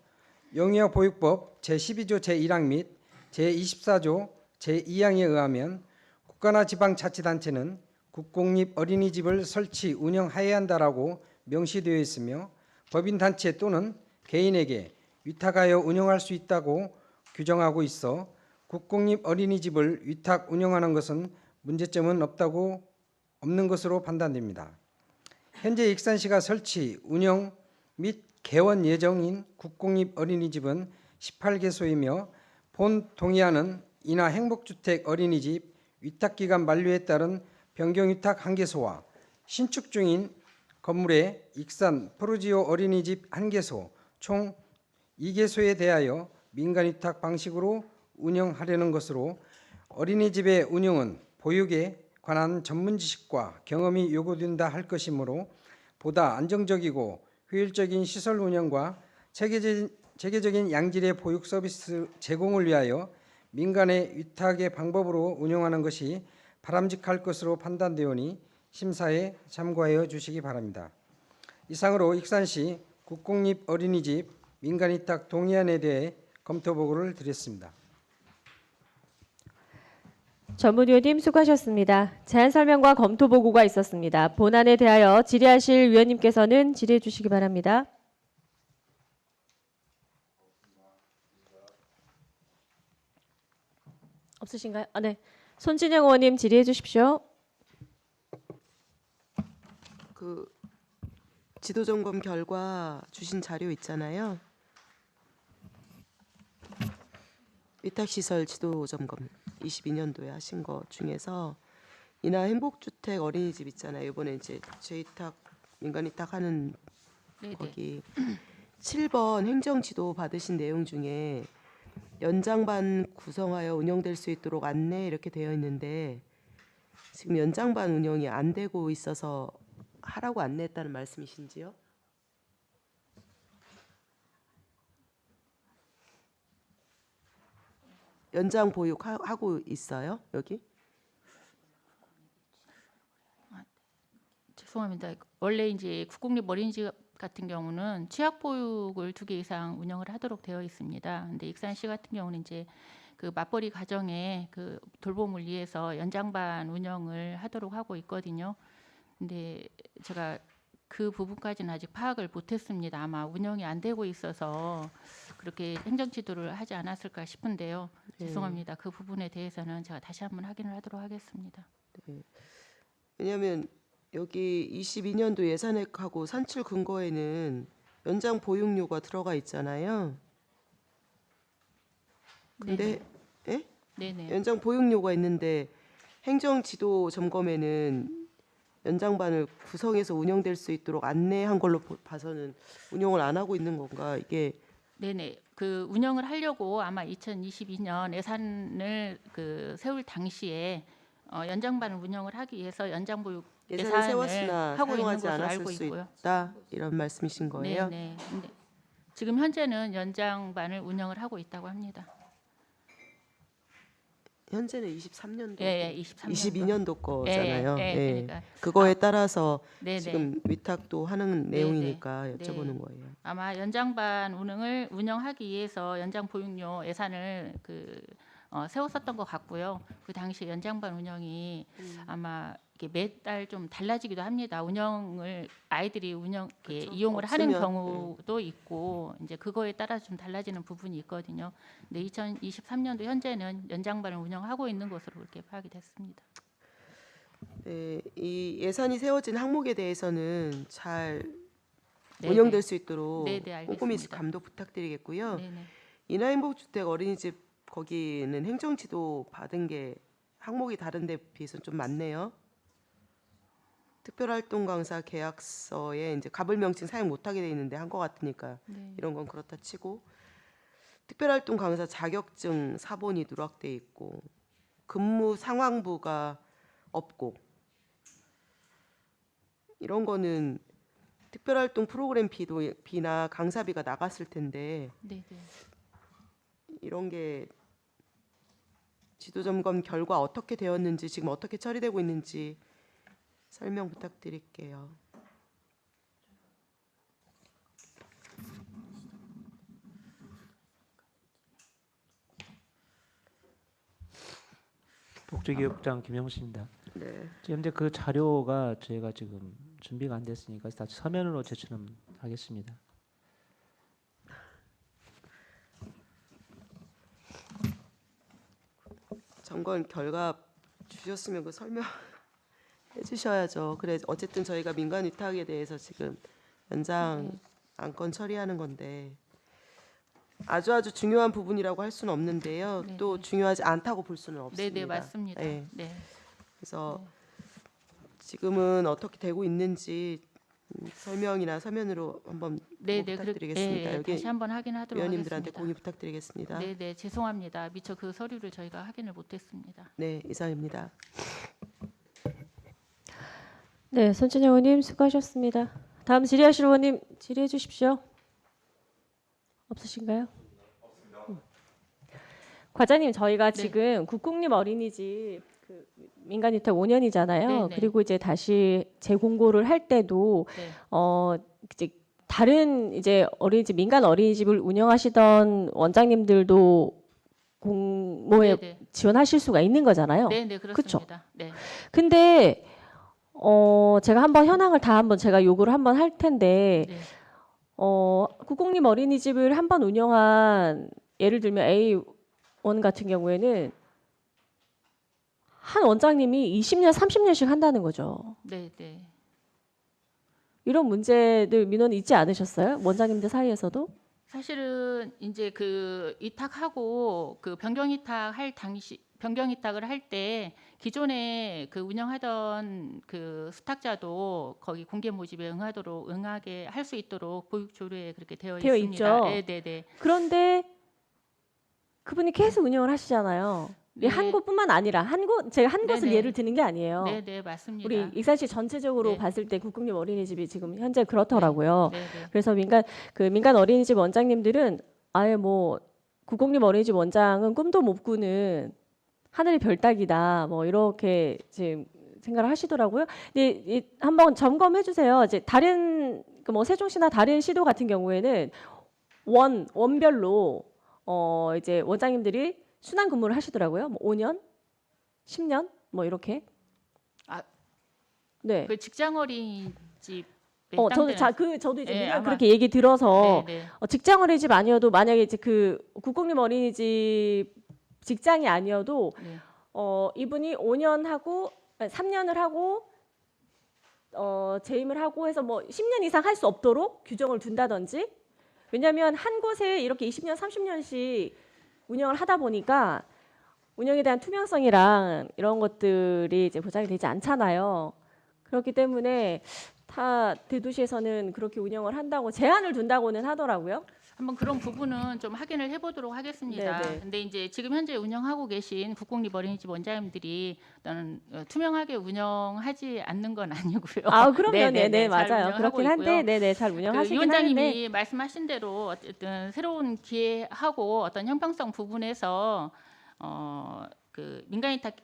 영유아보육법 제12조 제1항 및 제24조 제2항에 의하면 국가나 지방자치단체는 국공립 어린이집을 설치 운영하여야 한다라고 명시되어 있으며, 법인단체 또는 개인에게 위탁하여 운영할 수 있다고 규정하고 있어 국공립 어린이집을 위탁 운영하는 것은 문제점은 없는 것으로 판단됩니다. 현재 익산시가 설치, 운영 및 개원 예정인 국공립 어린이집은 18개소이며 본 동의안은 인하 행복주택 어린이집 위탁기간 만료에 따른 변경위탁 1개소와 신축 중인 건물의 익산 프로지오 어린이집 1개소 총 2개소에 대하여 민간위탁 방식으로 운영하려는 것으로, 어린이집의 운영은 보육에 관한 전문 지식과 경험이 요구된다 할 것이므로 보다 안정적이고 효율적인 시설 운영과 체계적인 양질의 보육 서비스 제공을 위하여 민간의 위탁의 방법으로 운영하는 것이 바람직할 것으로 판단되오니 심사에 참고하여 주시기 바랍니다. 이상으로 익산시 국공립 어린이집 민간위탁 동의안에 대해 검토보고를 드렸습니다. 전문위원님 수고하셨습니다. 제안 설명과 검토 보고가 있었습니다. 본안에 대하여 질의하실 위원님께서는 질의해 주시기 바랍니다. 없으신가요? 네. 손진영 의원님 질의해 주십시오. 그 지도 점검 결과 주신 자료 있잖아요. 위탁시설 지도 점검 22년도에 하신 거 중에서 인하 행복주택 어린이집 있잖아요. 이번에 이제 재위탁 민간위탁하는 거기 7번 행정지도 받으신 내용 중에 연장반 구성하여 운영될 수 있도록 안내 이렇게 되어 있는데, 지금 연장반 운영이 안 되고 있어서 하라고 안내했다는 말씀이신지요? 연장 보육하고 있어요 여기? 죄송합니다. 원래 이제 국공립 어린이집 같은 경우는 취약 보육을 2개 이상 운영을 하도록 되어 있습니다. 근데 익산시 같은 경우는 이제 그 맞벌이 가정에 그 돌봄을 위해서 연장반 운영을 하도록 하고 있거든요. 근데 제가 그 부분까지는 아직 파악을 못했습니다. 아마 운영이 안 되고 있어서 그렇게 행정 지도를 하지 않았을까 싶은데요. 네. 죄송합니다. 그 부분에 대해서는 제가 다시 한번 확인을 하도록 하겠습니다. 왜냐하면 여기 22년도 예산액하고 산출 근거에는 연장 보육료가 들어가 있잖아요. 근데 네네. 연장 보육료가 있는데 행정 지도 점검에는 연장반을 구성해서 운영될 수 있도록 안내한 걸로 봐서는 운영을 안 하고 있는 건가 이게? 네네. 그 운영을 하려고 아마 2022년 예산을 그 세울 당시에 연장반을 운영을 하기 위해서 연장보육 예산을 예산을 세웠으나 하고 있는 사용하지 것으로 않았을 알고 수 있고요. 있다 이런 말씀이신 거예요? 네네. 근데 지금 현재는 연장반을 운영을 하고 있다고 합니다. 현재는 23년도, 예, 23년도. 22년도 거잖아요. 예, 예. 그러니까 그거에 따라서 네네. 지금 위탁도 하는 네네. 내용이니까 네. 여쭤보는 거예요. 아마 연장반 운영을 운영하기 위해서 연장 보육료 예산을 세웠었던 것 같고요. 그 당시 연장반 운영이 아마 이게 매달 좀 달라지기도 합니다. 운영을 아이들이 이렇게 이용을 하는 없으면, 경우도 있고 이제 그거에 따라 좀 달라지는 부분이 있거든요. 근데 2023년도 현재는 연장반을 운영하고 있는 것으로 그렇게 파악이 됐습니다. 네, 이 예산이 세워진 항목에 대해서는 잘 네네. 운영될 수 있도록 네네, 꼼꼼히 알겠습니다. 감독 부탁드리겠고요. 네네. 인하인복주택 어린이집 거기는 행정지도 받은 게 항목이 다른 데 비해서 좀 많네요. 특별활동 강사 계약서에 이제 갑을 명칭 사용 못하게 돼 있는데 한 것 같으니까 네. 이런 건 그렇다 치고 특별활동 강사 자격증 사본이 누락돼 있고 근무 상황부가 없고 이런 거는 특별활동 프로그램 비나 강사비가 나갔을 텐데 네네. 이런 게 지도점검 결과 어떻게 되었는지 지금 어떻게 처리되고 있는지 설명 부탁드릴게요. 복지교육장 김영수입니다. 네. 지금 이제 그 자료가 저희가 지금 준비가 안 됐으니까 다시 서면으로 제출하겠습니다. 점검 결과 주셨으면 그 설명해 주셔야죠. 그래 어쨌든 저희가 민간 위탁에 대해서 지금 연장 안건 처리하는 건데 아주 중요한 부분이라고 할 수는 없는데요. 네. 또 중요하지 않다고 볼 수는 없습니다. 네네 맞습니다. 네. 네. 그래서 지금은 어떻게 되고 있는지 설명이나 서면으로 한번 네네 부탁드리겠습니다. 네, 여기 다시 한번 확인하도록 위원님들한테 하겠습니다. 공유 부탁드리겠습니다. 네네 죄송합니다. 미처 그 서류를 저희가 확인을 못했습니다. 네, 이상입니다. 네, 손진영 의원님 수고하셨습니다. 다음 질의하실 의원님 질의해 주십시오. 없으신가요? 과장님, 저희가 네. 지금 국공립 어린이집 그 민간 위탁 5년이잖아요. 네네. 그리고 이제 다시 재공고를 할 때도 네. 이제 다른 이제 어린이집 민간 어린이집을 운영하시던 원장님들도 공모에 네네. 지원하실 수가 있는 거잖아요. 네네 그쵸? 그렇습니다. 네. 근데 제가 한번 현황을 다 한번 제가 요구를 한번 할 텐데 네. 국공립 어린이집을 한번 운영한 예를 들면 A1 같은 경우에는 한 원장님이 20년, 30년씩 한다는 거죠. 네네. 이런 문제들 민원이 있지 않으셨어요? 원장님들 사이에서도? 사실은 이제 그 위탁하고 그 변경 위탁할 당시 변경 위탁을 할 때 기존에 그 운영하던 그 수탁자도 거기 공개 모집에 응하게 할 수 있도록 보육 조례에 그렇게 되어 되어 있습니다. 있죠. 네네네. 그런데 그분이 계속 운영을 하시잖아요. 네. 한 곳뿐만 아니라 제가 한 곳을 네네. 예를 드는 게 아니에요. 네네 맞습니다. 우리 익산시 전체적으로 네. 봤을 때 국공립 어린이집이 지금 현재 그렇더라고요. 네네. 그래서 민간 어린이집 원장님들은 아예 뭐 국공립 어린이집 원장은 꿈도 못 꾸는 하늘의 별 따기다. 뭐 이렇게 지금 생각을 하시더라고요. 근데 한번 점검해 주세요. 이제 다른 뭐 세종시나 다른 시도 같은 경우에는 원별로 이제 원장님들이 순환 근무를 하시더라고요. 뭐 5년, 10년 뭐 이렇게. 네. 그 직장 어린이집 저도 이제 예, 미리 아마- 그렇게 얘기 들어서 네, 네. 직장 어린이집 아니어도 만약에 이제 그 국공립 어린이집 직장이 아니어도 네. 이분이 5년 하고 3년을 하고 재임을 하고 해서 뭐 10년 이상 할 수 없도록 규정을 둔다든지. 왜냐하면 한 곳에 이렇게 20년, 30년씩 운영을 하다 보니까 운영에 대한 투명성이랑 이런 것들이 이제 보장이 되지 않잖아요. 그렇기 때문에 타 대도시에서는 그렇게 운영을 한다고 제한을 둔다고는 하더라고요. 한번 그런 부분은 좀 확인을 해보도록 하겠습니다. 네네. 근데 이제 지금 현재 운영하고 계신 국공립 어린이집 원장님들이 어떤 투명하게 운영하지 않는 건 아니고요. 그럼요. 네네, 잘 맞아요. 운영하고 그렇긴 한데, 있고요. 네네, 잘 그 운영하시긴 위원장님이 하는데, 말씀하신 대로 어쨌든 새로운 기회하고 어떤 형평성 부분에서 그 민간위탁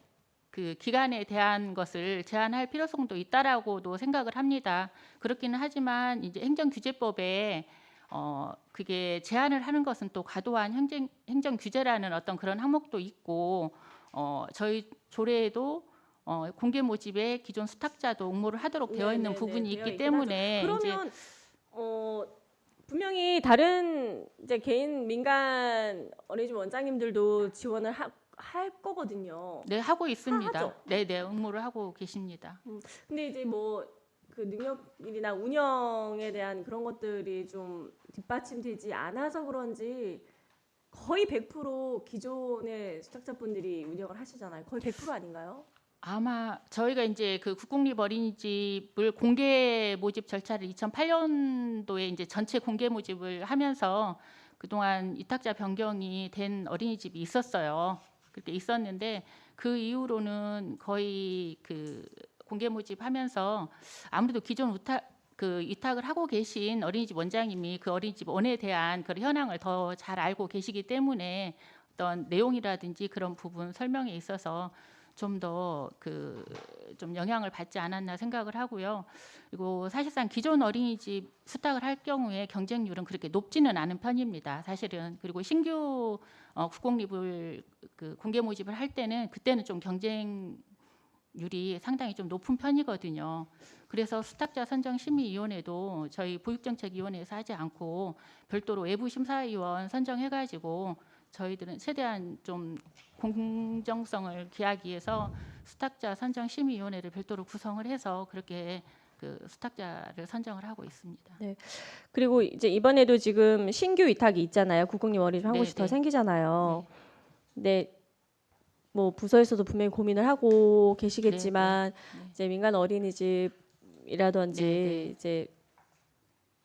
그 기간에 대한 것을 제한할 필요성도 있다라고도 생각을 합니다. 그렇기는 하지만 이제 행정규제법에 그게 제한을 하는 것은 또 과도한 행정 규제라는 어떤 그런 항목도 있고 저희 조례에도 공개 모집에 기존 수탁자도 응모를 하도록 되어 있는 네네네, 부분이 되어 있기 있긴 때문에 하죠. 이제 그러면 분명히 다른 이제 개인 민간 어린이집 원장님들도 지원을 할 거거든요. 네 하고 있습니다. 하죠. 네네 응모를 하고 계십니다. 근데 이제 뭐 그 능력이나 운영에 대한 그런 것들이 좀 뒷받침되지 않아서 그런지 거의 100% 기존의 수탁자분들이 운영을 하시잖아요. 거의 100% 아닌가요? 아마 저희가 이제 그 국공립 어린이집을 공개 모집 절차를 2008년도에 이제 전체 공개 모집을 하면서 그동안 위탁자 변경이 된 어린이집이 있었어요. 그렇게 있었는데 그 이후로는 거의 그 공개 모집하면서 아무래도 기존 위탁을 하고 계신 어린이집 원장님이 그 어린이집 원에 대한 그런 현황을 더 잘 알고 계시기 때문에 어떤 내용이라든지 그런 부분 설명에 있어서 좀 더 좀 영향을 받지 않았나 생각을 하고요. 그리고 사실상 기존 어린이집 수탁을 할 경우에 경쟁률은 그렇게 높지는 않은 편입니다. 사실은. 그리고 신규 국공립을 그 공개 모집을 할 때는 그때는 좀 경쟁률이 상당히 좀 높은 편이거든요. 그래서 수탁자 선정 심의위원회도 저희 보육정책위원회에서 하지 않고 별도로 외부 심사위원 선정해가지고 저희들은 최대한 좀 공정성을 기하기 위해서 수탁자 선정 심의위원회를 별도로 구성을 해서 그렇게 그 수탁자를 선정을 하고 있습니다. 네. 그리고 이제 이번에도 지금 신규 위탁이 있잖아요. 국공립 어린이집 한 네, 곳이 더 네. 생기잖아요. 근데 뭐 부서에서도 분명히 고민을 하고 계시겠지만 이제 민간 어린이집이라든지 네, 네. 이제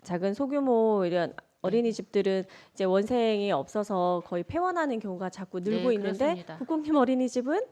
작은 소규모 이런 어린이집들은 이제 원생이 없어서 거의 폐원하는 경우가 자꾸 늘고 네, 있는데 그렇습니다. 국공립 어린이집은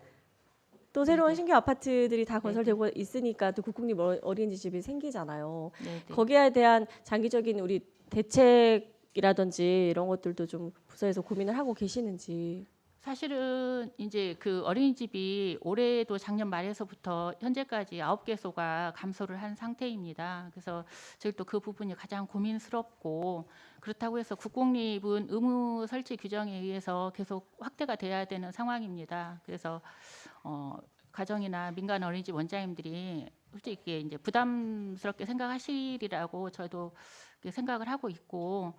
또 새로운 네, 네. 신규 아파트들이 다 네, 건설되고 있으니까 또 국공립 어린이집이 생기잖아요. 네, 네. 거기에 대한 장기적인 우리 대책이라든지 이런 것들도 좀 부서에서 고민을 하고 계시는지. 사실은 이제 그 어린이집이 올해도 작년 말에서부터 현재까지 9개소가 감소를 한 상태입니다. 그래서 저희 또 그 부분이 가장 고민스럽고 그렇다고 해서 국공립은 의무 설치 규정에 의해서 계속 확대가 돼야 되는 상황입니다. 그래서 가정이나 민간 어린이집 원장님들이 솔직히 이제 부담스럽게 생각하시리라고 저도 생각을 하고 있고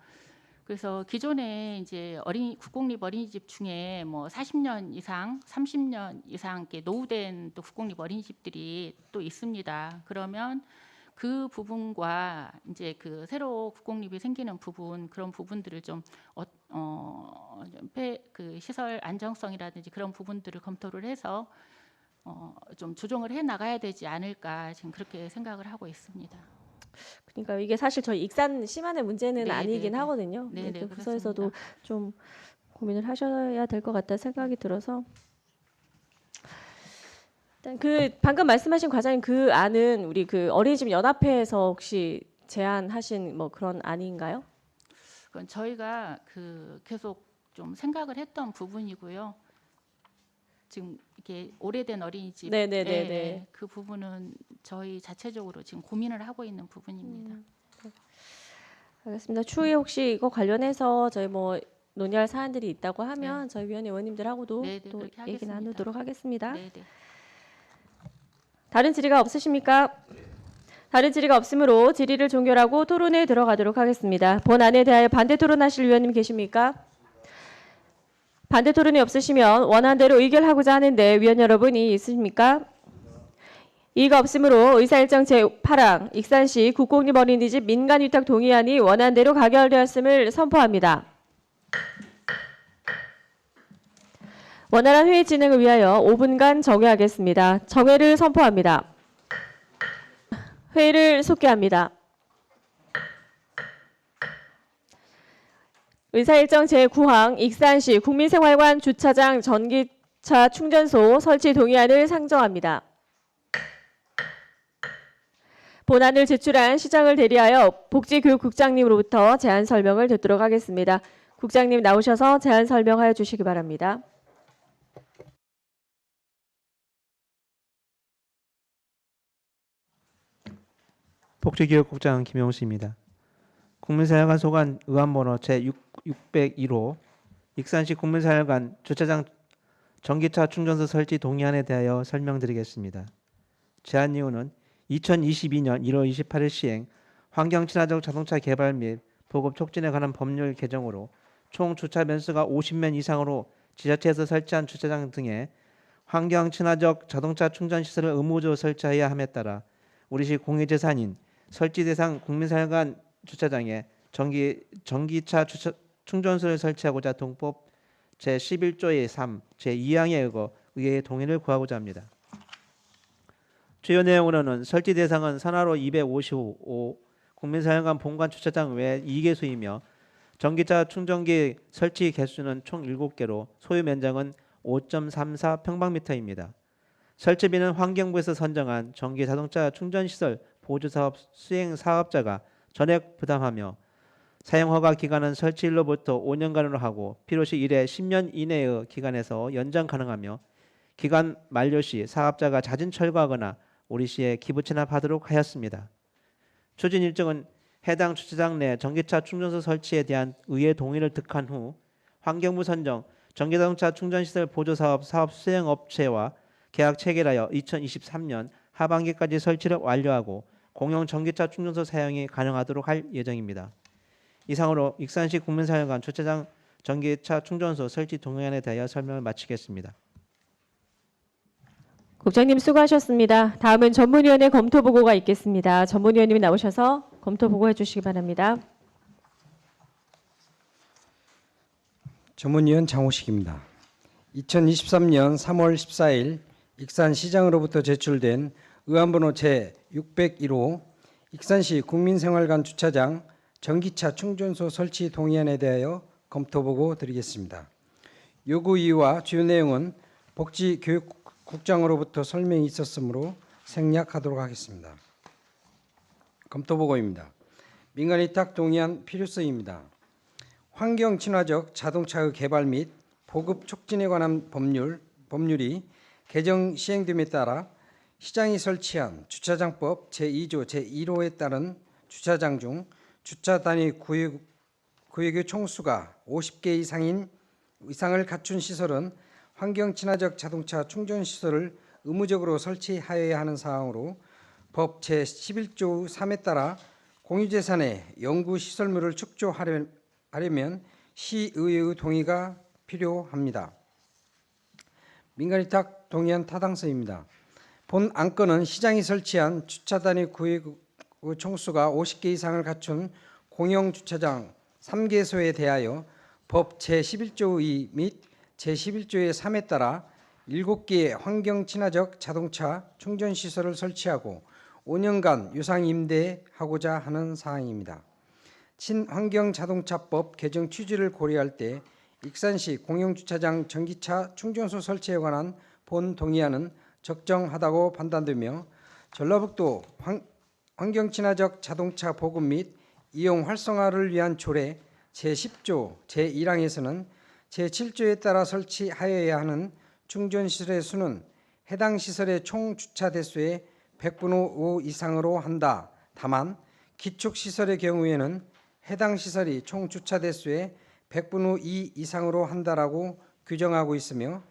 그래서 기존에 이제 국공립 어린이집 중에 뭐 40년 이상, 30년 이상 이렇게 노후된 또 국공립 어린이집들이 또 있습니다. 그러면 그 부분과 이제 그 새로 국공립이 생기는 부분 그런 부분들을 좀 그 시설 안정성이라든지 그런 부분들을 검토를 해서 좀 조정을 해 나가야 되지 않을까 지금 그렇게 생각을 하고 있습니다. 그러니까 이게 사실 저희 익산 시만의 문제는 네, 아니긴 네, 네. 하거든요. 네, 네, 또 부서에서도 그렇습니다. 좀 고민을 하셔야 될 것 같다 생각이 들어서. 일단 그 방금 말씀하신 과장님 그 안은 우리 그 어린이집 연합회에서 혹시 제안하신 뭐 그런 안인가요? 그건 저희가 그 계속 좀 생각을 했던 부분이고요. 지금 이게 오래된 어린이집 네네네네. 그 부분은 저희 자체적으로 지금 고민을 하고 있는 부분입니다. 알겠습니다. 추후에 혹시 이거 관련해서 저희 뭐 논의할 사안들이 있다고 하면 저희 위원회 의원님들하고도 네, 또 그렇게 얘기 하겠습니다. 나누도록 하겠습니다. 네, 네. 다른 질의가 없으십니까? 다른 질의가 없으므로 질의를 종결하고 토론에 들어가도록 하겠습니다. 본안에 대하여 반대 토론하실 위원님 계십니까? 반대 토론이 없으시면 원안대로 의결하고자 하는데 위원 여러분이 있으십니까? 이의가 없으므로 의사일정 제8항 익산시 국공립 어린이집 민간위탁 동의안이 원안대로 가결되었음을 선포합니다. 원활한 회의 진행을 위하여 5분간 정회하겠습니다. 정회를 선포합니다. 회의를 속개합니다. 의사일정 제9항 익산시 국민생활관 주차장 전기차 충전소 설치 동의안을 상정합니다. 본안을 제출한 시장을 대리하여 복지교육국장님으로부터 제안 설명을 듣도록 하겠습니다. 국장님 나오셔서 제안 설명하여 주시기 바랍니다. 복지교육국장 김용수입니다. 국민생활관 소관 의안번호 제601호 익산시 국민생활관 주차장 전기차 충전소 설치 동의안에 대하여 설명드리겠습니다. 제안 이유는 2022년 1월 28일 시행 환경친화적 자동차 개발 및 보급 촉진에 관한 법률 개정으로 총 주차 면수가 50면 이상으로 지자체에서 설치한 주차장 등에 환경친화적 자동차 충전 시설을 의무적으로 설치해야 함에 따라 우리시 공유재산인 설치 대상 국민생활관 주차장에 전기차 충전소를 설치하고자 동법 제11조의 3, 제2항에 의거 의회의 동의를 구하고자 합니다. 주요 내용으로는 설치 대상은 산하로 255, 국민생활관 본관 주차장 외 2개소이며 전기차 충전기 설치 개수는 총 7개로 소유 면적은 5.34 평방미터입니다. 설치비는 환경부에서 선정한 전기 자동차 충전시설 보조사업 수행 사업자가 전액 부담하며 사용허가 기간은 설치일로부터 5년간으로 하고 필요시 1회 10년 이내의 기간에서 연장 가능하며 기간 만료 시 사업자가 자진 철거하거나 우리시에 기부 체납하도록 하였습니다. 추진 일정은 해당 주차장 내 전기차 충전소 설치에 대한 의회 동의를 득한 후 환경부 선정 전기자동차 충전시설 보조사업 사업 수행업체와 계약 체결하여 2023년 하반기까지 설치를 완료하고 공용 전기차 충전소 사용이 가능하도록 할 예정입니다. 이상으로 익산시 국민생활관 주차장 전기차 충전소 설치 동의안에 대하여 설명을 마치겠습니다. 국장님 수고하셨습니다. 다음은 전문위원회 검토보고가 있겠습니다. 전문위원님이 나오셔서 검토보고해 주시기 바랍니다. 전문위원 장호식입니다. 2023년 3월 14일 익산시장으로부터 제출된 의안번호 제601호 익산시 국민생활관 주차장 전기차 충전소 설치 동의안에 대하여 검토보고 드리겠습니다. 요구 이유와 주요 내용은 복지교육국장으로부터 설명이 있었으므로 생략하도록 하겠습니다. 검토보고입니다. 민간위탁 동의안 필요성입니다. 환경친화적 자동차의 개발 및 보급 촉진에 관한 법률이 개정 시행됨에 따라 시장이 설치한 주차장법 제2조 제1호에 따른 주차장 중 주차 단위 구역의 총수가 50개 이상을 갖춘 시설은 환경친화적 자동차 충전 시설을 의무적으로 설치하여야 하는 사항으로 법 제11조 3에 따라 공유재산의 영구 시설물을 축조하려면 시의회의 동의가 필요합니다. 민간위탁 동의안 타당성입니다. 본 안건은 시장이 설치한 주차 단위 구역의 총수가 50개 이상을 갖춘 공영 주차장 3개소에 대하여 법 제11조 2 및 제11조의 3에 따라 7개의 환경친화적 자동차 충전시설을 설치하고 5년간 유상 임대하고자 하는 사항입니다. 친환경자동차법 개정 취지를 고려할 때 익산시 공영주차장 전기차 충전소 설치에 관한 본 동의안은 적정하다고 판단되며 전라북도 환경친화적 자동차 보급 및 이용 활성화를 위한 조례 제10조 제1항에서는 제7조에 따라 설치하여야 하는 충전시설의 수는 해당 시설의 총 주차 대수의 100분의 5 이상으로 한다. 다만 기축시설의 경우에는 해당 시설이 총 주차 대수의 100분의 2 이상으로 한다라고 규정하고 있으며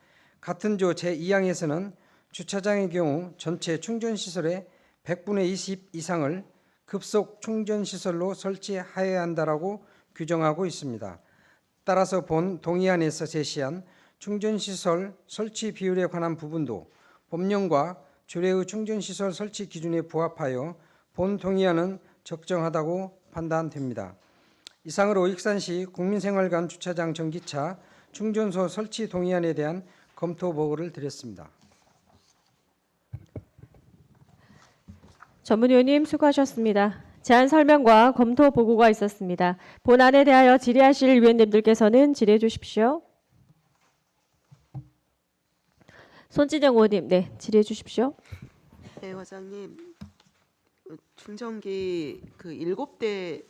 같은 조 제2항에서는 주차장의 경우 전체 충전시설의 100분의 20 이상을 급속 충전시설로 설치하여야 한다라고 규정하고 있습니다. 따라서 본 동의안에서 제시한 충전시설 설치 비율에 관한 부분도 법령과 조례의 충전시설 설치 기준에 부합하여 본 동의안은 적정하다고 판단됩니다. 이상으로 익산시 국민생활관 주차장 전기차 충전소 설치 동의안에 대한 검토 보고를 드렸습니다. 전문위원님 수고하셨습니다. 제안 설명과 검토 보고가 있었습니다. 본안에 대하여 질의하실 위원님들께서는 질의해 주십시오. 손진영 의원님, 네, 질의해 주십시오. 네, 과장님. 충전기 그 7대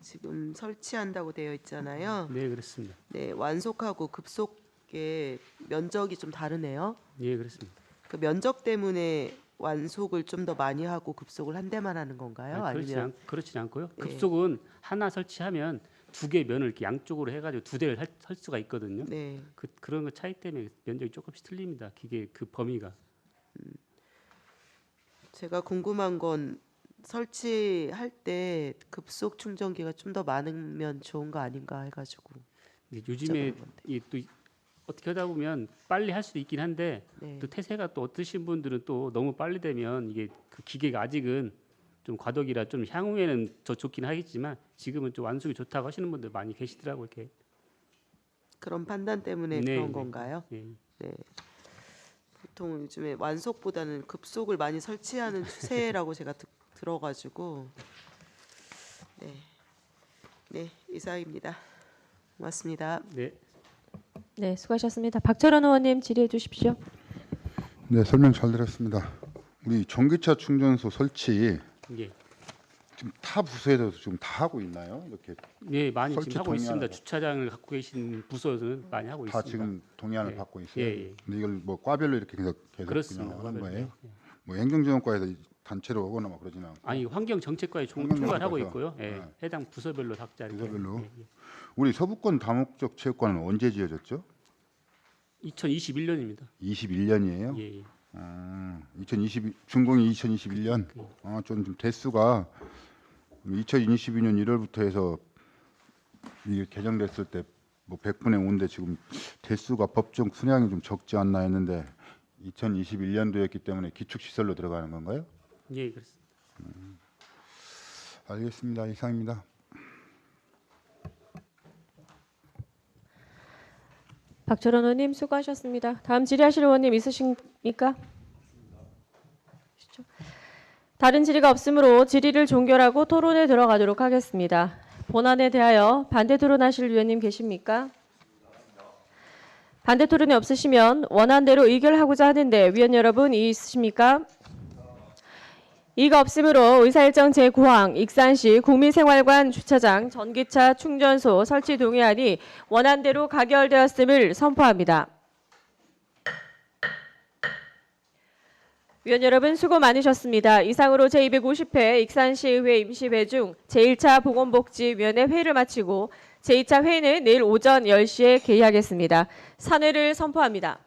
지금 설치한다고 되어 있잖아요. 네, 그렇습니다. 네, 완속하고 급속의 면적이 좀 다르네요. 예, 그렇습니다. 그 면적 때문에 완속을 좀 더 많이 하고 급속을 한 대만 하는 건가요? 아니면 그렇진 않고요. 예. 급속은 하나 설치하면 두 개 면을 이렇게 양쪽으로 해가지고 두 대를 할 수가 있거든요. 네. 그런 거 차이 때문에 면적이 조금씩 틀립니다. 기계 그 범위가. 제가 궁금한 건 설치할 때 급속 충전기가 좀 더 많으면 좋은 거 아닌가 해가지고. 요즘에 여쭤보는 건데. 이 또 어떻게 하다 보면 빨리 할 수도 있긴 한데 네. 또 태세가 또 어떠신 분들은 또 너무 빨리 되면 이게 그 기계가 아직은 좀 과도기라 좀 향후에는 더 좋긴 하겠지만 지금은 좀 완숙이 좋다고 하시는 분들 많이 계시더라고요. 이렇게. 그런 판단 때문에 네, 그런 네. 건가요? 예. 네. 보통 요즘에 완속보다는 급속을 많이 설치하는 추세라고 제가 들어가지고. 네. 네, 이상입니다. 고맙습니다. 네. 네, 수고하셨습니다. 박철원 의원님 질의해 주십시오. 네, 설명 잘 들었습니다. 우리 전기차 충전소 설치 예. 지금 타 부서에서 지금 다 하고 있나요? 이렇게 예, 많이 설치 지금 하고 있습니다. 동의안을 주차장을 갖고 계신 부서는 많이 하고 다 있습니다. 지금 동의안을 예. 받고 있어요. 예, 예. 근데 이걸 뭐 과별로 이렇게 계속 그렇습니다. 그냥 하는 거예요. 예. 뭐 행정지원과에서 단체로 하거나 뭐 그러지는 않고 아니 환경정책과에 환경정책과에서. 총괄하고 있고요. 예. 네. 해당 부서별로 각자 이렇게. 부서별로. 예, 예. 우리 서부권 다목적 체육관은 언제 지어졌죠? 2021년입니다. 21년이에요. 예, 예. 준공이 2021년. 좀 대수가 2022년 1월부터 해서 이게 개정됐을 때 뭐 100분의 5인데 지금 대수가 법정 수량이 좀 적지 않나 했는데 2021년도였기 때문에 기축 시설로 들어가는 건가요? 예, 그렇습니다. 알겠습니다. 이상입니다. 박철원 의원님 수고하셨습니다. 다음 질의하실 의원님 있으십니까? 다른 질의가 없으므로 질의를 종결하고 토론에 들어가도록 하겠습니다. 본안에 대하여 반대 토론하실 위원님 계십니까? 반대 토론이 없으시면 원안대로 의결하고자 하는데 위원 여러분 이의 있으십니까? 이가 없으므로 의사일정 제9항 익산시 국민생활관 주차장 전기차 충전소 설치 동의안이 원안대로 가결되었음을 선포합니다. 위원 여러분 수고 많으셨습니다. 이상으로 제250회 익산시의회 임시회 중 제1차 보건복지위원회 회의를 마치고 제2차 회의는 내일 오전 10시에 개의하겠습니다. 산회를 선포합니다.